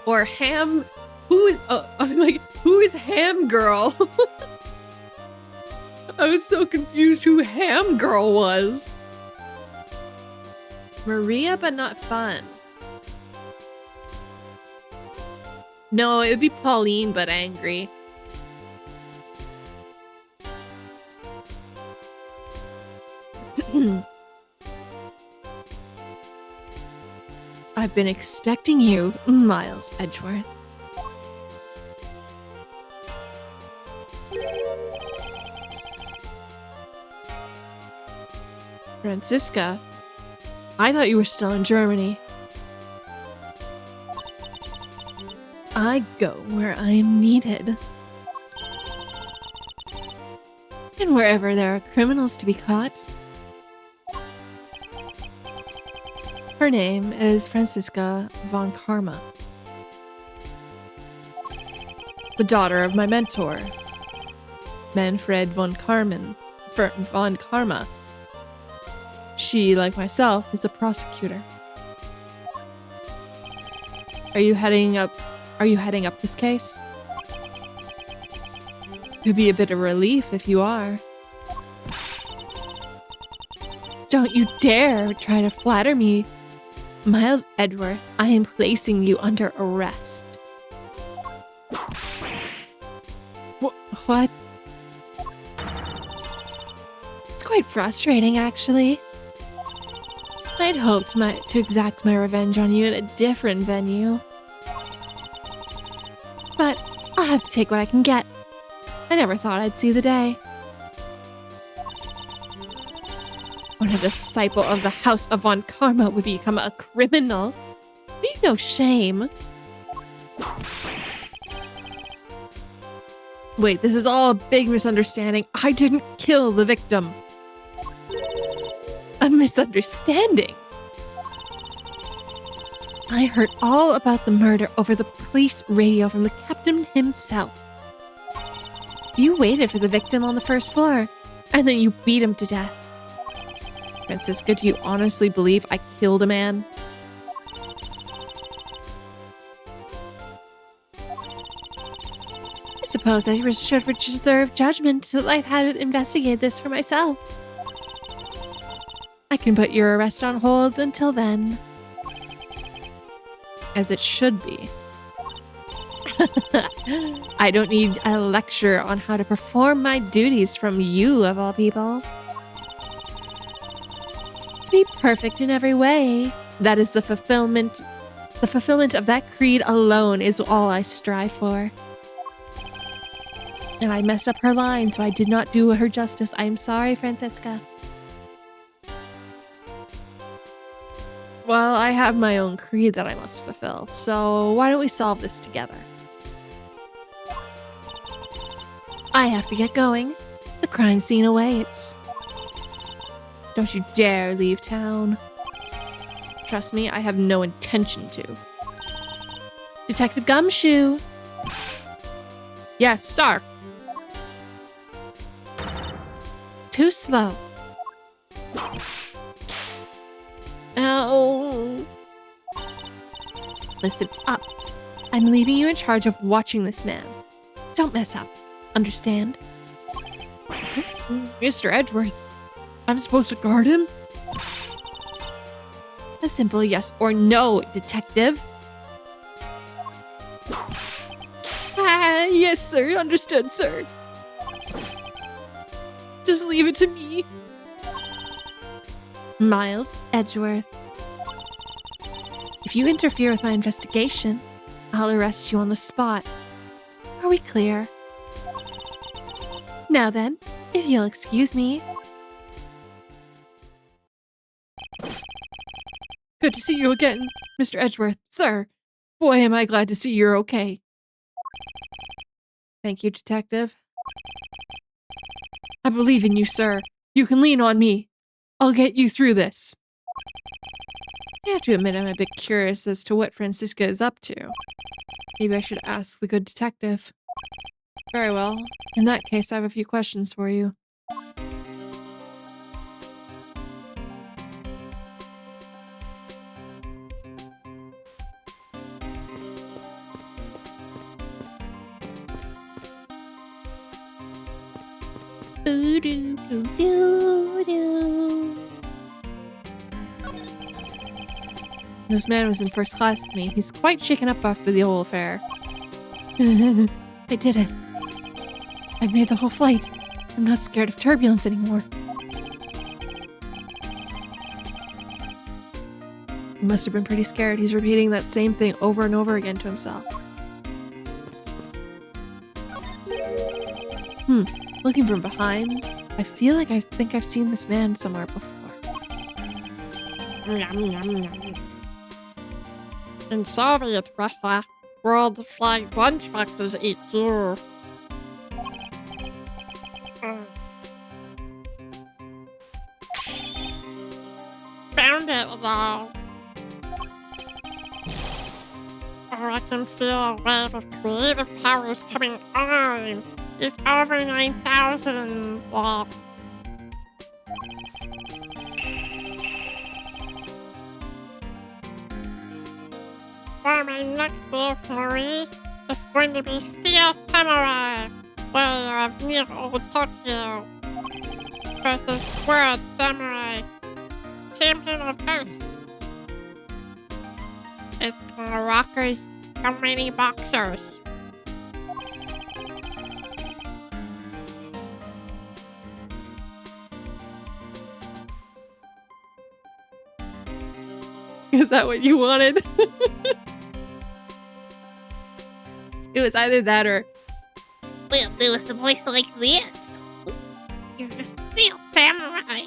Or Ham. Who is? I'm like, who is Ham Girl? I was so confused who Ham Girl was. Maria, but not fun. No, it would be Pauline, but angry. I've been expecting you, Miles Edgeworth. Franziska, I thought you were still in Germany. I go where I am needed. And wherever there are criminals to be caught. Her name is Franziska von Karma. The daughter of my mentor, Manfred von Karma. She, like myself, is a prosecutor. Are you heading up this case? It'd be a bit of relief if you are. Don't you dare try to flatter me. Miles Edgeworth, I am placing you under arrest. What? It's quite frustrating, actually. I'd hoped to exact my revenge on you in a different venue. But I'll have to take what I can get. I never thought I'd see the day. When a disciple of the House of Von Karma would become a criminal. Be no shame. Wait, this is all a big misunderstanding. I didn't kill the victim. A misunderstanding. I heard all about the murder over the police radio from the captain himself. You waited for the victim on the first floor, and then you beat him to death. Franziska, do you honestly believe I killed a man? I suppose I should reserve judgment till I've had to investigate this for myself. I can put your arrest on hold until then. As it should be. I don't need a lecture on how to perform my duties from you, of all people. To be perfect in every way, that is the fulfillment. The fulfillment of that creed alone is all I strive for. And I messed up her line, so I did not do her justice. I am sorry, Franziska. Well, I have my own creed that I must fulfill, so why don't we solve this together? I have to get going. The crime scene awaits. Don't you dare leave town. Trust me, I have no intention to. Detective Gumshoe! Yes, sir. Too slow. Ow. Listen up. I'm leaving you in charge of watching this man. Don't mess up. Understand? Mr. Edgeworth, I'm supposed to guard him? A simple yes or no, detective. Yes, sir. Understood, sir. Just leave it to me. Miles Edgeworth. If you interfere with my investigation, I'll arrest you on the spot. Are we clear? Now then, if you'll excuse me. Good to see you again, Mr. Edgeworth. Sir, boy, am I glad to see you're okay. Thank you, detective. I believe in you, sir. You can lean on me. I'll get you through this. I have to admit I'm a bit curious as to what Francisca is up to. Maybe I should ask the good detective. Very well. In that case, I have a few questions for you. This man was in first class with me. He's quite shaken up after the whole affair. I did it. I made the whole flight. I'm not scared of turbulence anymore. He must have been pretty scared. He's repeating that same thing over and over again to himself. Looking from behind, I feel like I think I've seen this man somewhere before. Yum, yum, yum. In Soviet Russia, world flag lunchboxes eat you. Found it though. Oh, I can feel a wave of creative powers coming on. It's over 9,000. Wow. For my next book, Marie, it's going to be Steel Samurai, Way of Near Old Tokyo, versus World Samurai, Champion of Earth. It's gonna rockers, so many boxers. Is that what you wanted? It was either that or We'll do with a voice like this. You're a Steel Samurai.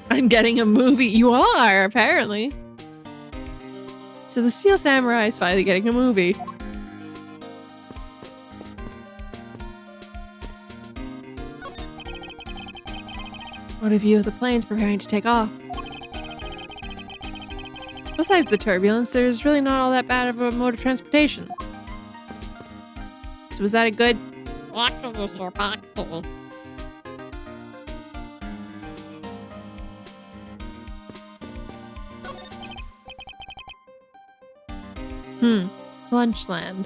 I'm getting a movie. You are, apparently. So the Steel Samurai is finally getting a movie. What a view of the planes preparing to take off. Besides the turbulence, there's really not all that bad of a mode of transportation. So was that a good... What is your boxy? Lunchland.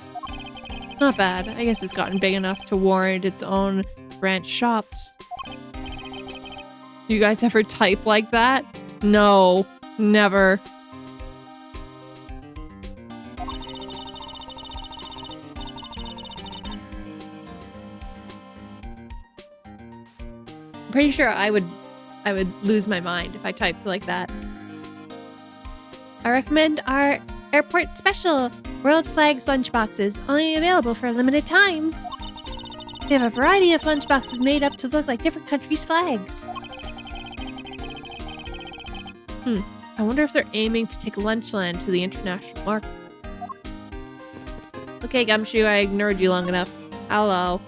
Not bad. I guess it's gotten big enough to warrant its own branch shops. You guys ever type like that? No, never. I'm pretty sure I would lose my mind if I typed like that. I recommend our airport special World Flags lunchboxes, only available for a limited time. We have a variety of lunchboxes made up to look like different countries' flags. I wonder if they're aiming to take Lunchland to the international market. Okay, Gumshoe, I ignored you long enough. Hello.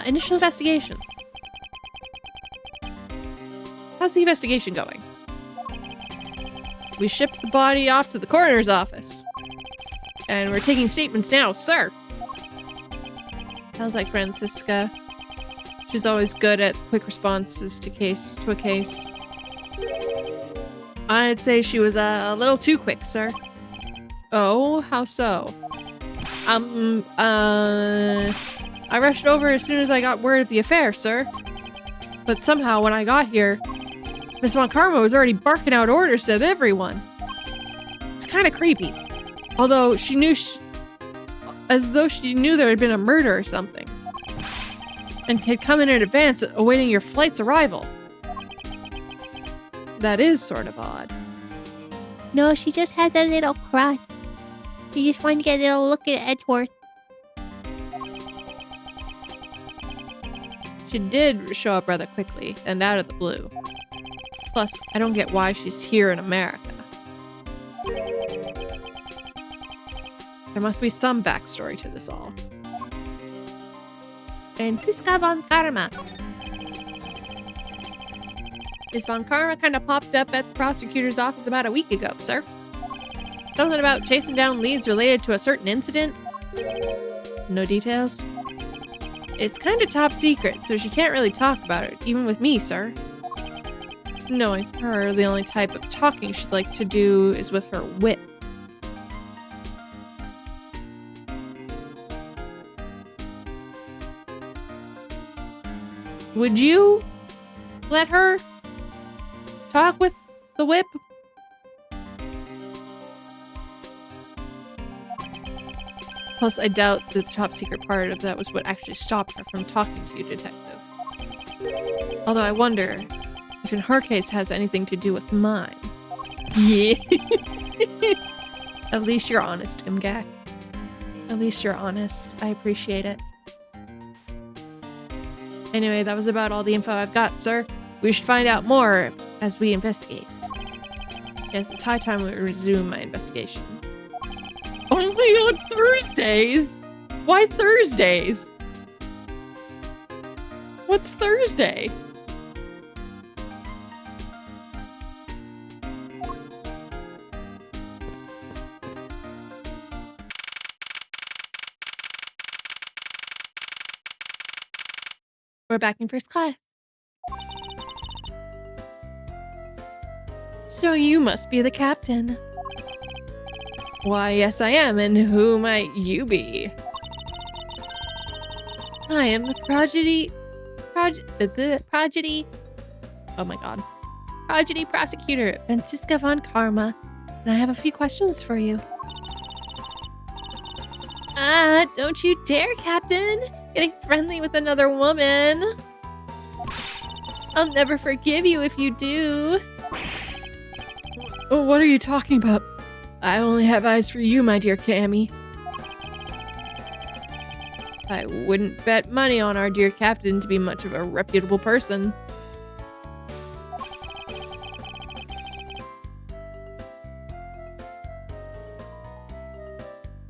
Initial investigation. How's the investigation going? We shipped the body off to the coroner's office. And we're taking statements now, sir. Sounds like Francisca. She's always good at quick responses to a case. I'd say she was a little too quick, sir. Oh, how so? I rushed over as soon as I got word of the affair, sir. But somehow when I got here, Miss Von Karma was already barking out orders at everyone. It's kind of creepy. Although she knew as though she knew there had been a murder or something. And had come in advance awaiting your flight's arrival. That is sort of odd. No, she just has a little crush. She just wanted to get a little look at Edgeworth. She did show up rather quickly and out of the blue. Plus, I don't get why she's here in America. There must be some backstory to this all. Franziska Von Karma. Miss Von Karma kind of popped up at the prosecutor's office about a week ago, sir. Something about chasing down leads related to a certain incident. No details? It's kind of top secret, so she can't really talk about it, even with me, sir. Knowing her, the only type of talking she likes to do is with her whip. Would you let her talk with the whip? Plus, I doubt the top secret part of that was what actually stopped her from talking to you, detective. Although I wonder if in her case has anything to do with mine. Yeah. At least you're honest, Imgak. At least you're honest. I appreciate it. Anyway, that was about all the info I've got, sir. We should find out more as we investigate. Yes, it's high time we resume my investigation. Only on Thursdays? Why Thursdays? What's Thursday? We're back in first class. So you must be the captain. Why, yes I am, and who might you be? I am the prodigy prosecutor, Franziska Von Karma, and I have a few questions for you. Don't you dare, Captain! Getting friendly with another woman. I'll never forgive you if you do. What are you talking about? I only have eyes for you, my dear Cammy. I wouldn't bet money on our dear captain to be much of a reputable person.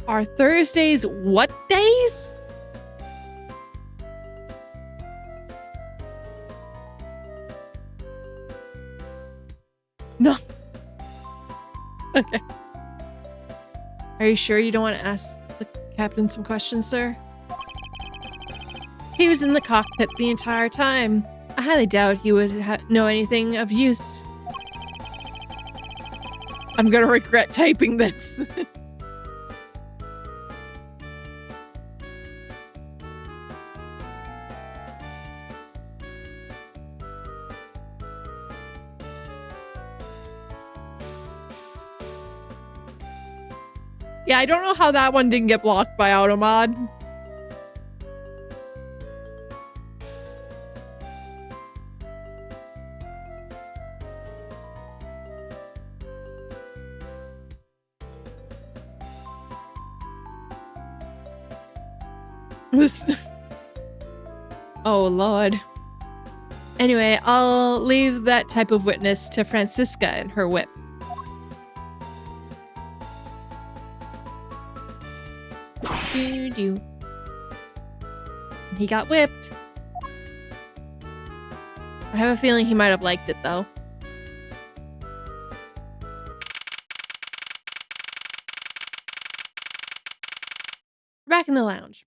Are Thursdays what days? No. Okay. Are you sure you don't want to ask the captain some questions, sir? He was in the cockpit the entire time. I highly doubt he would know anything of use. I'm gonna regret typing this. Yeah, I don't know how that one didn't get blocked by Automod. This... Oh, Lord. Anyway, I'll leave that type of witness to Franziska and her whip. He got whipped. I have a feeling he might have liked it, though. We're back in the lounge.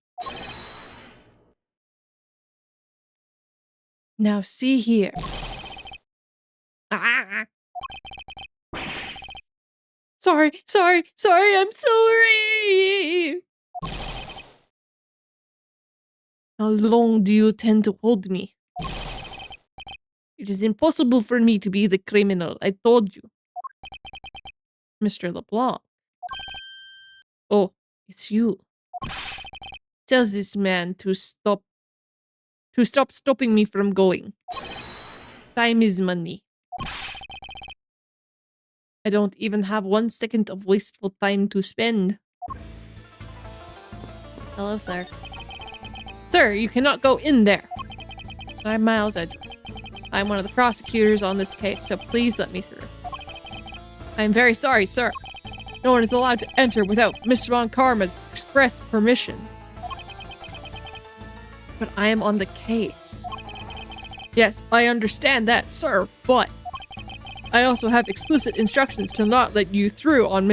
Now see here. Ah. Sorry, I'm sorry. How long do you intend to hold me? It is impossible for me to be the criminal, I told you. Mr. LeBlanc. Oh, it's you. Tell this man to stop stopping me from going. Time is money. I don't even have 1 second of wasteful time to spend. Hello, sir. Sir, you cannot go in there. I'm Miles Edgeworth. I'm one of the prosecutors on this case, so please let me through. I'm very sorry, sir. No one is allowed to enter without Miss Von Karma's express permission. But I am on the case. Yes, I understand that, sir, but I also have explicit instructions to not let you through on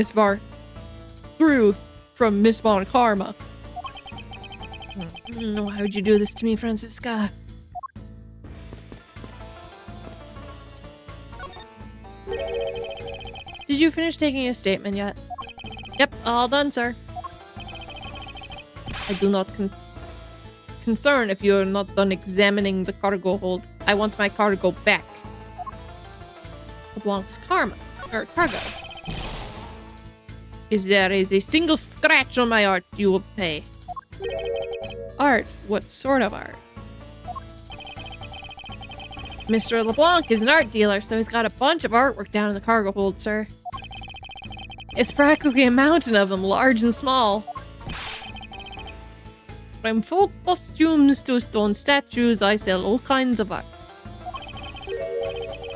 from Miss Von Karma. Why would you do this to me, Francisca? Did you finish taking a statement yet? Yep, all done, sir. I do not concern if you are not done examining the cargo hold. I want my cargo back. LeBlanc's cargo. If there is a single scratch on my art, you will pay. Art? What sort of art? Mr. LeBlanc is an art dealer, so he's got a bunch of artwork down in the cargo hold, sir. It's practically a mountain of them, large and small. From folk costumes to stone statues, I sell all kinds of art.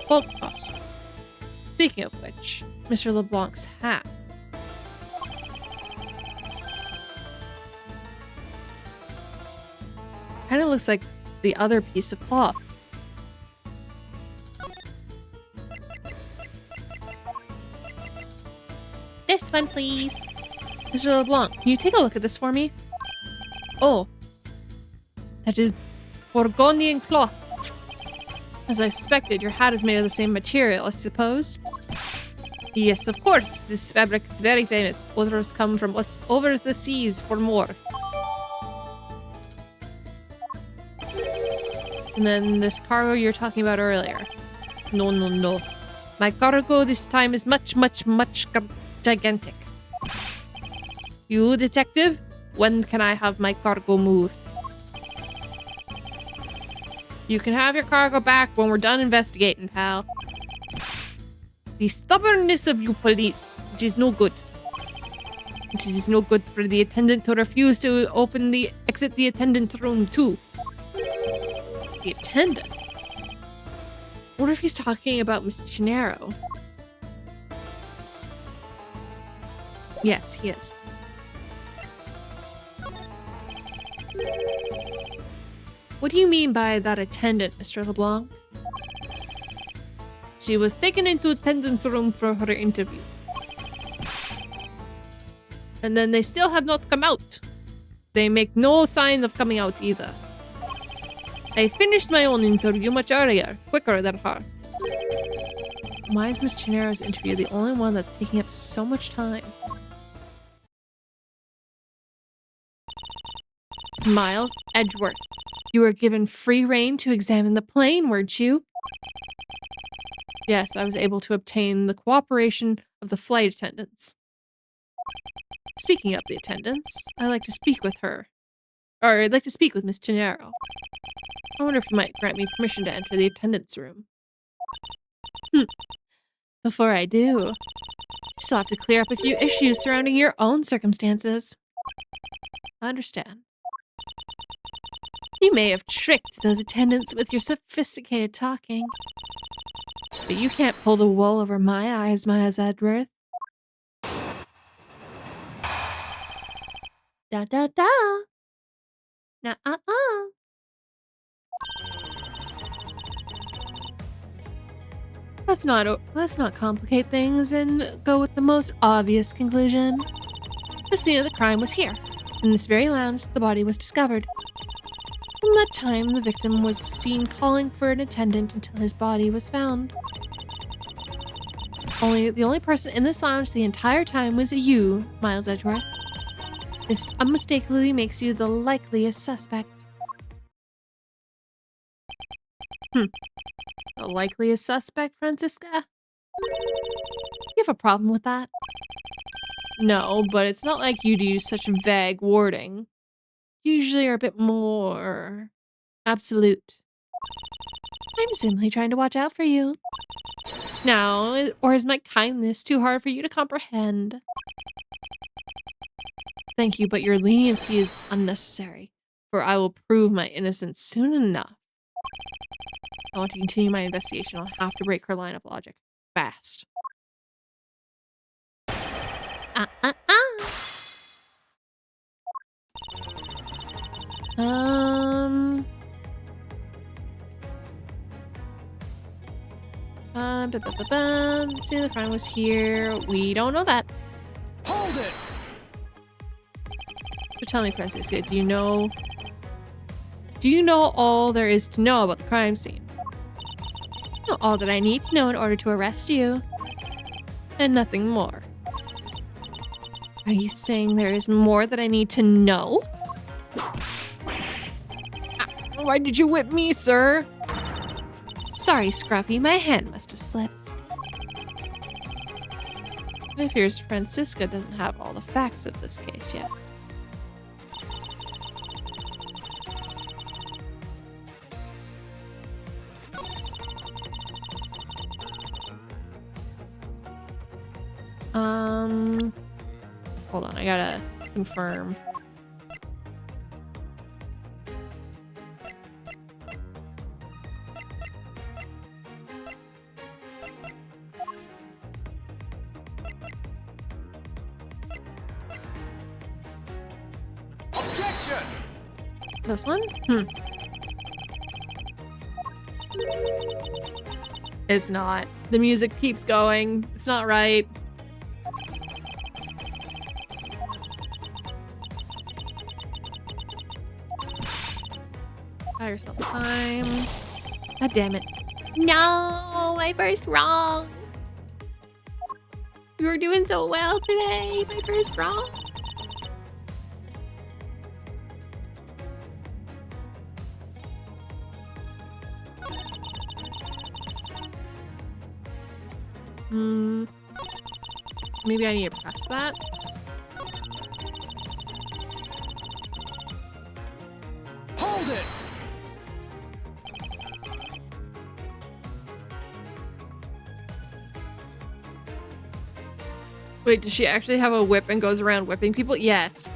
Folk costume. Speaking of which, Mr. LeBlanc's hat. Kind of looks like the other piece of cloth. This one, please. Mr. LeBlanc, can you take a look at this for me? Oh. That is Borgonian cloth. As I suspected, your hat is made of the same material, I suppose. Yes, of course. This fabric is very famous. Others come from us over the seas for more. And then this cargo you're talking about earlier. No, no, no. My cargo this time is much, much, much gigantic. You, detective? When can I have my cargo moved? You can have your cargo back when we're done investigating, pal. The stubbornness of you police. It is no good. It is no good for the attendant to refuse to exit the attendant's room too. The attendant? I wonder if he's talking about Miss Gennaro. Yes, he is. What do you mean by that attendant, Mr. LeBlanc? She was taken into attendant's room for her interview. And then they still have not come out. They make no sign of coming out either. I finished my own interview much earlier, quicker than her. Why is Miss Gennaro's interview the only one that's taking up so much time? Miles Edgeworth, you were given free rein to examine the plane, weren't you? Yes, I was able to obtain the cooperation of the flight attendants. Speaking of the attendants, I'd like to speak with her. Or I'd like to speak with Miss Gennaro. I wonder if you might grant me permission to enter the attendant's room. Before I do, you still have to clear up a few issues surrounding your own circumstances. I understand. You may have tricked those attendants with your sophisticated talking. But you can't pull the wool over my eyes, Miles Edgeworth. Da da da. Nah. Let's not complicate things and go with the most obvious conclusion. The scene of the crime was here. In this very lounge, the body was discovered. From that time, the victim was seen calling for an attendant until his body was found. The only person in this lounge the entire time was you, Miles Edgeworth. This unmistakably makes you the likeliest suspect. The likeliest suspect, Francisca? You have a problem with that? No, but it's not like you'd use such vague wording. Usually are a bit more absolute. I'm simply trying to watch out for you. Now, or is my kindness too hard for you to comprehend? Thank you, but your leniency is unnecessary, for I will prove my innocence soon enough. I want to continue my investigation. I'll have to break her line of logic. Fast. Let's see, the crime was here. We don't know that. Hold it! So tell me, Francisca, do you know all there is to know about the crime scene? I know all that I need to know in order to arrest you. And nothing more. Are you saying there is more that I need to know? Why did you whip me, sir? Sorry, Scruffy, my hand must have slipped. It appears Francisca doesn't have all the facts of this case yet. Hold on, I gotta confirm. Objection! This one? It's not. The music keeps going. It's not right. Buy yourself time. God damn it. No, my first wrong. You were doing so well today. My first wrong. Maybe I need to press that. Hold it! Wait, does she actually have a whip and goes around whipping people? Yes.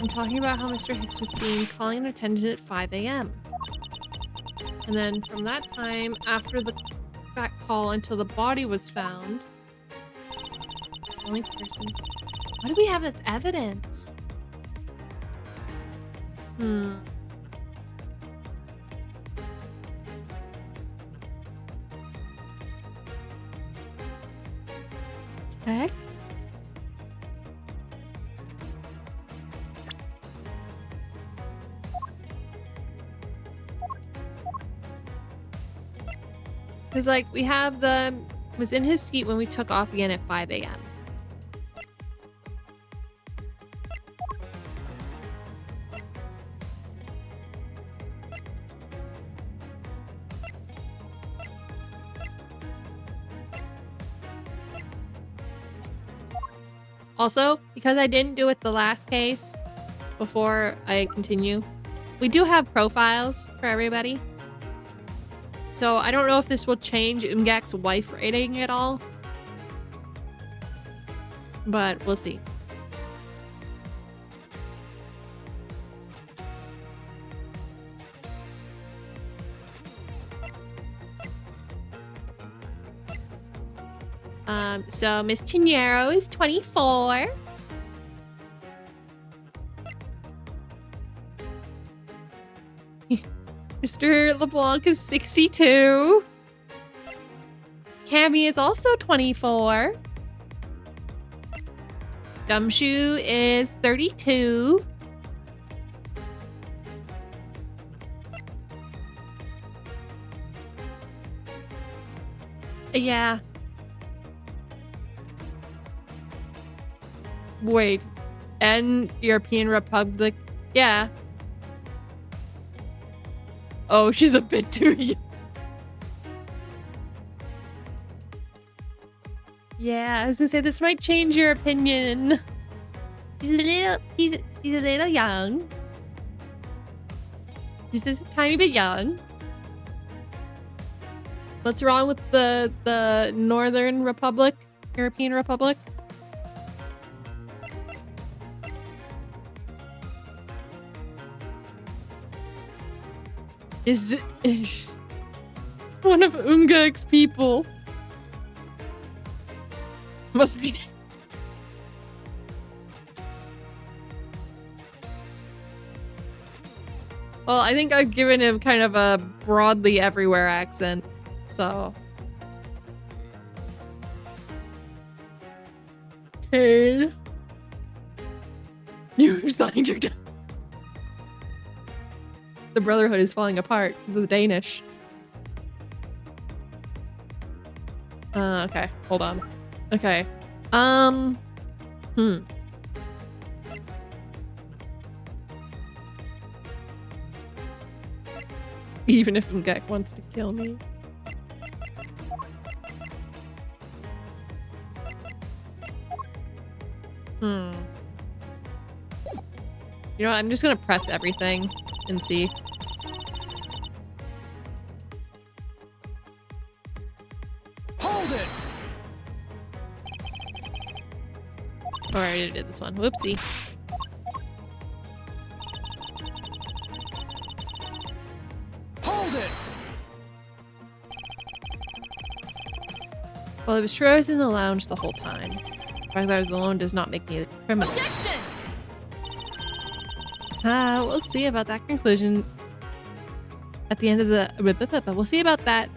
I'm talking about how Mr. Hicks was seen calling an attendant at 5 a.m. And then from that time, after that call until the body was found, only person. What do we have that's evidence? Heck? Because, like, we have was in his seat when we took off again at 5 a.m. Also, because I didn't do it the last case before I continue, we do have profiles for everybody. So I don't know if this will change Umgak's wife rating at all, but we'll see. So Miss Tinero is 24. Mr. LeBlanc is 62. Cammy is also 24. Gumshoe is 32. Yeah. Wait. And European Republic? Yeah. Oh, she's a bit too young. Yeah, I was gonna say this might change your opinion. She's a little young. She's just a tiny bit young. What's wrong with the Northern Republic? European Republic? Is one of Ungag's people. Must be. Well, I think I've given him kind of a broadly everywhere accent, so. Okay. You've signed your death. The Brotherhood is falling apart because of the Danish. Okay, hold on. Okay. Even if Mgek wants to kill me. You know what? I'm just gonna press everything and see. Hold it! Oh, I already did this one. Whoopsie. Hold it! Well, it was true I was in the lounge the whole time. The fact that I was alone does not make me a criminal. Objection! We'll see about that conclusion at the end of the. We'll see about that.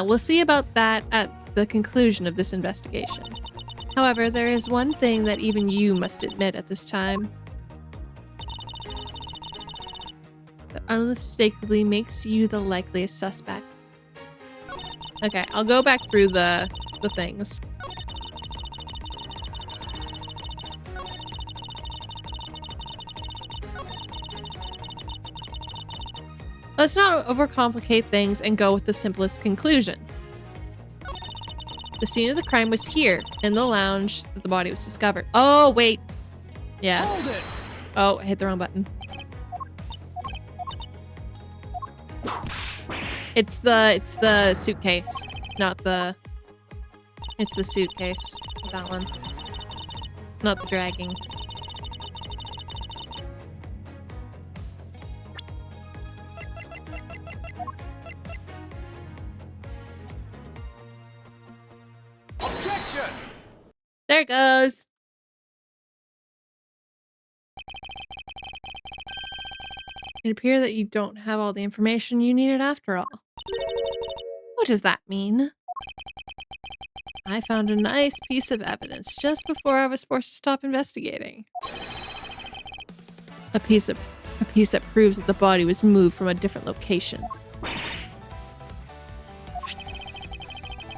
We'll see about that at the conclusion of this investigation. However, there is one thing that even you must admit at this time. That unmistakably makes you the likeliest suspect. Okay, I'll go back through the things. Let's not overcomplicate things and go with the simplest conclusion. The scene of the crime was here, in the lounge that the body was discovered. Oh, wait. Yeah. Hold it! Oh, I hit the wrong button. It's the suitcase, not the... It's the suitcase. That one. Not the dragging. Objection! There it goes. It appears that you don't have all the information you needed after all. What does that mean? I found a nice piece of evidence just before I was forced to stop investigating. A piece that proves that the body was moved from a different location.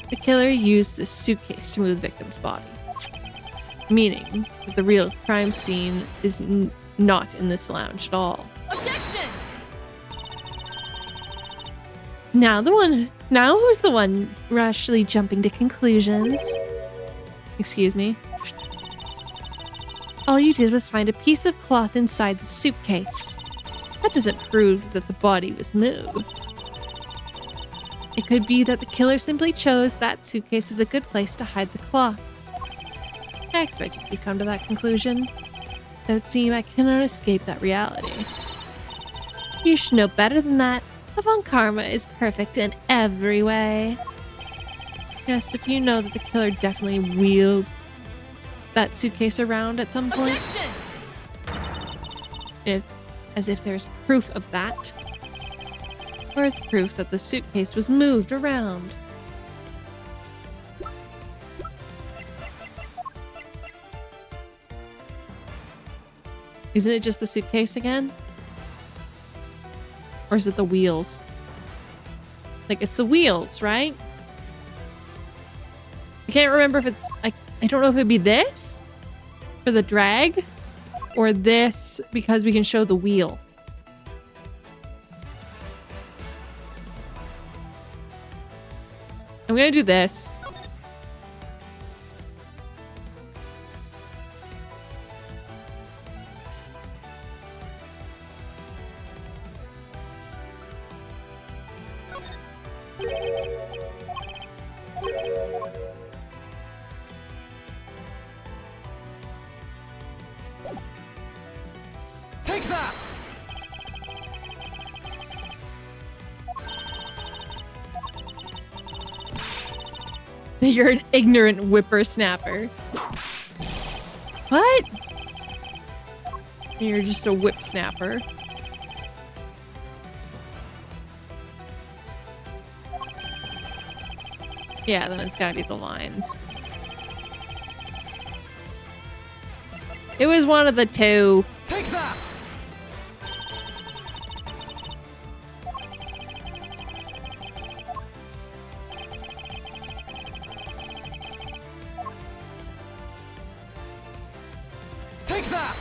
The killer used this suitcase to move the victim's body, meaning that the real crime scene is not in this lounge at all. Objection! Now who's the one rashly jumping to conclusions? Excuse me. All you did was find a piece of cloth inside the suitcase. That doesn't prove that the body was moved. It could be that the killer simply chose that suitcase as a good place to hide the cloth. I expected you to come to that conclusion. But it seems I cannot escape that reality. You should know better than that. Avant Karma is perfect in every way. Yes, but do you know that the killer definitely wheeled that suitcase around at some point? Objection! As if there's proof of that. Or is proof that the suitcase was moved around? Isn't it just the suitcase again? Or is it the wheels? Like, it's the wheels, right? I can't remember if it's... I don't know if it'd be this for the drag or this because we can show the wheel. I'm gonna do this. Take that! You're an ignorant whippersnapper. What? You're just a whip snapper. Yeah, then it's gotta be the lines. It was one of the two. Take that! Take that!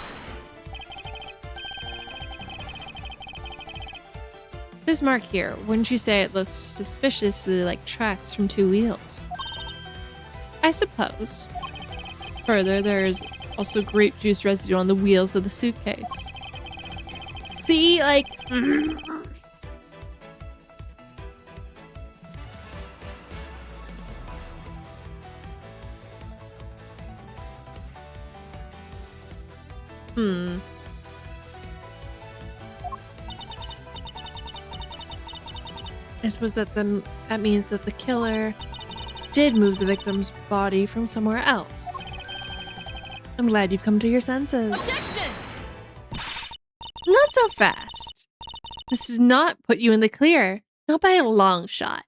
This mark here, wouldn't you say it looks suspiciously like tracks from two wheels? I suppose. Further, there's also grape juice residue on the wheels of the suitcase. See, like... I suppose that means that the killer did move the victim's body from somewhere else. I'm glad you've come to your senses. Objection! Not so fast. This does not put you in the clear. Not by a long shot.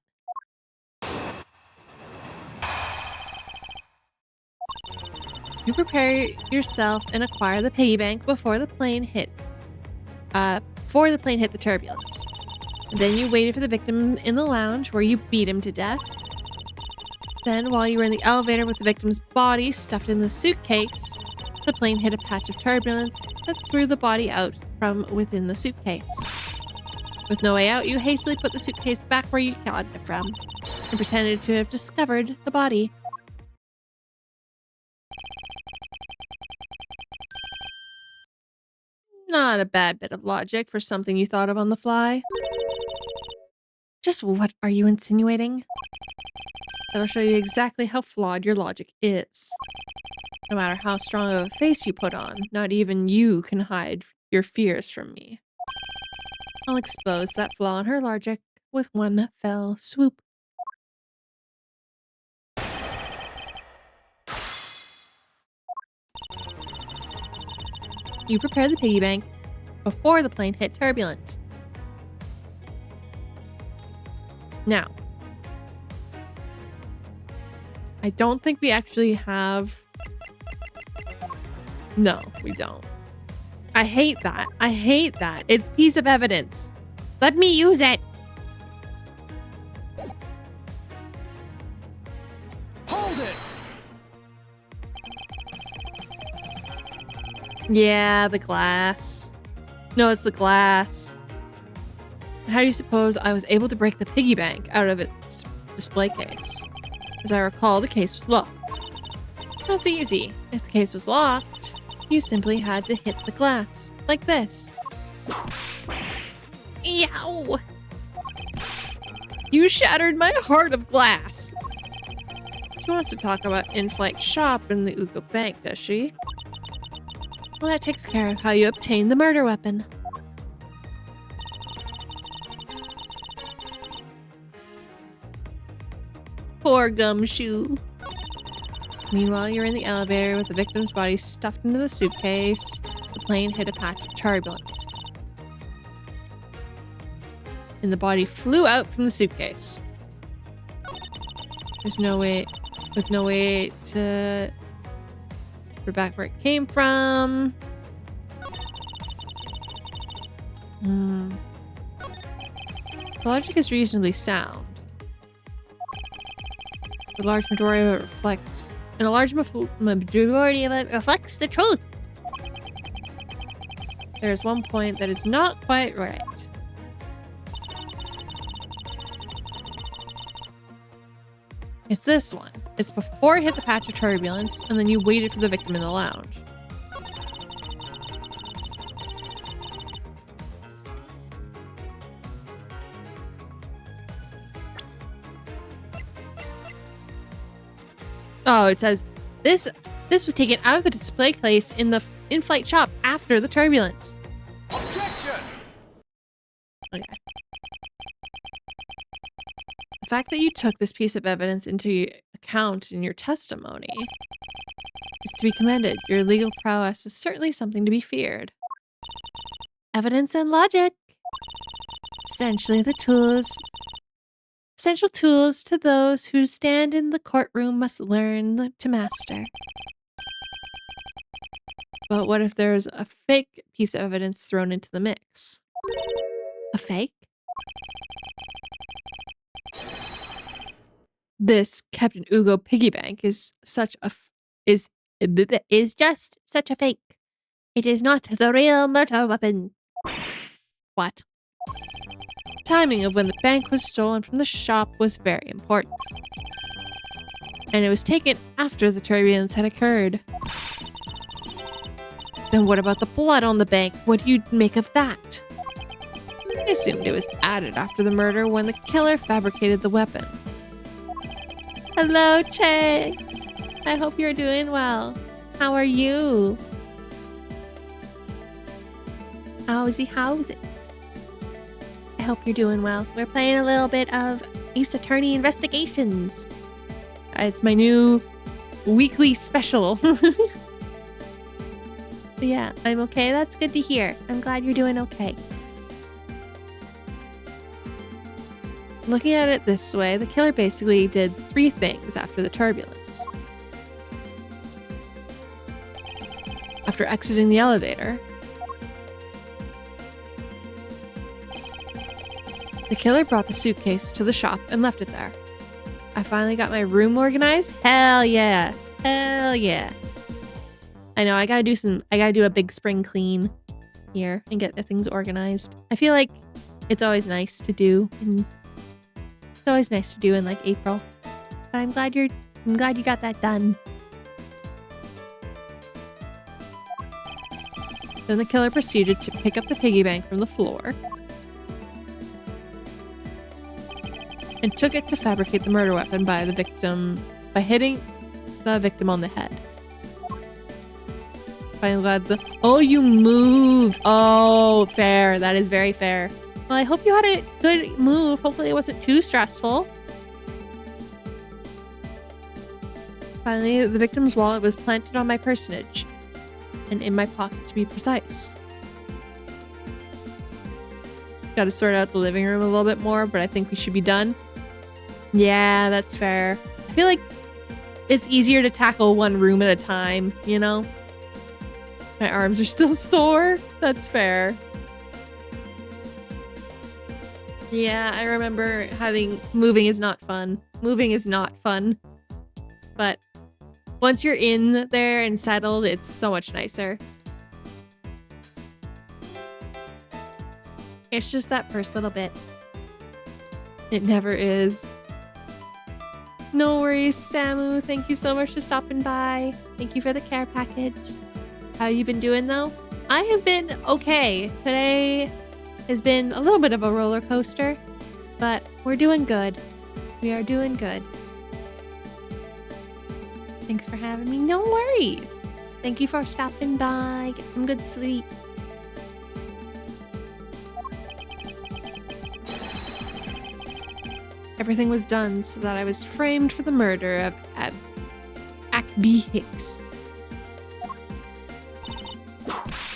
You prepare yourself and acquire the piggy bank before the plane hit the turbulence. Then you waited for the victim in the lounge where you beat him to death. Then, while you were in the elevator with the victim's body stuffed in the suitcase, the plane hit a patch of turbulence that threw the body out from within the suitcase. With no way out, you hastily put the suitcase back where you got it from and pretended to have discovered the body. Not a bad bit of logic for something you thought of on the fly. Just what are you insinuating? That'll show you exactly how flawed your logic is. No matter how strong of a face you put on, not even you can hide your fears from me. I'll expose that flaw in her logic with one fell swoop. You prepared the piggy bank before the plane hit turbulence. Now, I don't think we actually have... No, we don't. I hate that. I hate that. It's a piece of evidence. Let me use it. Hold it! Yeah, the glass. No, it's the glass. How do you suppose I was able to break the piggy bank out of its display case? As I recall, the case was locked. That's easy. If the case was locked, you simply had to hit the glass, like this. Yow! You shattered my heart of glass! She wants to talk about in-flight shop in the Occult bank, does she? Well, that takes care of how you obtained the murder weapon. Poor Gumshoe. Meanwhile, you're in the elevator with the victim's body stuffed into the suitcase. The plane hit a patch of turbulence. And the body flew out from the suitcase. With no way to put back where it came from. The logic is reasonably sound. A large majority of it reflects, and a large majority of it reflects the truth. There is one point that is not quite right. It's this one. It's before it hit the patch of turbulence, and then you waited for the victim in the lounge. Oh, it says this was taken out of the display case in the in-flight shop after the turbulence. Objection! Okay. The fact that you took this piece of evidence into account in your testimony is to be commended. Your legal prowess is certainly something to be feared. Evidence and logic. Essentially the tools. Essential tools to those who stand in the courtroom must learn to master. But what if there's a fake piece of evidence thrown into the mix? A fake? This Captain Ugo piggy bank is just such a fake. It is not the real murder weapon. What? Timing of when the bank was stolen from the shop was very important. And it was taken after the turbulence had occurred. Then what about the blood on the bank? What do you make of that? I assumed it was added after the murder when the killer fabricated the weapon. Hello, Che. I hope you're doing well. How are you? How's it? I hope you're doing well. We're playing a little bit of Ace Attorney Investigations. It's my new weekly special. Yeah, I'm okay. That's good to hear. I'm glad you're doing okay. Looking at it this way, the killer basically did 3 things after the turbulence. After exiting the elevator, the killer brought the suitcase to the shop and left it there. I finally got my room organized. Hell yeah. Hell yeah. I know, I gotta do a big spring clean here and get the things organized. I feel like it's always nice to do in like April. But I'm glad you got that done. Then the killer proceeded to pick up the piggy bank from the floor and took it to fabricate the murder weapon by hitting the victim on the head. I'm glad you moved. Oh, fair. That is very fair. Well, I hope you had a good move. Hopefully it wasn't too stressful. Finally, the victim's wallet was planted on my personage and in my pocket, to be precise. Got to sort out the living room a little bit more, but I think we should be done. Yeah, that's fair. I feel like it's easier to tackle one room at a time, you know? My arms are still sore. That's fair. Yeah, I remember moving is not fun. Moving is not fun. But once you're in there and settled, it's so much nicer. It's just that first little bit. It never is. No worries, Samu. Thank you so much for stopping by. Thank you for the care package. How you been doing though? I have been okay. Today has been a little bit of a roller coaster, but we're doing good. We are doing good. Thanks for having me. No worries. Thank you for stopping by. Get some good sleep. Everything was done so that I was framed for the murder of Ackby Hicks.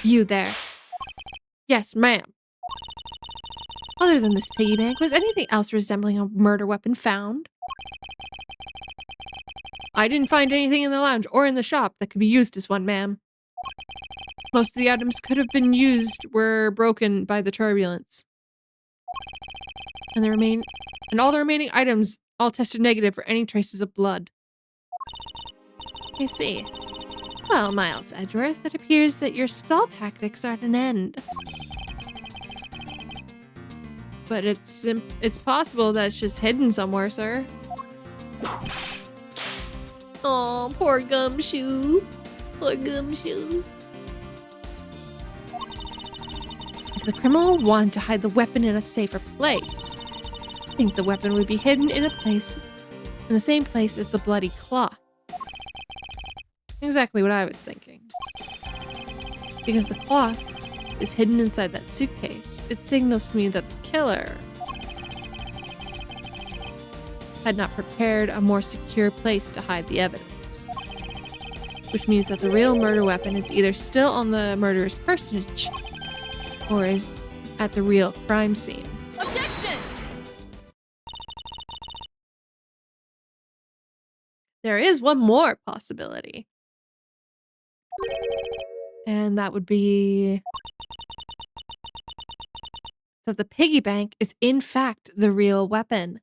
You there. Yes, ma'am. Other than this piggy bank, was anything else resembling a murder weapon found? I didn't find anything in the lounge or in the shop that could be used as one, ma'am. Most of the items were broken by the turbulence. And all the remaining items all tested negative for any traces of blood. I see. Well, Miles Edgeworth, it appears that your stall tactics are at an end. But it's possible that it's just hidden somewhere, sir. Oh, poor Gumshoe. Poor Gumshoe. If the criminal wanted to hide the weapon in a safer place, I think the weapon would be hidden in the same place as the bloody cloth. Exactly what I was thinking. Because the cloth is hidden inside that suitcase, it signals to me that the killer had not prepared a more secure place to hide the evidence. Which means that the real murder weapon is either still on the murderer's personage or is at the real crime scene. Objection! There is one more possibility. And that would be that the piggy bank is in fact the real weapon.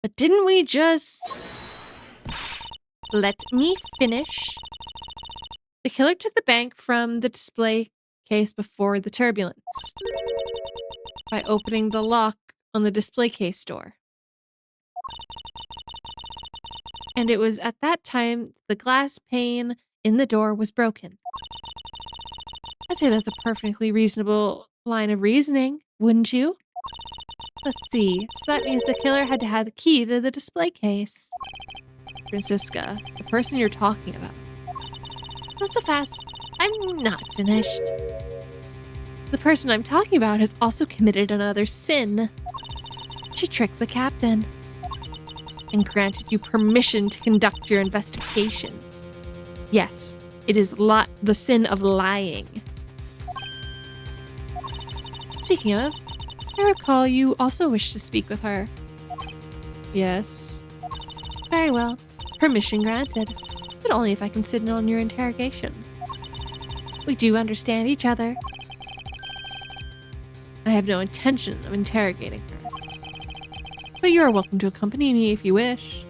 But didn't we just... Let me finish. The killer took the bank from the display case before the turbulence by opening the lock on the display case door. And it was at that time the glass pane in the door was broken. I'd say that's a perfectly reasonable line of reasoning, wouldn't you? Let's see. So that means the killer had to have the key to the display case. Francisca, the person you're talking about. Not so fast. I'm not finished. The person I'm talking about has also committed another sin. She tricked the captain and granted you permission to conduct your investigation. Yes, it is the sin of lying. Speaking of, I recall you also wish to speak with her. Yes. Very well. Permission granted. But only if I can sit in on your interrogation. We do understand each other. I have no intention of interrogating her. But you are welcome to accompany me if you wish.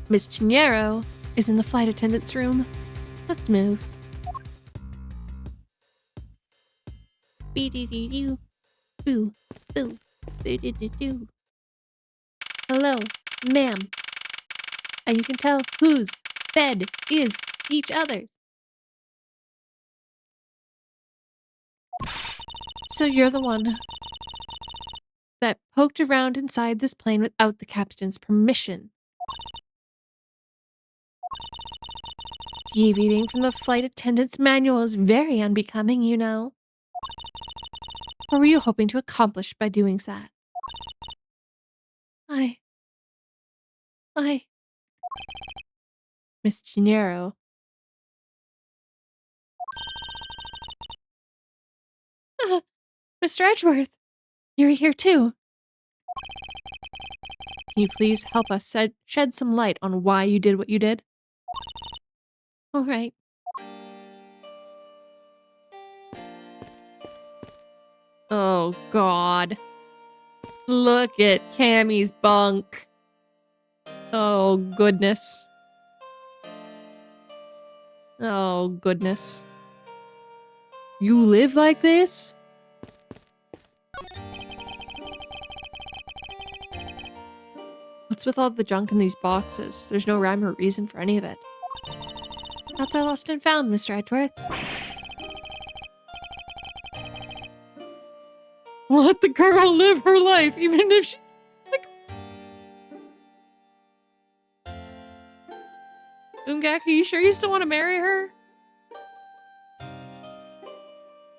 Miss Chinero is in the flight attendant's room. Let's move. Be-dee-dee-doo. Boo. Boo. Boo-dee-dee-doo. Hello, ma'am. And you can tell whose bed is each other's. So you're the one that poked around inside this plane without the captain's permission. Deviating from the flight attendant's manual is very unbecoming, you know. What were you hoping to accomplish by doing that? Miss Gennaro. Mr. Edgeworth, you're here too. Can you please help us shed some light on why you did what you did? All right. Oh, God. Look at Cammie's bunk. Oh, goodness. Oh, goodness. You live like this? What's with all the junk in these boxes? There's no rhyme or reason for any of it. That's our lost and found, Mr. Edgeworth. Let the girl live her life, even if she's like... Ungak, are you sure you still want to marry her?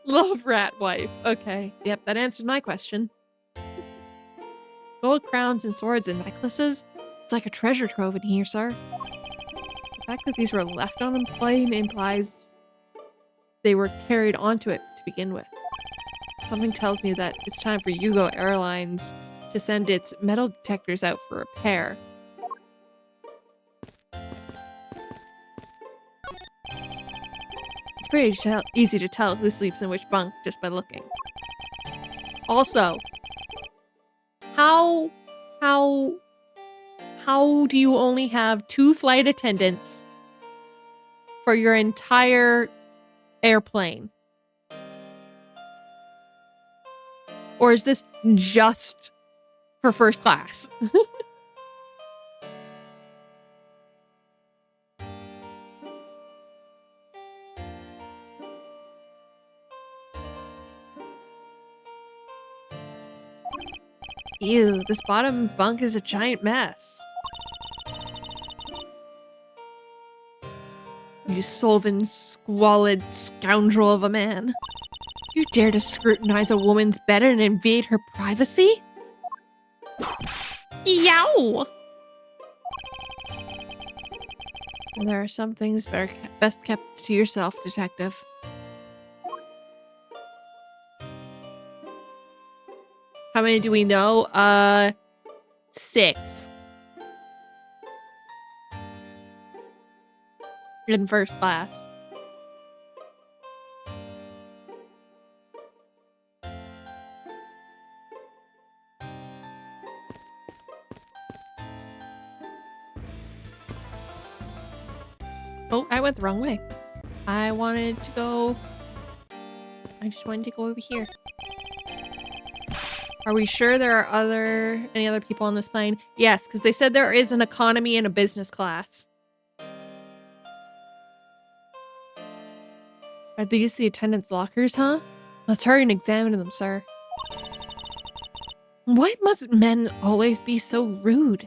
Love rat wife. Okay, yep, that answers my question. Gold crowns and swords and necklaces? It's like a treasure trove in here, sir. The fact that these were left on a plane implies they were carried onto it to begin with. Something tells me that it's time for Yugo Airlines to send its metal detectors out for repair. It's pretty easy to tell who sleeps in which bunk just by looking. Also, how do you only have 2 flight attendants for your entire airplane? Or is this just for first class? Ew, this bottom bunk is a giant mess. You solvent, squalid scoundrel of a man. You dare to scrutinize a woman's bed and invade her privacy? Yow! Well, there are some things best kept to yourself, detective. How many do we know? 6. In first class. Oh, I went the wrong way. I just wanted to go over here. Are we sure there are any other people on this plane? Yes, because they said there is an economy and a business class. Are these the attendants' lockers, huh? Let's hurry and examine them, sir. Why must men always be so rude?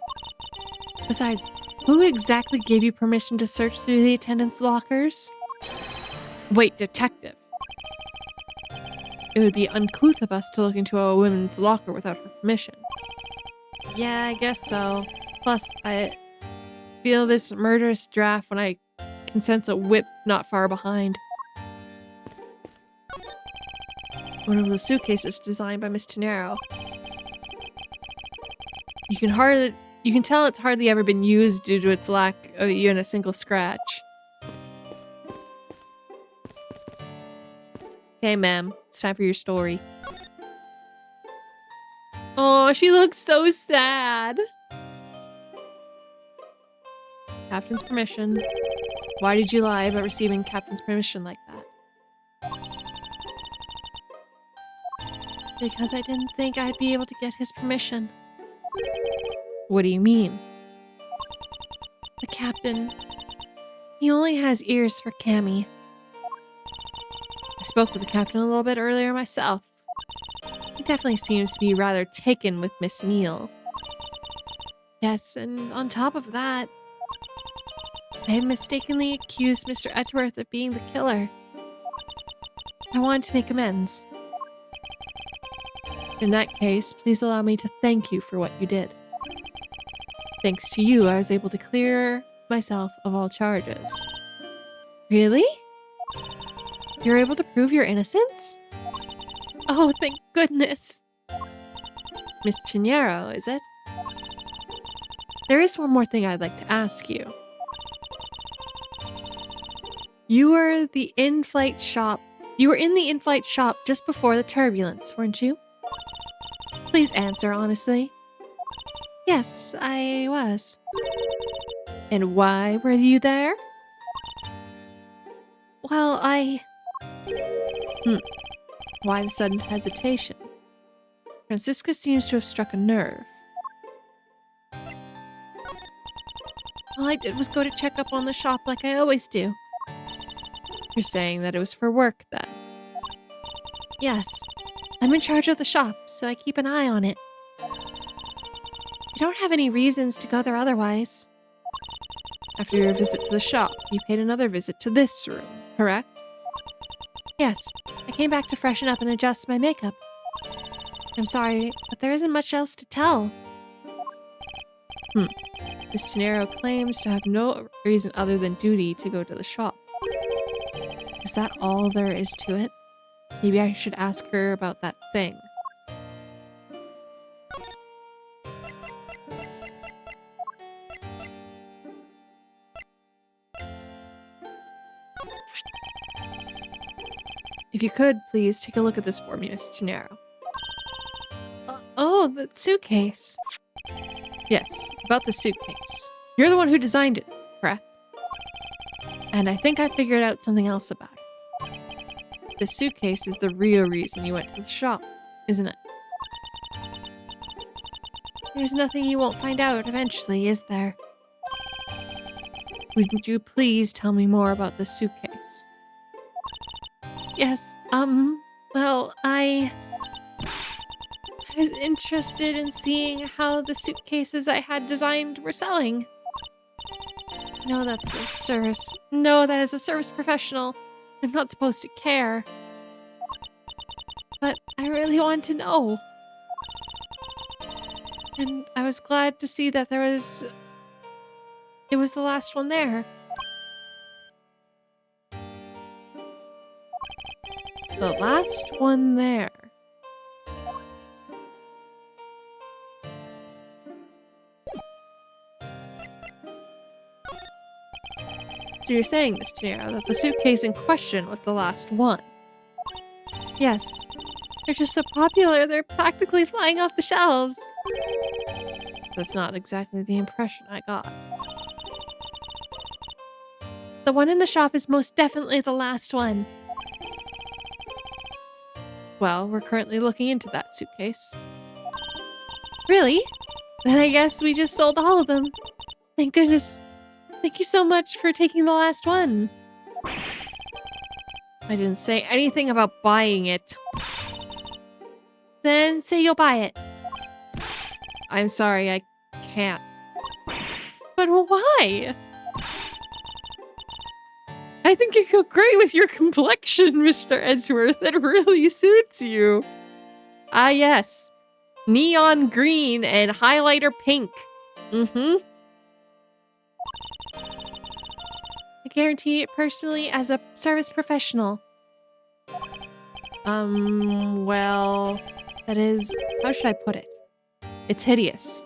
Besides, who exactly gave you permission to search through the attendants' lockers? Wait, detective. It would be uncouth of us to look into a woman's locker without her permission. Yeah, I guess so. Plus, I feel this murderous draft when I can sense a whip not far behind. One of those suitcases designed by Miss Tenero. You can tell it's hardly ever been used due to its lack of even a single scratch. Okay, ma'am. It's time for your story. Oh, she looks so sad. Captain's permission. Why did you lie about receiving Captain's permission like that? Because I didn't think I'd be able to get his permission. What do you mean? The captain, he only has ears for Cammy. I spoke with the captain a little bit earlier myself. He definitely seems to be rather taken with Miss Meal. Yes, and on top of that, I had mistakenly accused Mr. Edgeworth of being the killer. I wanted to make amends. In that case, please allow me to thank you for what you did. Thanks to you, I was able to clear myself of all charges. Really? You're able to prove your innocence? Oh, thank goodness! Miss Chinero, is it? There is one more thing I'd like to ask you. You were in the in-flight shop just before the turbulence, weren't you? Please answer honestly. Yes, I was. And why were you there? Well, Why the sudden hesitation? Francisca seems to have struck a nerve. All I did was go to check up on the shop like I always do. You're saying that it was for work, then? Yes. I'm in charge of the shop, so I keep an eye on it. I don't have any reasons to go there otherwise. After your visit to the shop, you paid another visit to this room, correct? Yes. I came back to freshen up and adjust my makeup. I'm sorry, but there isn't much else to tell. Miss Tenero claims to have no reason other than duty to go to the shop. Is that all there is to it? Maybe I should ask her about that thing. If you could, please take a look at this for me, Miss Tenero. Oh, the suitcase. Yes, about the suitcase. You're the one who designed it, correct? And I think I figured out something else about it. The suitcase is the real reason you went to the shop, isn't it? There's nothing you won't find out eventually, is there? Would you please tell me more about the suitcase? Yes, well, I was interested in seeing how the suitcases I had designed were selling. No, that's a service. No, that is a service professional. I'm not supposed to care. But I really want to know. And I was glad to see that it was the last one there. The last one there. So you're saying, Mr. Nero, that the suitcase in question was the last one? Yes. They're just so popular, they're practically flying off the shelves. That's not exactly the impression I got. The one in the shop is most definitely the last one. Well, we're currently looking into that suitcase. Really? Then I guess we just sold all of them. Thank goodness. Thank you so much for taking the last one. I didn't say anything about buying it. Then say you'll buy it. I'm sorry, I can't. But why? I think you go great with your complexion, Mr. Edgeworth. It really suits you. Ah, yes. Neon green and highlighter pink. Mm-hmm. I guarantee it personally as a service professional. Well, that is... How should I put it? It's hideous.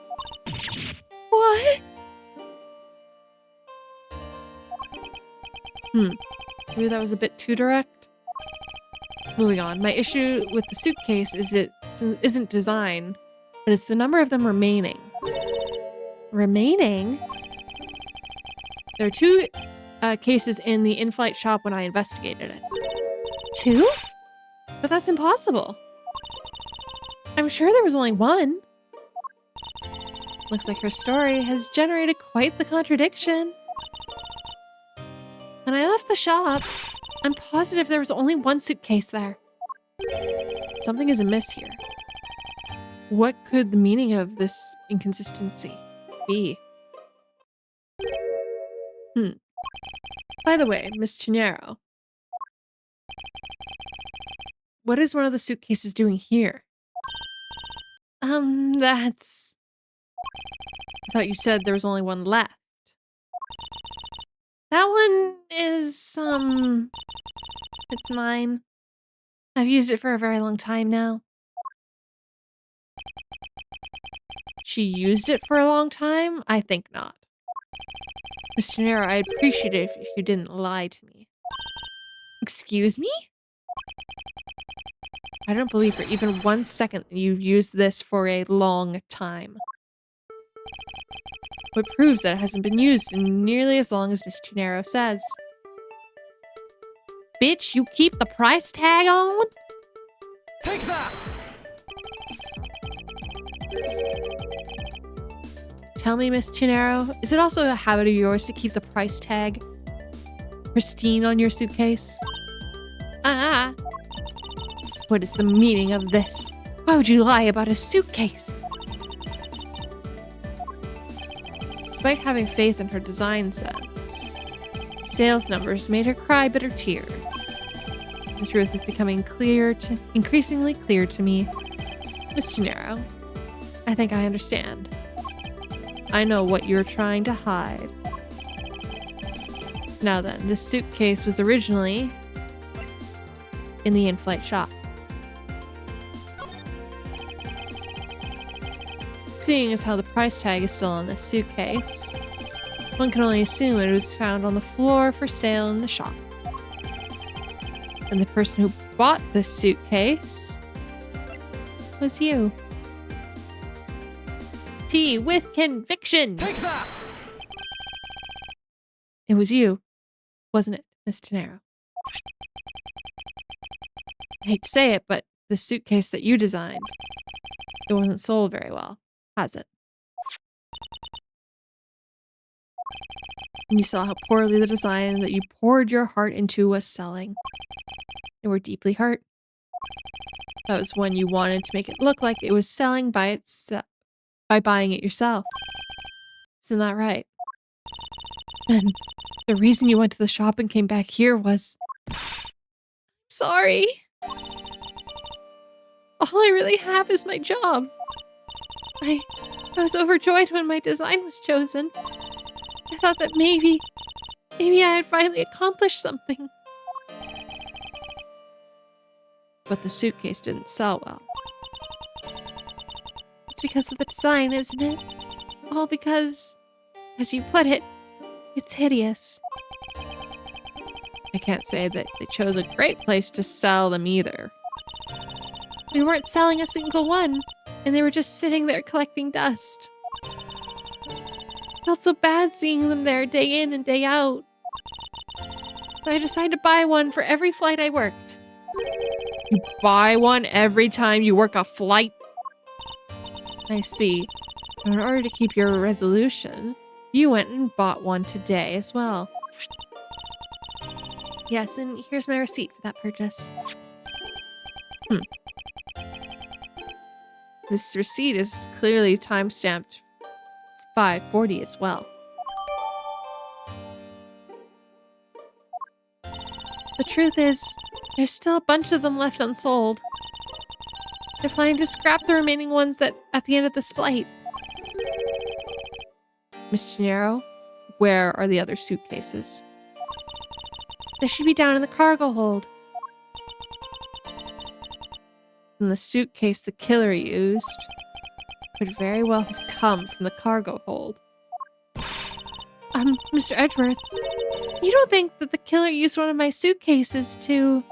What? Maybe that was a bit too direct. Moving on. My issue with the suitcase is it isn't design, but it's the number of them remaining. Remaining? There are two cases in the in-flight shop when I investigated it. Two? But that's impossible. I'm sure there was only one. Looks like her story has generated quite the contradiction. When I left the shop, I'm positive there was only one suitcase there. Something is amiss here. What could the meaning of this inconsistency be? By the way, Miss Chinero, what is one of the suitcases doing here? That's... I thought you said there was only one left. That one is, it's mine. I've used it for a very long time now. She used it for a long time? I think not. Mr. Nero, I'd appreciate it if you didn't lie to me. Excuse me? I don't believe for even 1 second that you've used this for a long time. What proves that it hasn't been used in nearly as long as Mr. Nero says. Bitch, you keep the price tag on? Take that! Tell me, Miss Chinero, is it also a habit of yours to keep the price tag pristine on your suitcase? What is the meaning of this? Why would you lie about a suitcase? Despite having faith in her design sense, sales numbers made her cry bitter tears. The truth is becoming increasingly clear to me. Miss Chinero, I think I understand. I know what you're trying to hide. Now then, this suitcase was originally in the in-flight shop. Seeing as how the price tag is still on this suitcase, one can only assume it was found on the floor for sale in the shop. And the person who bought this suitcase was you. PST with conviction. Take that! It was you, wasn't it, Miss Gennaro? I hate to say it, but the suitcase that you designed, it wasn't sold very well, has it? And you saw how poorly the design that you poured your heart into was selling. You were deeply hurt. That was when you wanted to make it look like it was selling by itself, by buying it yourself. Isn't that right? Then the reason you went to the shop and came back here was... Sorry. All I really have is my job. I was overjoyed when my design was chosen. I thought that maybe I had finally accomplished something. But the suitcase didn't sell well. It's because of the design, isn't it? All because, as you put it, it's hideous. I can't say that they chose a great place to sell them either. We weren't selling a single one, and they were just sitting there collecting dust. Felt so bad seeing them there day in and day out. So I decided to buy one for every flight I worked. You buy one every time you work a flight? I see. So in order to keep your resolution, you went and bought one today as well. Yes, and here's my receipt for that purchase. This receipt is clearly time-stamped 5/40 as well. The truth is, there's still a bunch of them left unsold. They're planning to scrap the remaining ones that at the end of this flight. Miss Gennaro, where are the other suitcases? They should be down in the cargo hold. And the suitcase the killer used could very well have come from the cargo hold. Mr. Edgeworth, you don't think that the killer used one of my suitcases to...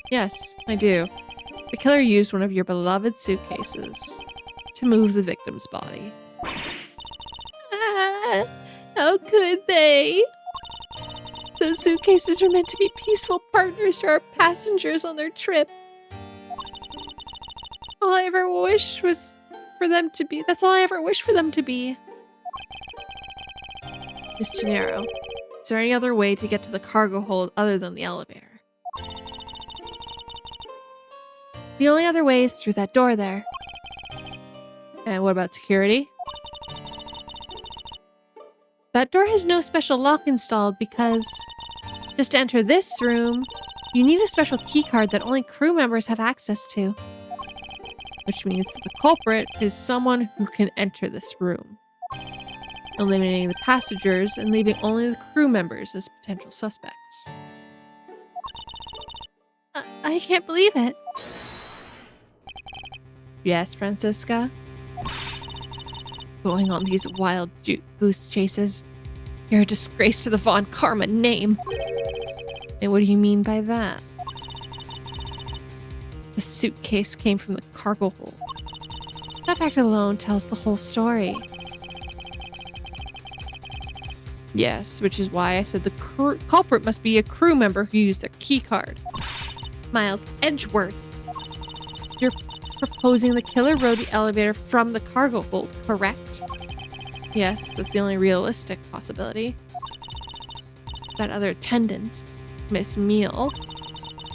Yes, I do. The killer used one of your beloved suitcases to move the victim's body. How could they? Those suitcases were meant to be peaceful partners to our passengers on their trip. All I ever wished was for them to be. That's all I ever wished for them to be. Miss Gennaro, is there any other way to get to the cargo hold other than the elevator? The only other way is through that door there. And what about security? That door has no special lock installed because just to enter this room, you need a special keycard that only crew members have access to. Which means that the culprit is someone who can enter this room, eliminating the passengers and leaving only the crew members as potential suspects. I can't believe it. Yes, Francisca? Going on these wild goose chases. You're a disgrace to the Von Karma name. And what do you mean by that? The suitcase came from the cargo hold. That fact alone tells the whole story. Yes, which is why I said the culprit must be a crew member who used their keycard. Miles Edgeworth. You're proposing the killer rode the elevator from the cargo hold, correct? Yes, that's the only realistic possibility. That other attendant, Miss Meal,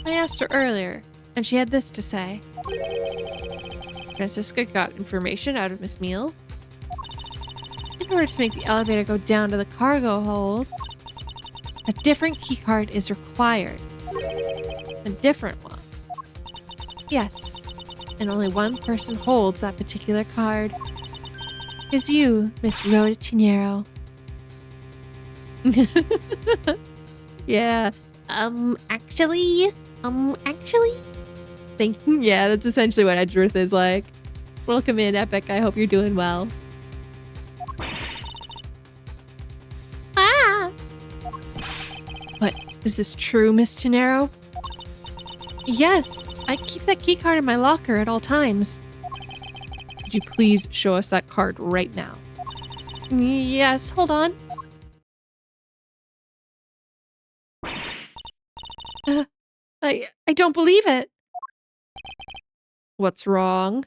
I asked her earlier, and she had this to say. Francisca got information out of Miss Meal. In order to make the elevator go down to the cargo hold, a different keycard is required. A different one. Yes, and only one person holds that particular card. Is you, Miss Rhoda Tinero. Yeah. Actually? Thank you. Yeah, that's essentially what Edgeworth is like. Welcome in, Epic. I hope you're doing well. Ah! What? Is this true, Miss Tinero? Yes, I keep that keycard in my locker at all times. Could you please show us that card right now? Yes, hold on. I don't believe it. What's wrong?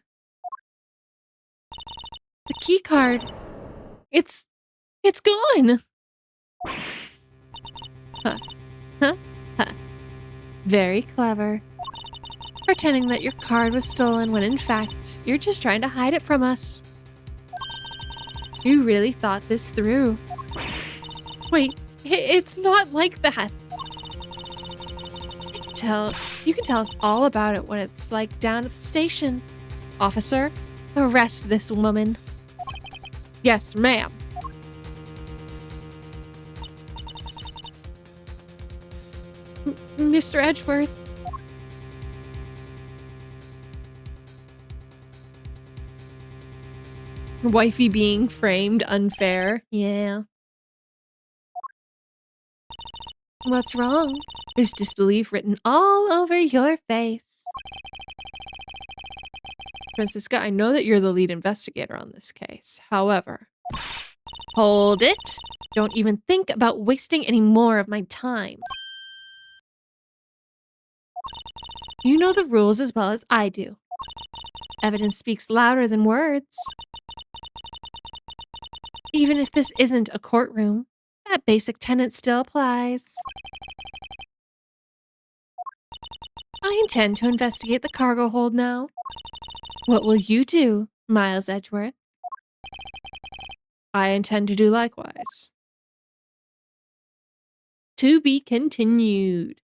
The key card. It's gone. Huh. Huh? Huh. Very clever. Pretending that your card was stolen when in fact, you're just trying to hide it from us. You really thought this through. Wait, it's not like that. You can tell us all about it when it's like down at the station. Officer, arrest this woman. Yes, ma'am. Mr. Edgeworth. Wifey being framed unfair. Yeah. What's wrong? There's disbelief written all over your face. Francisca, I know that you're the lead investigator on this case. However, Hold it. Don't even think about wasting any more of my time. You know the rules as well as I do. Evidence speaks louder than words. Even if this isn't a courtroom, that basic tenet still applies. I intend to investigate the cargo hold now. What will you do, Miles Edgeworth? I intend to do likewise. To be continued.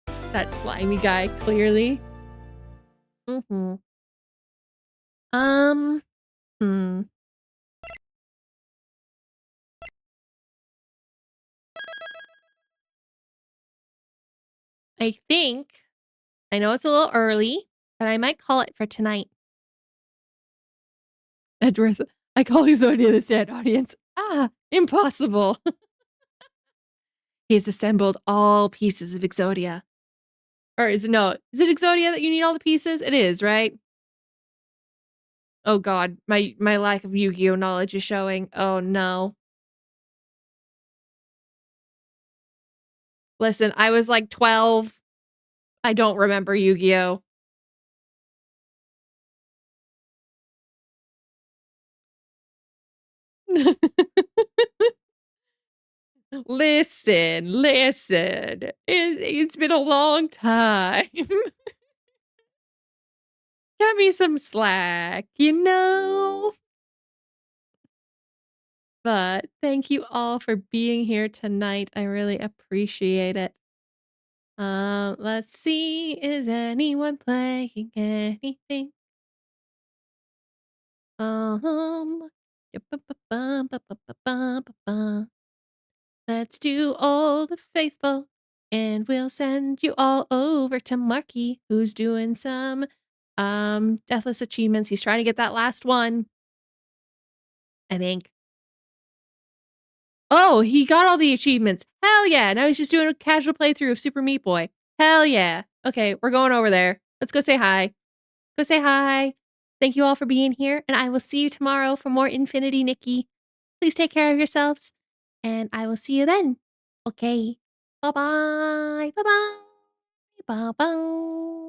That slimy guy, clearly. Hmm. I know it's a little early, but I might call it for tonight. Edgeworth, I call Exodia the stand audience. Ah, impossible. He's assembled all pieces of Exodia. Or is it Exodia that you need all the pieces? It is, right? Oh god, my lack of Yu-Gi-Oh knowledge is showing. Oh no. Listen, I was like 12. I don't remember Yu-Gi-Oh. Listen. It's been a long time. Cut me some slack, you know? But thank you all for being here tonight. I really appreciate it. Let's see. Is anyone playing anything? Let's do Old Faithful, and we'll send you all over to Marky, who's doing some deathless achievements. He's trying to get that last one, I think. Oh, he got all the achievements. Hell yeah. Now he's just doing a casual playthrough of Super Meat Boy. Hell yeah. Okay, we're going over there. Let's go say hi. Go say hi. Thank you all for being here, and I will see you tomorrow for more Infinity Nikki. Please take care of yourselves, and I will see you then. Okay. Bye-bye. Bye-bye. Bye-bye.